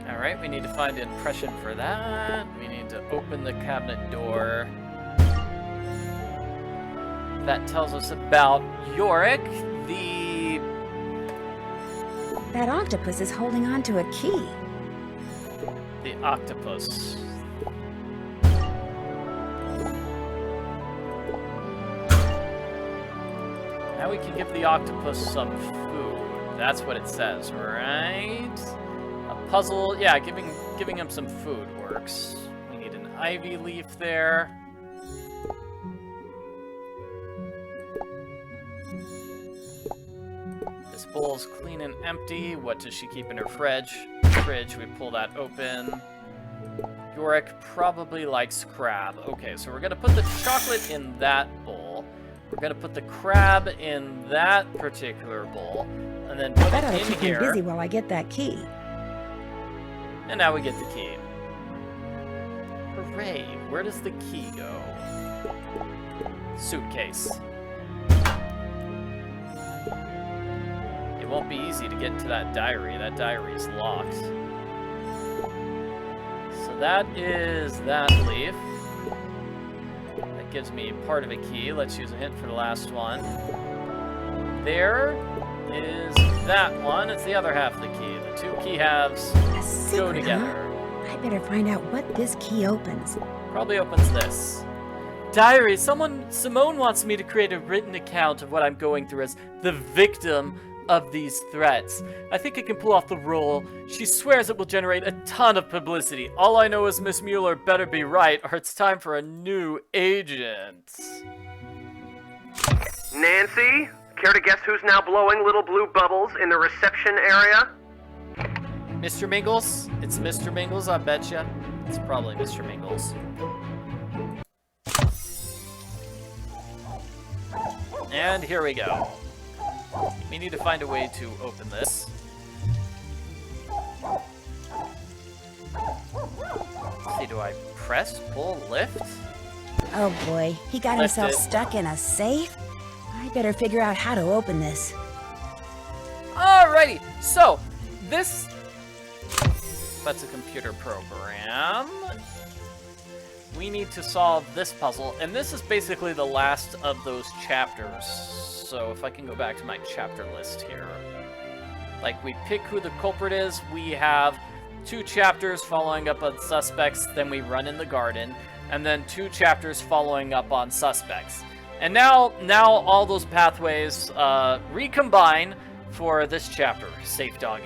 Alright, we need to find an impression for that. We need to open the cabinet door. that tells us about Yorick. That octopus is holding on to a key. The octopus. Now we can give the octopus some food. That's what it says, right? A puzzle. Yeah, giving him some food works. We need an ivy leaf there. This bowl's clean and empty. What does she keep in her fridge? We pull that open. Yorick probably likes crab. Okay, so we're gonna put the chocolate in that bowl. We're gonna put the crab in that particular bowl, and then put That ought it to in keep me here. busy while I get that key. And now we get the key. Hooray! Where does the key go? Suitcase. It won't be easy to get into that diary. That diary is locked. So that is that leaf. That gives me part of a key. Let's use a hint for the last one. There is that one. It's the other half of the key. The two key halves go together. I better find out what this key opens. Probably opens this. Diary, Simone wants me to create a written account of what I'm going through as the victim of these threats. I think I can pull off the role. She swears it will generate a ton of publicity. All I know is Miss Mueller better be right, or it's time for a new agent. Nancy, care to guess who's now blowing little blue bubbles in the reception area? Mr. Mingles? It's Mr. Mingles, I betcha. It's probably Mr. Mingles. And here we go. We need to find a way to open this. Let's see, do I press, pull, lift? Oh boy, he got Lift himself it. stuck in a safe? I better figure out how to open this. Alrighty, so that's a computer program. We need to solve this puzzle, and this is basically the last of those chapters. So if I can go back to my chapter list here. Like, we pick who the culprit is, we have 2 chapters following up on suspects, then we run in the garden, and then 2 chapters following up on suspects. And now all those pathways recombine for this chapter, Safe Doggy.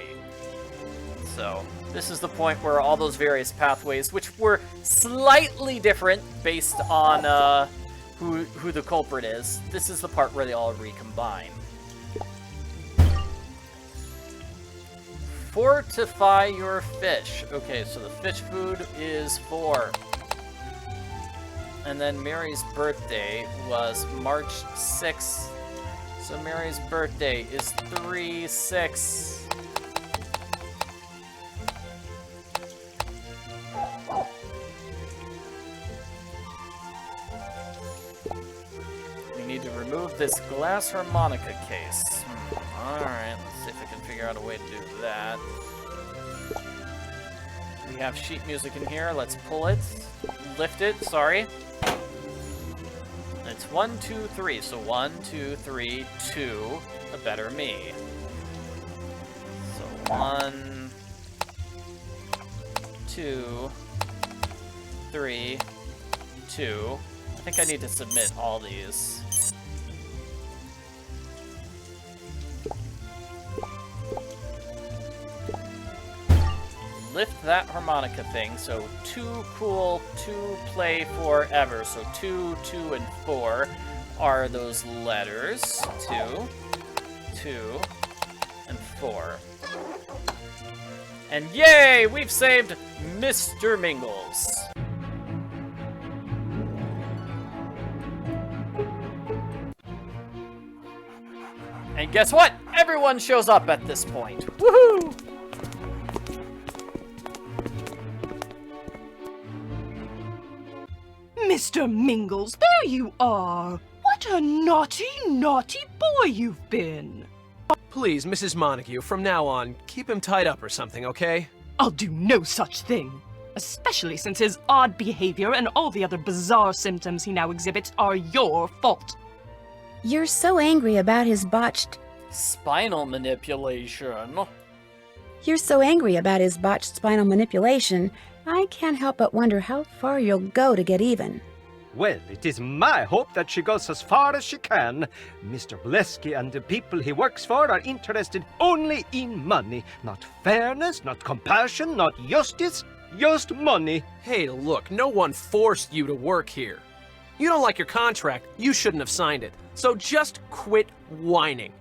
So this is the point where all those various pathways, which were slightly different based on who the culprit is, this is the part where they all recombine. Fortify your fish. Okay, so the fish food is 4. And then Mary's birthday was March 6th. So Mary's birthday is 3/6. We need to remove this glass harmonica case. Alright, let's see if I can figure out a way to do that. We have sheet music in here. Let's pull it. Lift it, sorry. It's 1, 2, 3. So 1, 2, 3, 2. A better me. So 1, 2, 3, 2. I think I need to submit all these. Lift that harmonica thing, so 2 cool, 2 play forever. So 2, 2, and 4 are those letters. 2, 2, and 4. And yay! We've saved Mr. Mingles. And guess what? Everyone shows up at this point. Woohoo! Mr. Mingles, there you are. What a naughty, naughty boy you've been. Please, Mrs. Montague, from now on, keep him tied up or something, okay? I'll do no such thing. Especially since his odd behavior and all the other bizarre symptoms he now exhibits are your fault. You're so angry about his botched... Spinal manipulation. You're so angry about his botched spinal manipulation, I can't help but wonder how far you'll go to get even. Well, it is my hope that she goes as far as she can. Mr. Blesky and the people he works for are interested only in money. Not fairness, not compassion, not justice, just money. Hey, look, no one forced you to work here. You don't like your contract, you shouldn't have signed it. So just quit whining.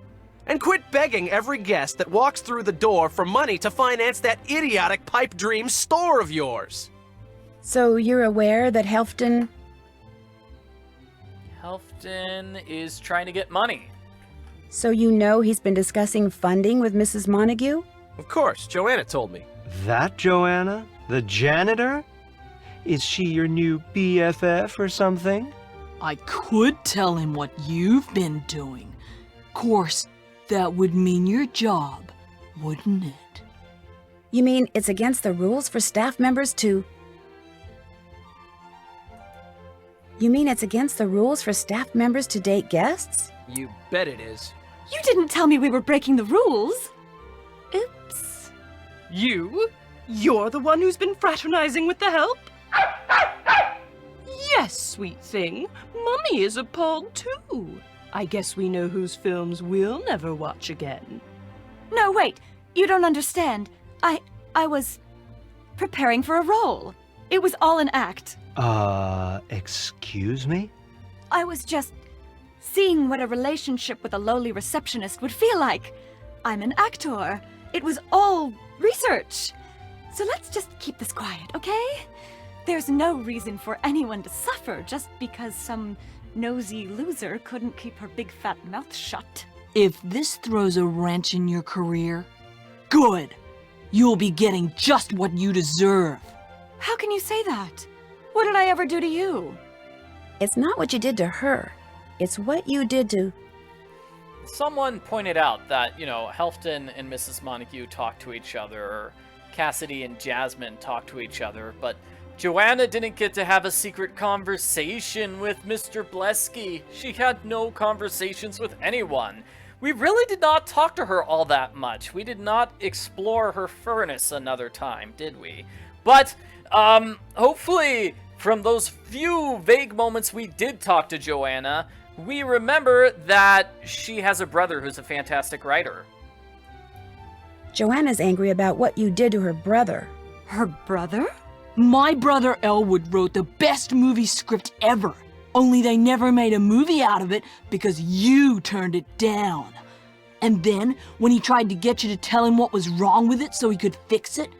And quit begging every guest that walks through the door for money to finance that idiotic pipe dream store of yours. So you're aware that Helfton is trying to get money. So you know he's been discussing funding with Mrs. Montague? Of course, Joanna told me. That Joanna? The janitor? Is she your new BFF or something? I could tell him what you've been doing. Course, that would mean your job, wouldn't it? You mean it's against the rules for staff members to... You mean it's against the rules for staff members to date guests? You bet it is. You didn't tell me we were breaking the rules. Oops. You? You're the one who's been fraternizing with the help? Yes, sweet thing. Mummy is appalled too. I guess we know whose films we'll never watch again. No, wait. You don't understand. I was preparing for a role. It was all an act. Excuse me? I was just seeing what a relationship with a lowly receptionist would feel like. I'm an actor. It was all research. So let's just keep this quiet, okay? There's no reason for anyone to suffer just because some nosy loser couldn't keep her big fat mouth shut. If this throws a wrench in your career, good. You'll be getting just what you deserve. How can you say that? What did I ever do to you? It's not what you did to her. It's what you did to... Someone pointed out that, Helfton and Mrs. Montague talked to each other, or Cassidy and Jasmine talked to each other, but Joanna didn't get to have a secret conversation with Mr. Blesky. She had no conversations with anyone. We really did not talk to her all that much. We did not explore her furnace another time, did we? But, hopefully, from those few vague moments we did talk to Joanna, we remember that she has a brother who's a fantastic writer. Joanna's angry about what you did to her brother. Her brother? My brother Elwood wrote the best movie script ever, only they never made a movie out of it because you turned it down. And then, when he tried to get you to tell him what was wrong with it so he could fix it,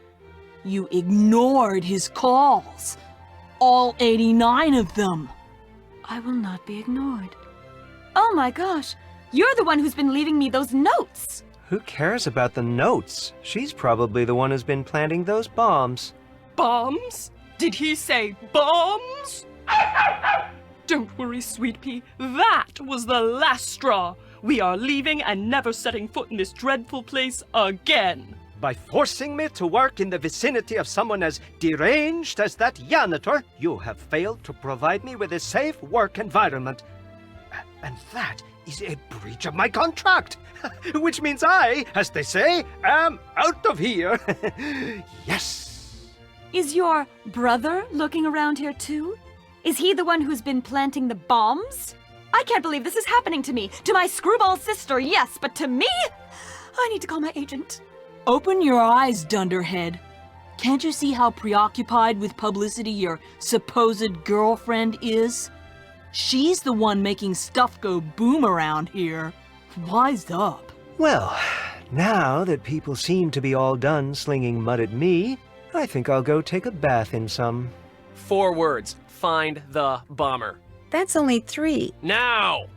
you ignored his calls. All 89 of them. I will not be ignored. Oh my gosh, you're the one who's been leaving me those notes. Who cares about the notes? She's probably the one who's been planting those bombs. Bombs? Did he say bombs? Don't worry, sweet pea. That was the last straw. We are leaving and never setting foot in this dreadful place again. By forcing me to work in the vicinity of someone as deranged as that janitor, you have failed to provide me with a safe work environment. And that is a breach of my contract. Which means I, as they say, am out of here. Yes. Is your brother looking around here too? Is he the one who's been planting the bombs? I can't believe this is happening to me. To my screwball sister, yes, but to me? I need to call my agent. Open your eyes, dunderhead. Can't you see how preoccupied with publicity your supposed girlfriend is? She's the one making stuff go boom around here. Wise up. Well, now that people seem to be all done slinging mud at me, I think I'll go take a bath in some. 4 words. Find the bomber. That's only 3. Now!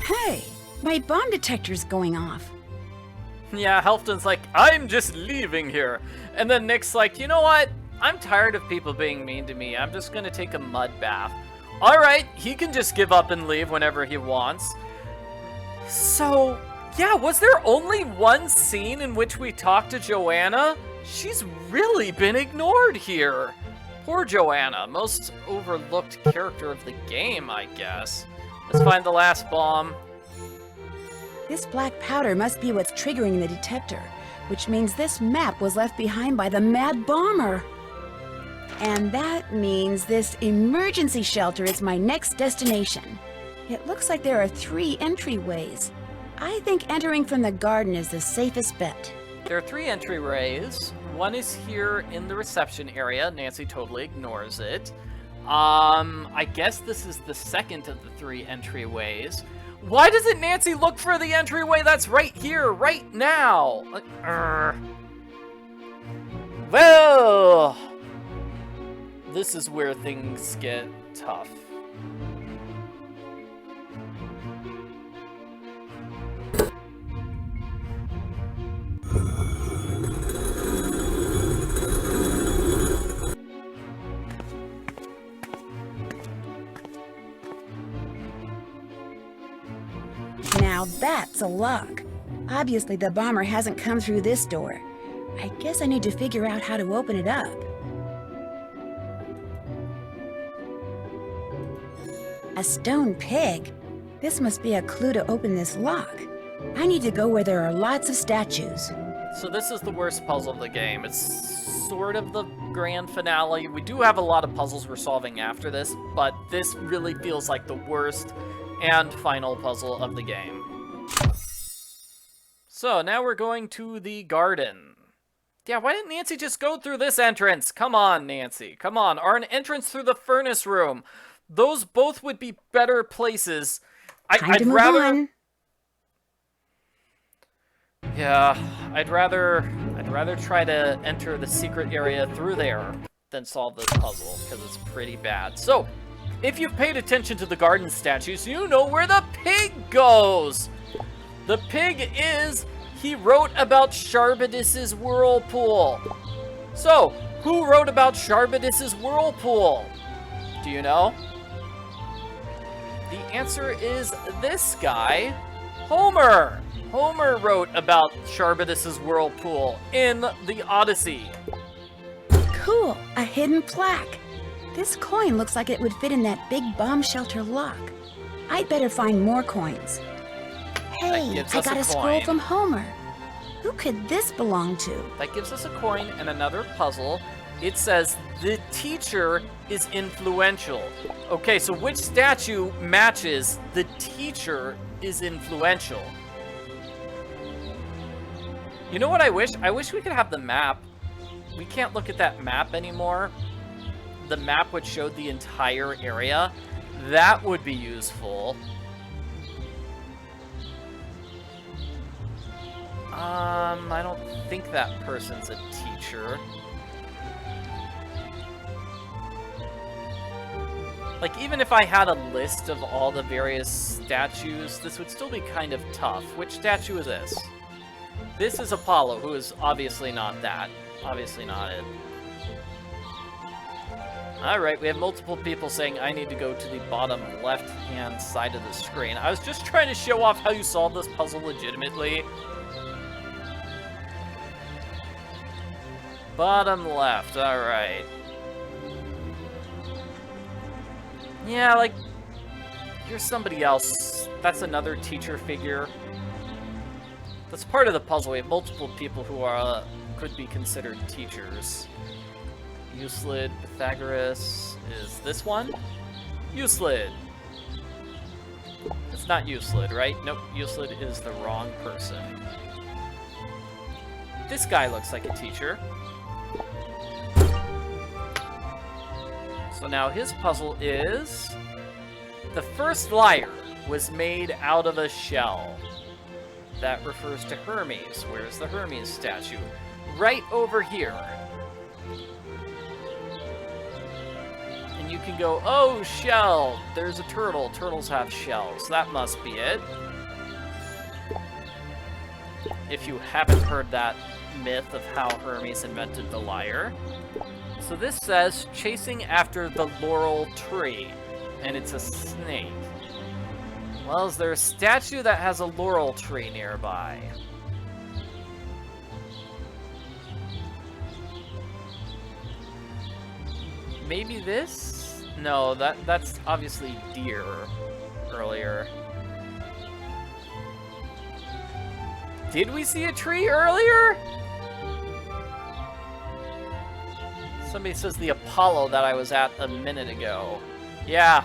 Hey, my bomb detector's going off. Yeah, Helfton's like, I'm just leaving here. And then Nick's like, you know what? I'm tired of people being mean to me. I'm just gonna take a mud bath. Alright, he can just give up and leave whenever he wants. So, yeah, was there only one scene in which we talked to Joanna? She's really been ignored here. Poor Joanna, most overlooked character of the game, I guess. Let's find the last bomb. This black powder must be what's triggering the detector, which means this map was left behind by the Mad Bomber. And that means this emergency shelter is my next destination. It looks like there are 3 entryways. I think entering from the garden is the safest bet. There are 3 entryways. One is here in the reception area. Nancy totally ignores it. I guess this is the second of the 3 entryways. Why doesn't Nancy look for the entryway that's right here, right now? Well, this is where things get tough. Now that's a lock. Obviously the bomber hasn't come through this door. I guess I need to figure out how to open it up. A stone pig? This must be a clue to open this lock. I need to go where there are lots of statues. So this is the worst puzzle of the game. It's sort of the grand finale. We do have a lot of puzzles we're solving after this, but this really feels like the worst and final puzzle of the game. So now we're going to the garden. Yeah, why didn't Nancy just go through this entrance? Come on, Nancy, come on. Or an entrance through the furnace room. Those both would be better places. I'd rather... Yeah, I'd rather try to enter the secret area through there than solve this puzzle, because it's pretty bad. So, if you've paid attention to the garden statues, you know where the pig goes! The pig is, he wrote about Charbidus's whirlpool. So, who wrote about Charbidus's whirlpool? Do you know? The answer is this guy, Homer. Homer wrote about Charbidus's whirlpool in the Odyssey. Cool, a hidden plaque. This coin looks like it would fit in that big bomb shelter lock. I'd better find more coins. Hey, I got a scroll from Homer. Who could this belong to? That gives us a coin and another puzzle. It says, the teacher is influential. Okay, so which statue matches the teacher is influential? You know what I wish? I wish we could have the map. We can't look at that map anymore. The map which showed the entire area. That would be useful. I don't think that person's a teacher. Like, even if I had a list of all the various statues, this would still be kind of tough. Which statue is this? This is Apollo, who is obviously not that. Obviously not it. Alright, we have multiple people saying I need to go to the bottom left-hand side of the screen. I was just trying to show off how you solve this puzzle legitimately. Bottom left, alright. Yeah, like, here's somebody else. That's another teacher figure. That's part of the puzzle. We have multiple people who are could be considered teachers. Euclid, Pythagoras is this one? Euclid. It's not Euclid, right? Nope, Euclid is the wrong person. This guy looks like a teacher. So now his puzzle is... the first lyre was made out of a shell. That refers to Hermes. Where's the Hermes statue? Right over here. And you can go, oh, shell! There's a turtle. Turtles have shells. That must be it. If you haven't heard that myth of how Hermes invented the lyre. So this says, chasing after the Laurel Tree. And it's a snake. Well, is there a statue that has a laurel tree nearby? Maybe this? No, that's obviously deer, earlier. Did we see a tree earlier? Somebody says the Apollo that I was at a minute ago. Yeah.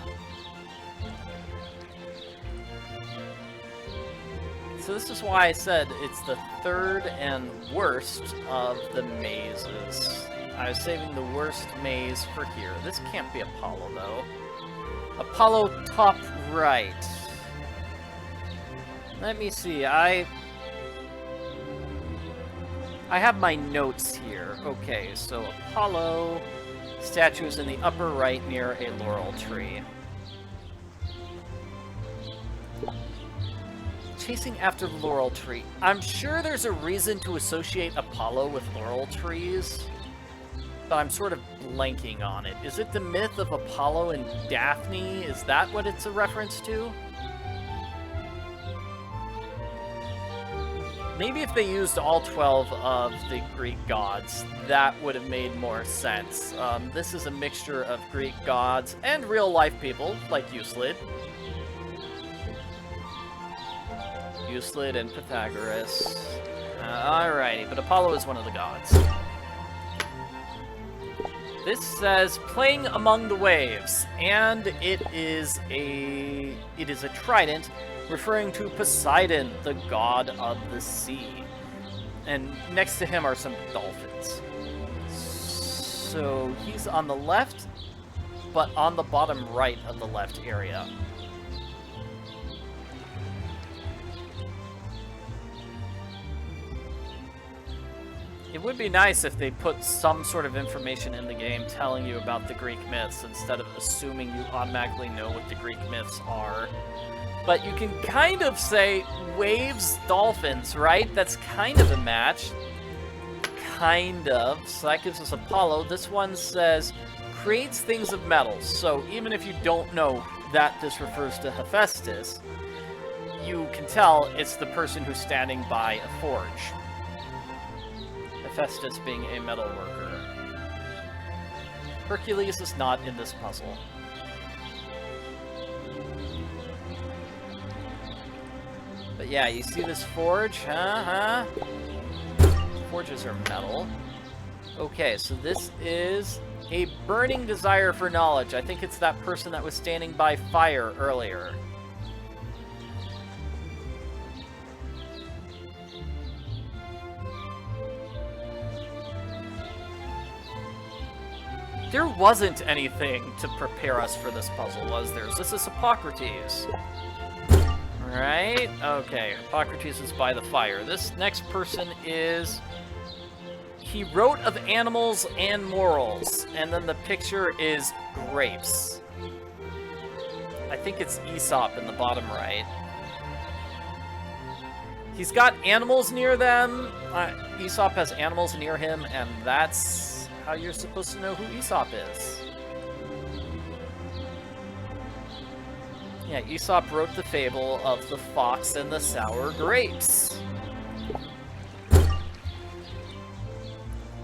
So this is why I said it's the third and worst of the mazes. I was saving the worst maze for here. This can't be Apollo, though. Apollo top right. Let me see. I have my notes here. Okay, so Apollo statue is in the upper right near a laurel tree. Chasing after the laurel tree. I'm sure there's a reason to associate Apollo with laurel trees, but I'm sort of blanking on it. Is it the myth of Apollo and Daphne? Is that what it's a reference to? Maybe if they used all 12 of the Greek gods, that would have made more sense. This is a mixture of Greek gods and real-life people, like Euclid. Euclid and Pythagoras. Alrighty, but Apollo is one of the gods. This says, playing among the waves, and it is a trident referring to Poseidon, the god of the sea. And next to him are some dolphins. So he's on the left, but on the bottom right of the left area. It would be nice if they put some sort of information in the game telling you about the Greek myths instead of assuming you automatically know what the Greek myths are. But you can kind of say waves, dolphins, right? That's kind of a match. Kind of. So that gives us Apollo. This one says creates things of metals. So even if you don't know that this refers to Hephaestus, you can tell it's the person who's standing by a forge. Hephaestus being a metal worker. Hercules is not in this puzzle. But yeah, you see this forge? Forges are metal. Okay, so this is a burning desire for knowledge. I think it's that person that was standing by fire earlier. There wasn't anything to prepare us for this puzzle, was there? This is Hippocrates. Right? Okay, Hippocrates is by the fire. This next person is... He wrote of animals and morals, and then the picture is grapes. I think it's Aesop in the bottom right. He's got animals near them. Aesop has animals near him, and that's how you're supposed to know who Aesop is. Yeah, Aesop wrote the fable of the fox and the sour grapes.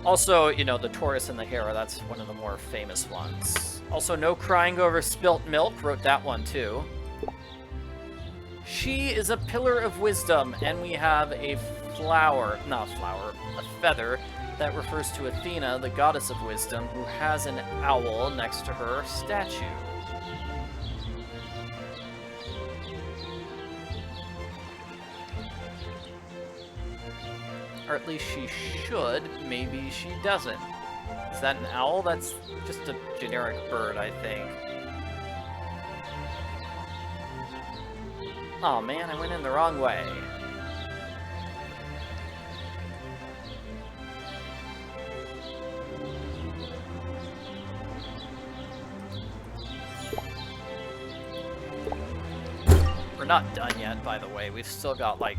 Also, you know, the tortoise and the hare, that's one of the more famous ones. Also, No Crying Over Spilt Milk, wrote that one too. She is a pillar of wisdom, and we have a flower, not a flower, a feather, that refers to Athena, the goddess of wisdom, who has an owl next to her statue. Or at least she should, maybe she doesn't. Is that an owl? That's just a generic bird, I think. Oh man, I went in the wrong way. We're not done yet, by the way. We've still got like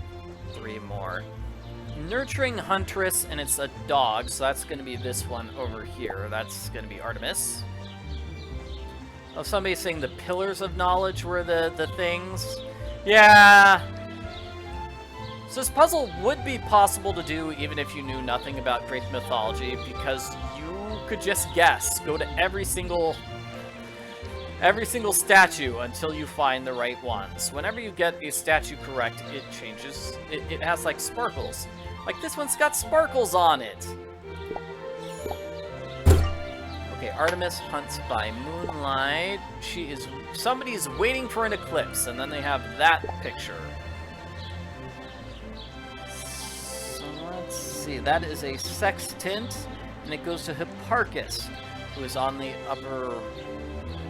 3 more. Nurturing Huntress, and it's a dog, so that's going to be this one over here. That's going to be Artemis. Oh, somebody's saying the pillars of knowledge were the things. Yeah. So this puzzle would be possible to do even if you knew nothing about Greek mythology, because you could just guess. Go to every single every single statue until you find the right ones. Whenever you get a statue correct, it changes. It has like sparkles. Like this one's got sparkles on it. Okay, Artemis hunts by moonlight. Somebody's waiting for an eclipse, and then they have that picture. So let's see, that is a sextant, and it goes to Hipparchus, who is on the upper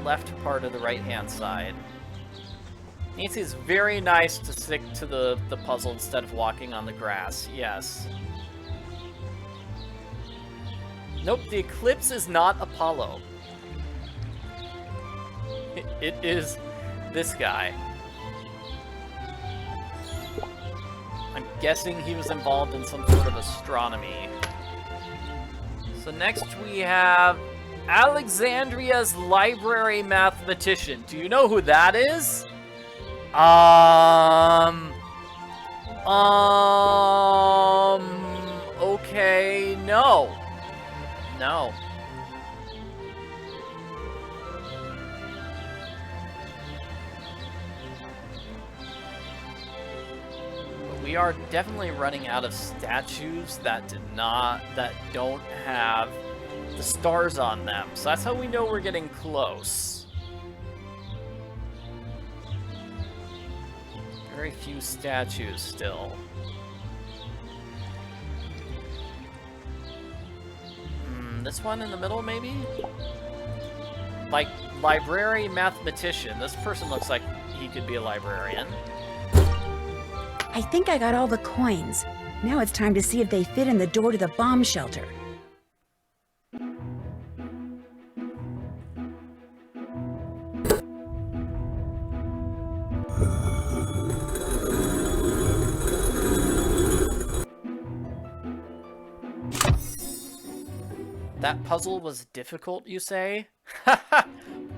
left part of the right-hand side. Nancy's very nice to stick to the puzzle instead of walking on the grass, yes. Nope, the eclipse is not Apollo. It is this guy. I'm guessing he was involved in some sort of astronomy. So next we have Alexandria's library mathematician. Do you know who that is? Okay, no. No. But we are definitely running out of statues that don't have the stars on them. So that's how we know we're getting close. Very few statues still. This one in the middle, maybe? Like, library mathematician. This person looks like he could be a librarian. I think I got all the coins. Now it's time to see if they fit in the door to the bomb shelter. That puzzle was difficult, you say?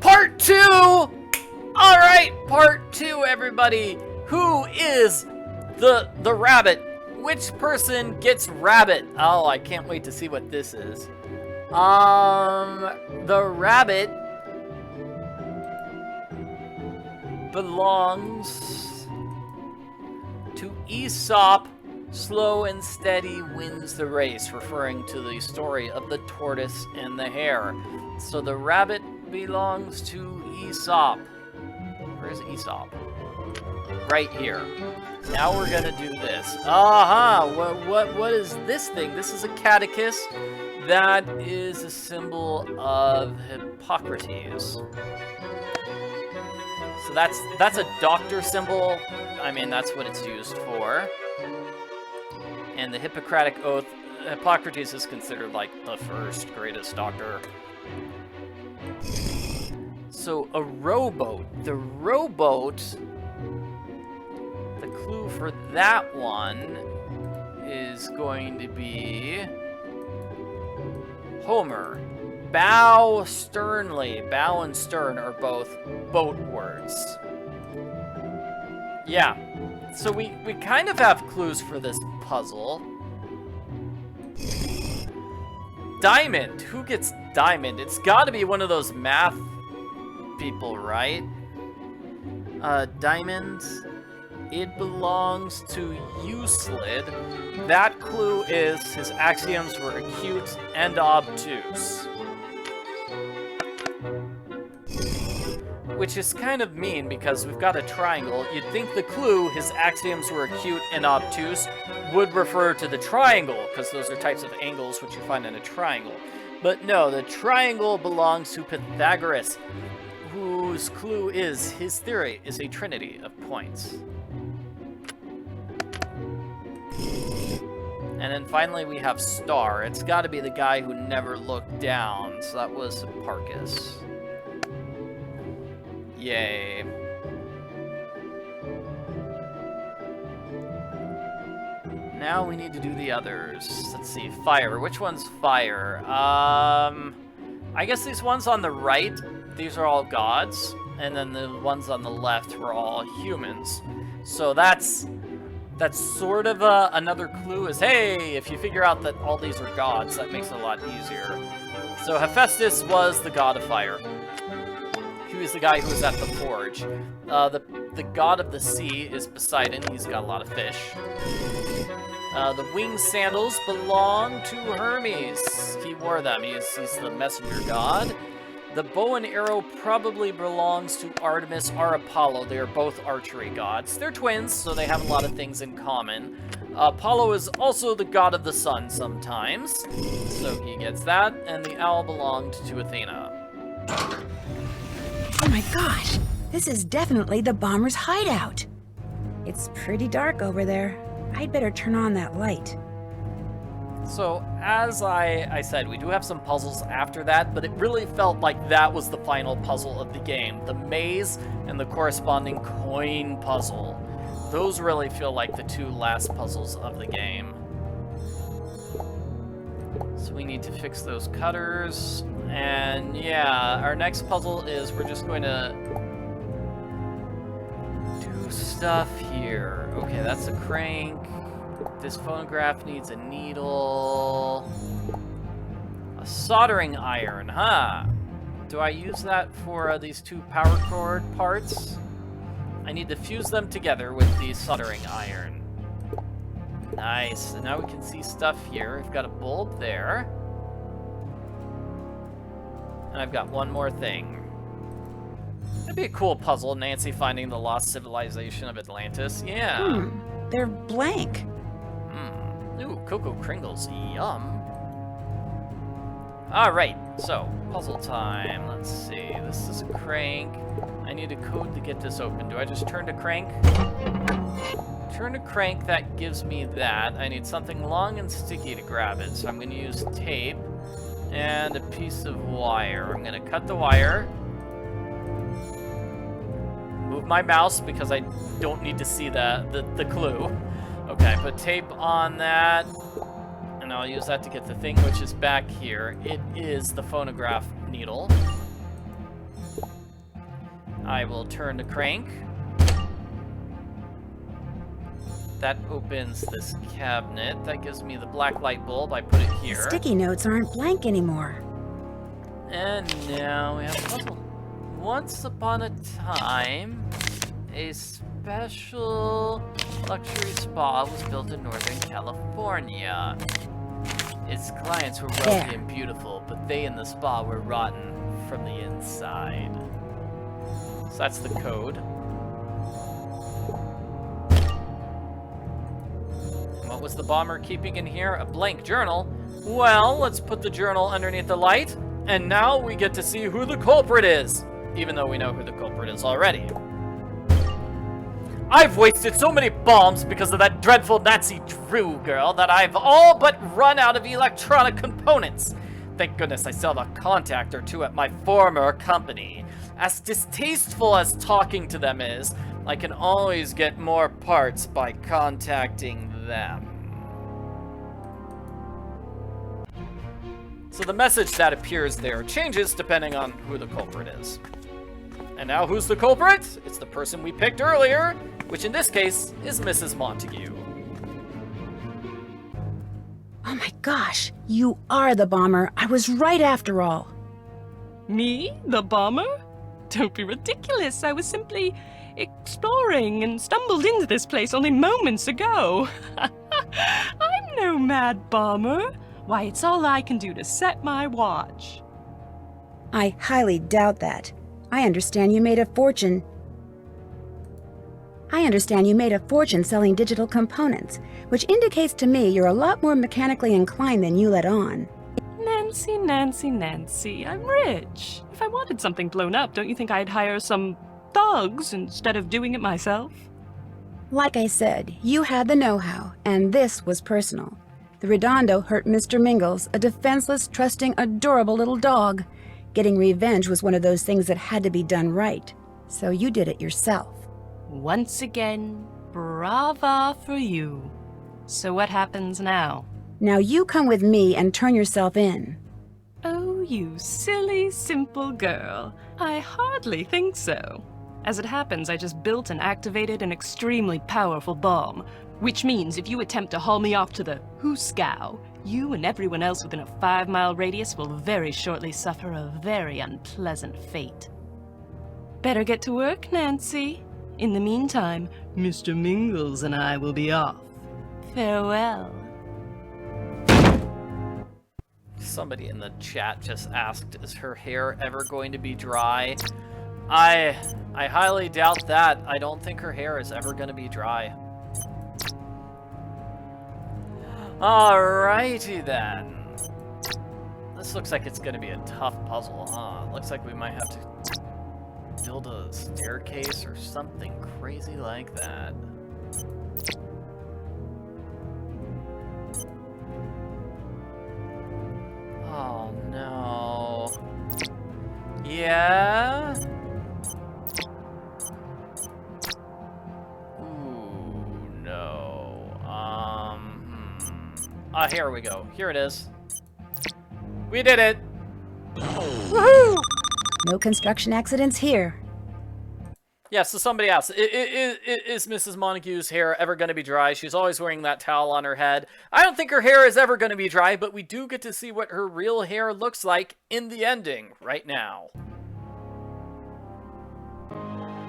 Part 2! Alright, part 2, everybody! Who is the rabbit? Which person gets rabbit? Oh, I can't wait to see what this is. The rabbit belongs to Aesop. Slow and steady wins the race, referring to the story of the tortoise and the hare. So the rabbit belongs to Aesop. Where's Aesop? Right here. Now we're gonna do this. What is this thing? This is a catechus. That is a symbol of Hippocrates. So that's a doctor symbol. I mean, that's what it's used for. And the Hippocratic Oath, Hippocrates is considered like the first greatest doctor. So a rowboat. The rowboat, the clue for that one is going to be Homer. Bow sternly. Bow and stern are both boat words. Yeah. So we kind of have clues for this puzzle. Diamond. Who gets diamond? It's got to be one of those math people, right? Diamond. It belongs to Euclid. That clue is his axioms were acute and obtuse. Which is kind of mean because we've got a triangle. You'd think the clue, his axioms were acute and obtuse, would refer to the triangle, because those are types of angles which you find in a triangle. But no, the triangle belongs to Pythagoras, whose clue is his theory is a trinity of points. And then finally we have Star. It's got to be the guy who never looked down, so that was Hipparchus. Yay. Now we need to do the others. Let's see, fire. Which one's fire? I guess these ones on the right, these are all gods, and then the ones on the left were all humans. So that's sort of another clue is, hey, if you figure out that all these are gods, that makes it a lot easier. So Hephaestus was the god of fire. He was the guy who was at the forge. The god of the sea is Poseidon. He's got a lot of fish. The winged sandals belong to Hermes. He wore them. He's the messenger god. The bow and arrow probably belongs to Artemis or Apollo. They are both archery gods. They're twins, so they have a lot of things in common. Apollo is also the god of the sun sometimes, so he gets that. And the owl belonged to Athena. Oh my gosh, this is definitely the bomber's hideout. It's pretty dark over there. I'd better turn on that light. So, as I said, we do have some puzzles after that, but it really felt like that was the final puzzle of the game. The maze and the corresponding coin puzzle. Those really feel like the two last puzzles of the game. So we need to fix those cutters. And yeah, our next puzzle is we're just going to do stuff here. Okay, that's a crank. This phonograph needs a needle. A soldering iron, huh? Do I use that for these two power cord parts? I need to fuse them together with the soldering iron. Nice, and now we can see stuff here. We've got a bulb there. And I've got one more thing. That'd be a cool puzzle, Nancy finding the lost civilization of Atlantis. Yeah. They're blank. Ooh, Cocoa Kringles, yum. Alright, so, puzzle time. Let's see, this is a crank. I need a code to get this open. Do I just turn to crank? Turn to crank, that gives me that. I need something long and sticky to grab it, so I'm going to use tape and a piece of wire. I'm going to cut the wire. Move my mouse because I don't need to see the clue. Okay, put tape on that, and I'll use that to get the thing which is back here. It is the phonograph needle. I will turn to crank. That opens this cabinet. That gives me the black light bulb. I put it here. The sticky notes aren't blank anymore. And now we have a puzzle. Once upon a time, a special luxury spa was built in Northern California. Its clients were wealthy and beautiful, but they in the spa were rotten from the inside. So that's the code. What was the bomber keeping in here? A blank journal? Well, let's put the journal underneath the light, and now we get to see who the culprit is, even though we know who the culprit is already. I've wasted so many bombs because of that dreadful Nazi Drew girl that I've all but run out of electronic components. Thank goodness I still have a contact or two at my former company. As distasteful as talking to them is, I can always get more parts by contacting them. So the message that appears there changes depending on who the culprit is. And now who's the culprit? It's the person we picked earlier, which in this case is Mrs. Montague. Oh my gosh, you are the bomber. I was right after all. Me? The bomber? Don't be ridiculous. I was simply exploring and stumbled into this place only moments ago. I'm no mad bomber. Why, it's all I can do to set my watch. I highly doubt that. I understand you made a fortune selling digital components, which indicates to me you're a lot more mechanically inclined than you let on. Nancy, I'm rich. If I wanted something blown up, don't you think I'd hire some thugs instead of doing it myself? Like I said, you had the know-how, and this was personal. The Redondo hurt Mr. Mingles, a defenseless, trusting, adorable little dog. Getting revenge was one of those things that had to be done right, so you did it yourself. Once again, brava for you. So what happens now? Now you come with me and turn yourself in. Oh, you silly, simple girl. I hardly think so. As it happens, I just built and activated an extremely powerful bomb, which means if you attempt to haul me off to the Hooskow, you and everyone else within a 5-mile radius will very shortly suffer a very unpleasant fate. Better get to work, Nancy. In the meantime, Mr. Mingles and I will be off. Farewell. Somebody in the chat just asked, is her hair ever going to be dry? I highly doubt that. I don't think her hair is ever going to be dry. Alrighty then. This looks like it's going to be a tough puzzle, huh? Looks like we might have to build a staircase or something crazy like that. Oh no. Yeah? Ooh, no. Here we go. Here it is. We did it! Woohoo! No construction accidents here. Yeah, so somebody asked, is Mrs. Montague's hair ever going to be dry? She's always wearing that towel on her head. I don't think her hair is ever going to be dry, but we do get to see what her real hair looks like in the ending right now.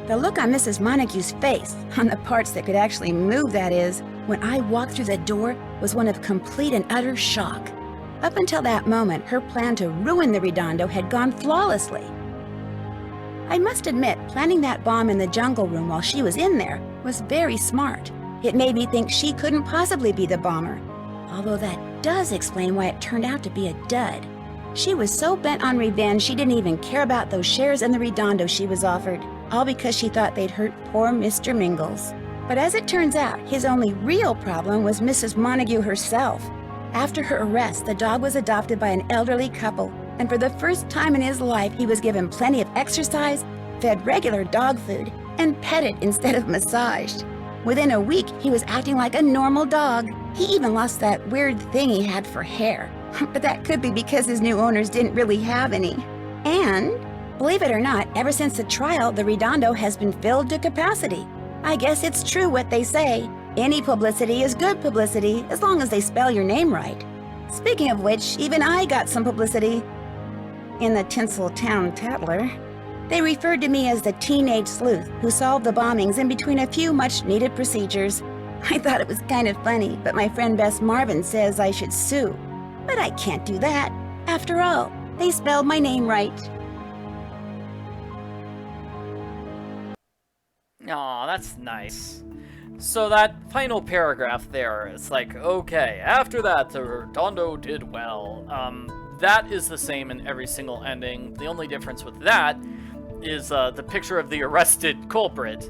The look on Mrs. Montague's face, on the parts that could actually move that is, when I walked through the door, was one of complete and utter shock. Up until that moment, her plan to ruin the Redondo had gone flawlessly. I must admit, planting that bomb in the jungle room while she was in there was very smart. It made me think she couldn't possibly be the bomber, although that does explain why it turned out to be a dud. She was so bent on revenge she didn't even care about those shares in the Redondo she was offered, all because she thought they'd hurt poor Mr. Mingles. But as it turns out, his only real problem was Mrs. Montague herself. After her arrest, the dog was adopted by an elderly couple, and for the first time in his life, he was given plenty of exercise, fed regular dog food, and petted instead of massaged. Within a week, he was acting like a normal dog. He even lost that weird thing he had for hair. But that could be because his new owners didn't really have any. And, believe it or not, ever since the trial, the Redondo has been filled to capacity. I guess it's true what they say. Any publicity is good publicity, as long as they spell your name right. Speaking of which, even I got some publicity in the Tinseltown Tattler. They referred to me as the teenage sleuth who solved the bombings in between a few much-needed procedures. I thought it was kind of funny, but my friend Bess Marvin says I should sue. But I can't do that. After all, they spelled my name right. Aw, that's nice. So that final paragraph there, it's like, okay, after that, the Redondo did well. That is the same in every single ending. The only difference with that is the picture of the arrested culprit.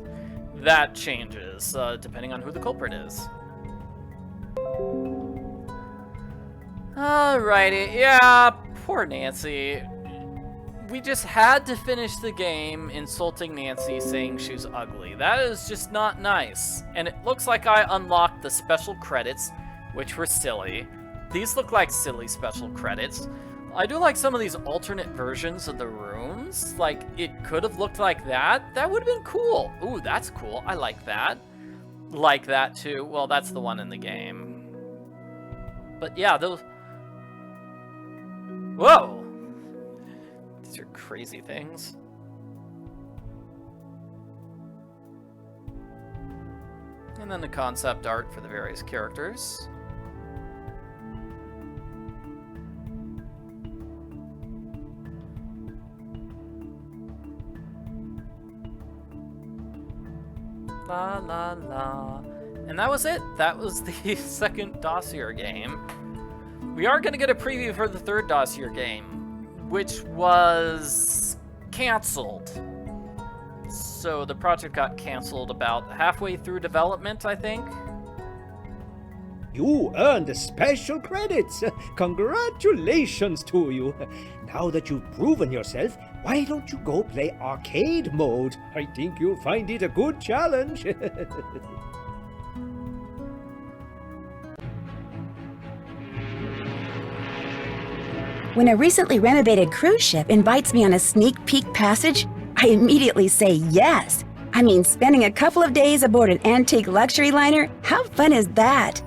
That changes, depending on who the culprit is. Alrighty, yeah, poor Nancy. We just had to finish the game insulting Nancy, saying she's ugly. That is just not nice. And it looks like I unlocked the special credits, which were silly. These look like silly special credits. I do like some of these alternate versions of the rooms. Like, it could have looked like that. That would have been cool. Ooh, that's cool. I like that. Like that, too. Well, that's the one in the game. But yeah, those... Whoa! These are crazy things. And then the concept art for the various characters. La la la. And that was it. That was the second Dossier game. We are going to get a preview for the third Dossier game, which was canceled. So the project got canceled about halfway through development, I think. You earned special credits. Congratulations to you. Now that you've proven yourself, why don't you go play arcade mode? I think you'll find it a good challenge. When a recently renovated cruise ship invites me on a sneak peek passage, I immediately say yes. I mean, spending a couple of days aboard an antique luxury liner, how fun is that?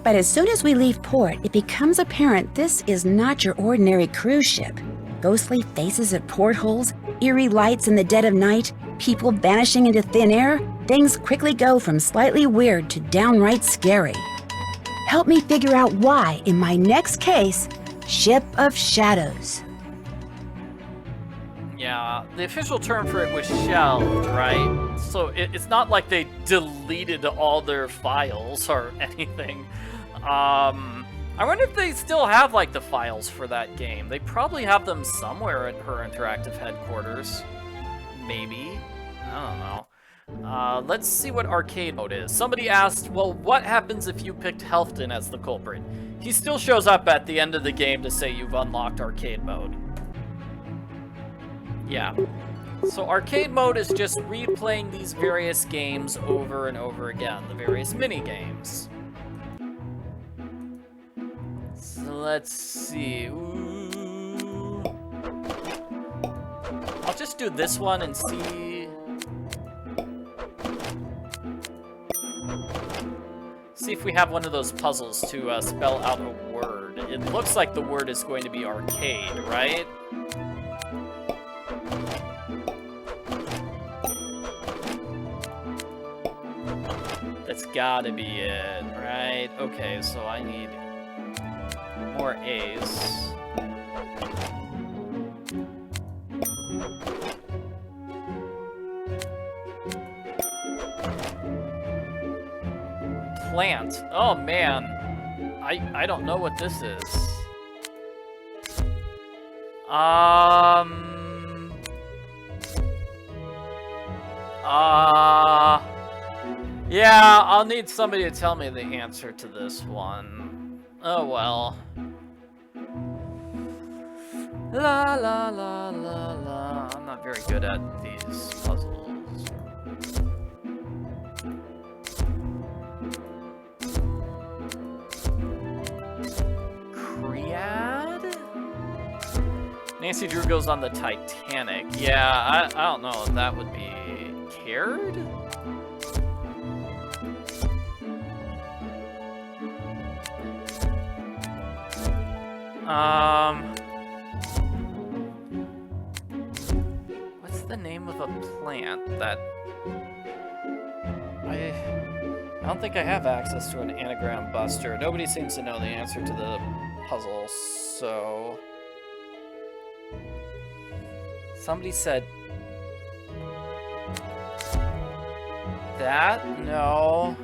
But as soon as we leave port, it becomes apparent this is not your ordinary cruise ship. Ghostly faces at portholes, eerie lights in the dead of night, people vanishing into thin air, things quickly go from slightly weird to downright scary. Help me figure out why, in my next case, Ship of Shadows. Yeah, the official term for it was shelved, right? So it's not like they deleted all their files or anything. I wonder if they still have, like, the files for that game. They probably have them somewhere at her interactive headquarters. Maybe. I don't know. Let's see what arcade mode is. Somebody asked, well, what happens if you picked Helfton as the culprit? He still shows up at the end of the game to say you've unlocked arcade mode. Yeah. So arcade mode is just replaying these various games over and over again, the various mini-games. So let's see. Ooh. I'll just do this one and see... See if we have one of those puzzles to spell out a word. It looks like the word is going to be arcade, right? That's gotta be it, right? Okay, so I need more A's. Plant. Oh man, I don't know what this is. Yeah, I'll need somebody to tell me the answer to this one. Oh well. La la la la la. I'm not very good at these puzzles. Cread? Nancy Drew goes on the Titanic. Yeah, I don't know if that would be cared? What's the name of a plant that... I don't think I have access to an anagram buster. Nobody seems to know the answer to the puzzle, so... Somebody said... That? No.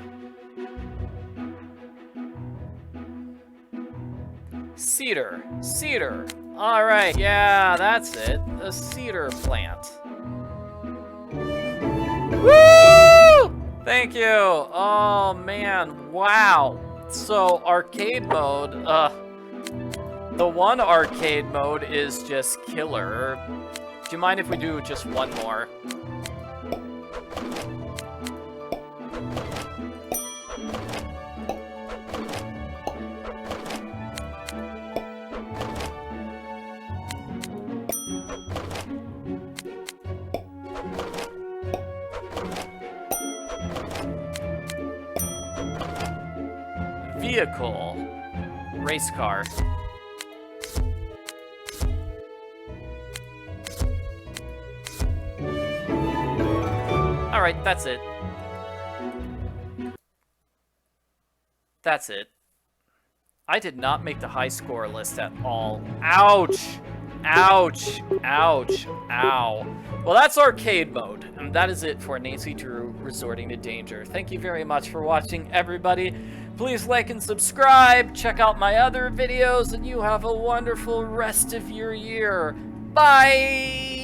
Cedar. Cedar. Alright, yeah, that's it. A cedar plant. Woo! Thank you! Oh, man. Wow. So, arcade mode, the one arcade mode is just killer. Do you mind if we do just one more? Vehicle. Race car. Alright, that's it. That's it. I did not make the high score list at all. Ouch! Ouch! Ouch! Ow. Well, that's arcade mode, and that is it for Nancy Drew Resorting to Danger. Thank you very much for watching, everybody. Please like and subscribe, check out my other videos, and you have a wonderful rest of your year. Bye!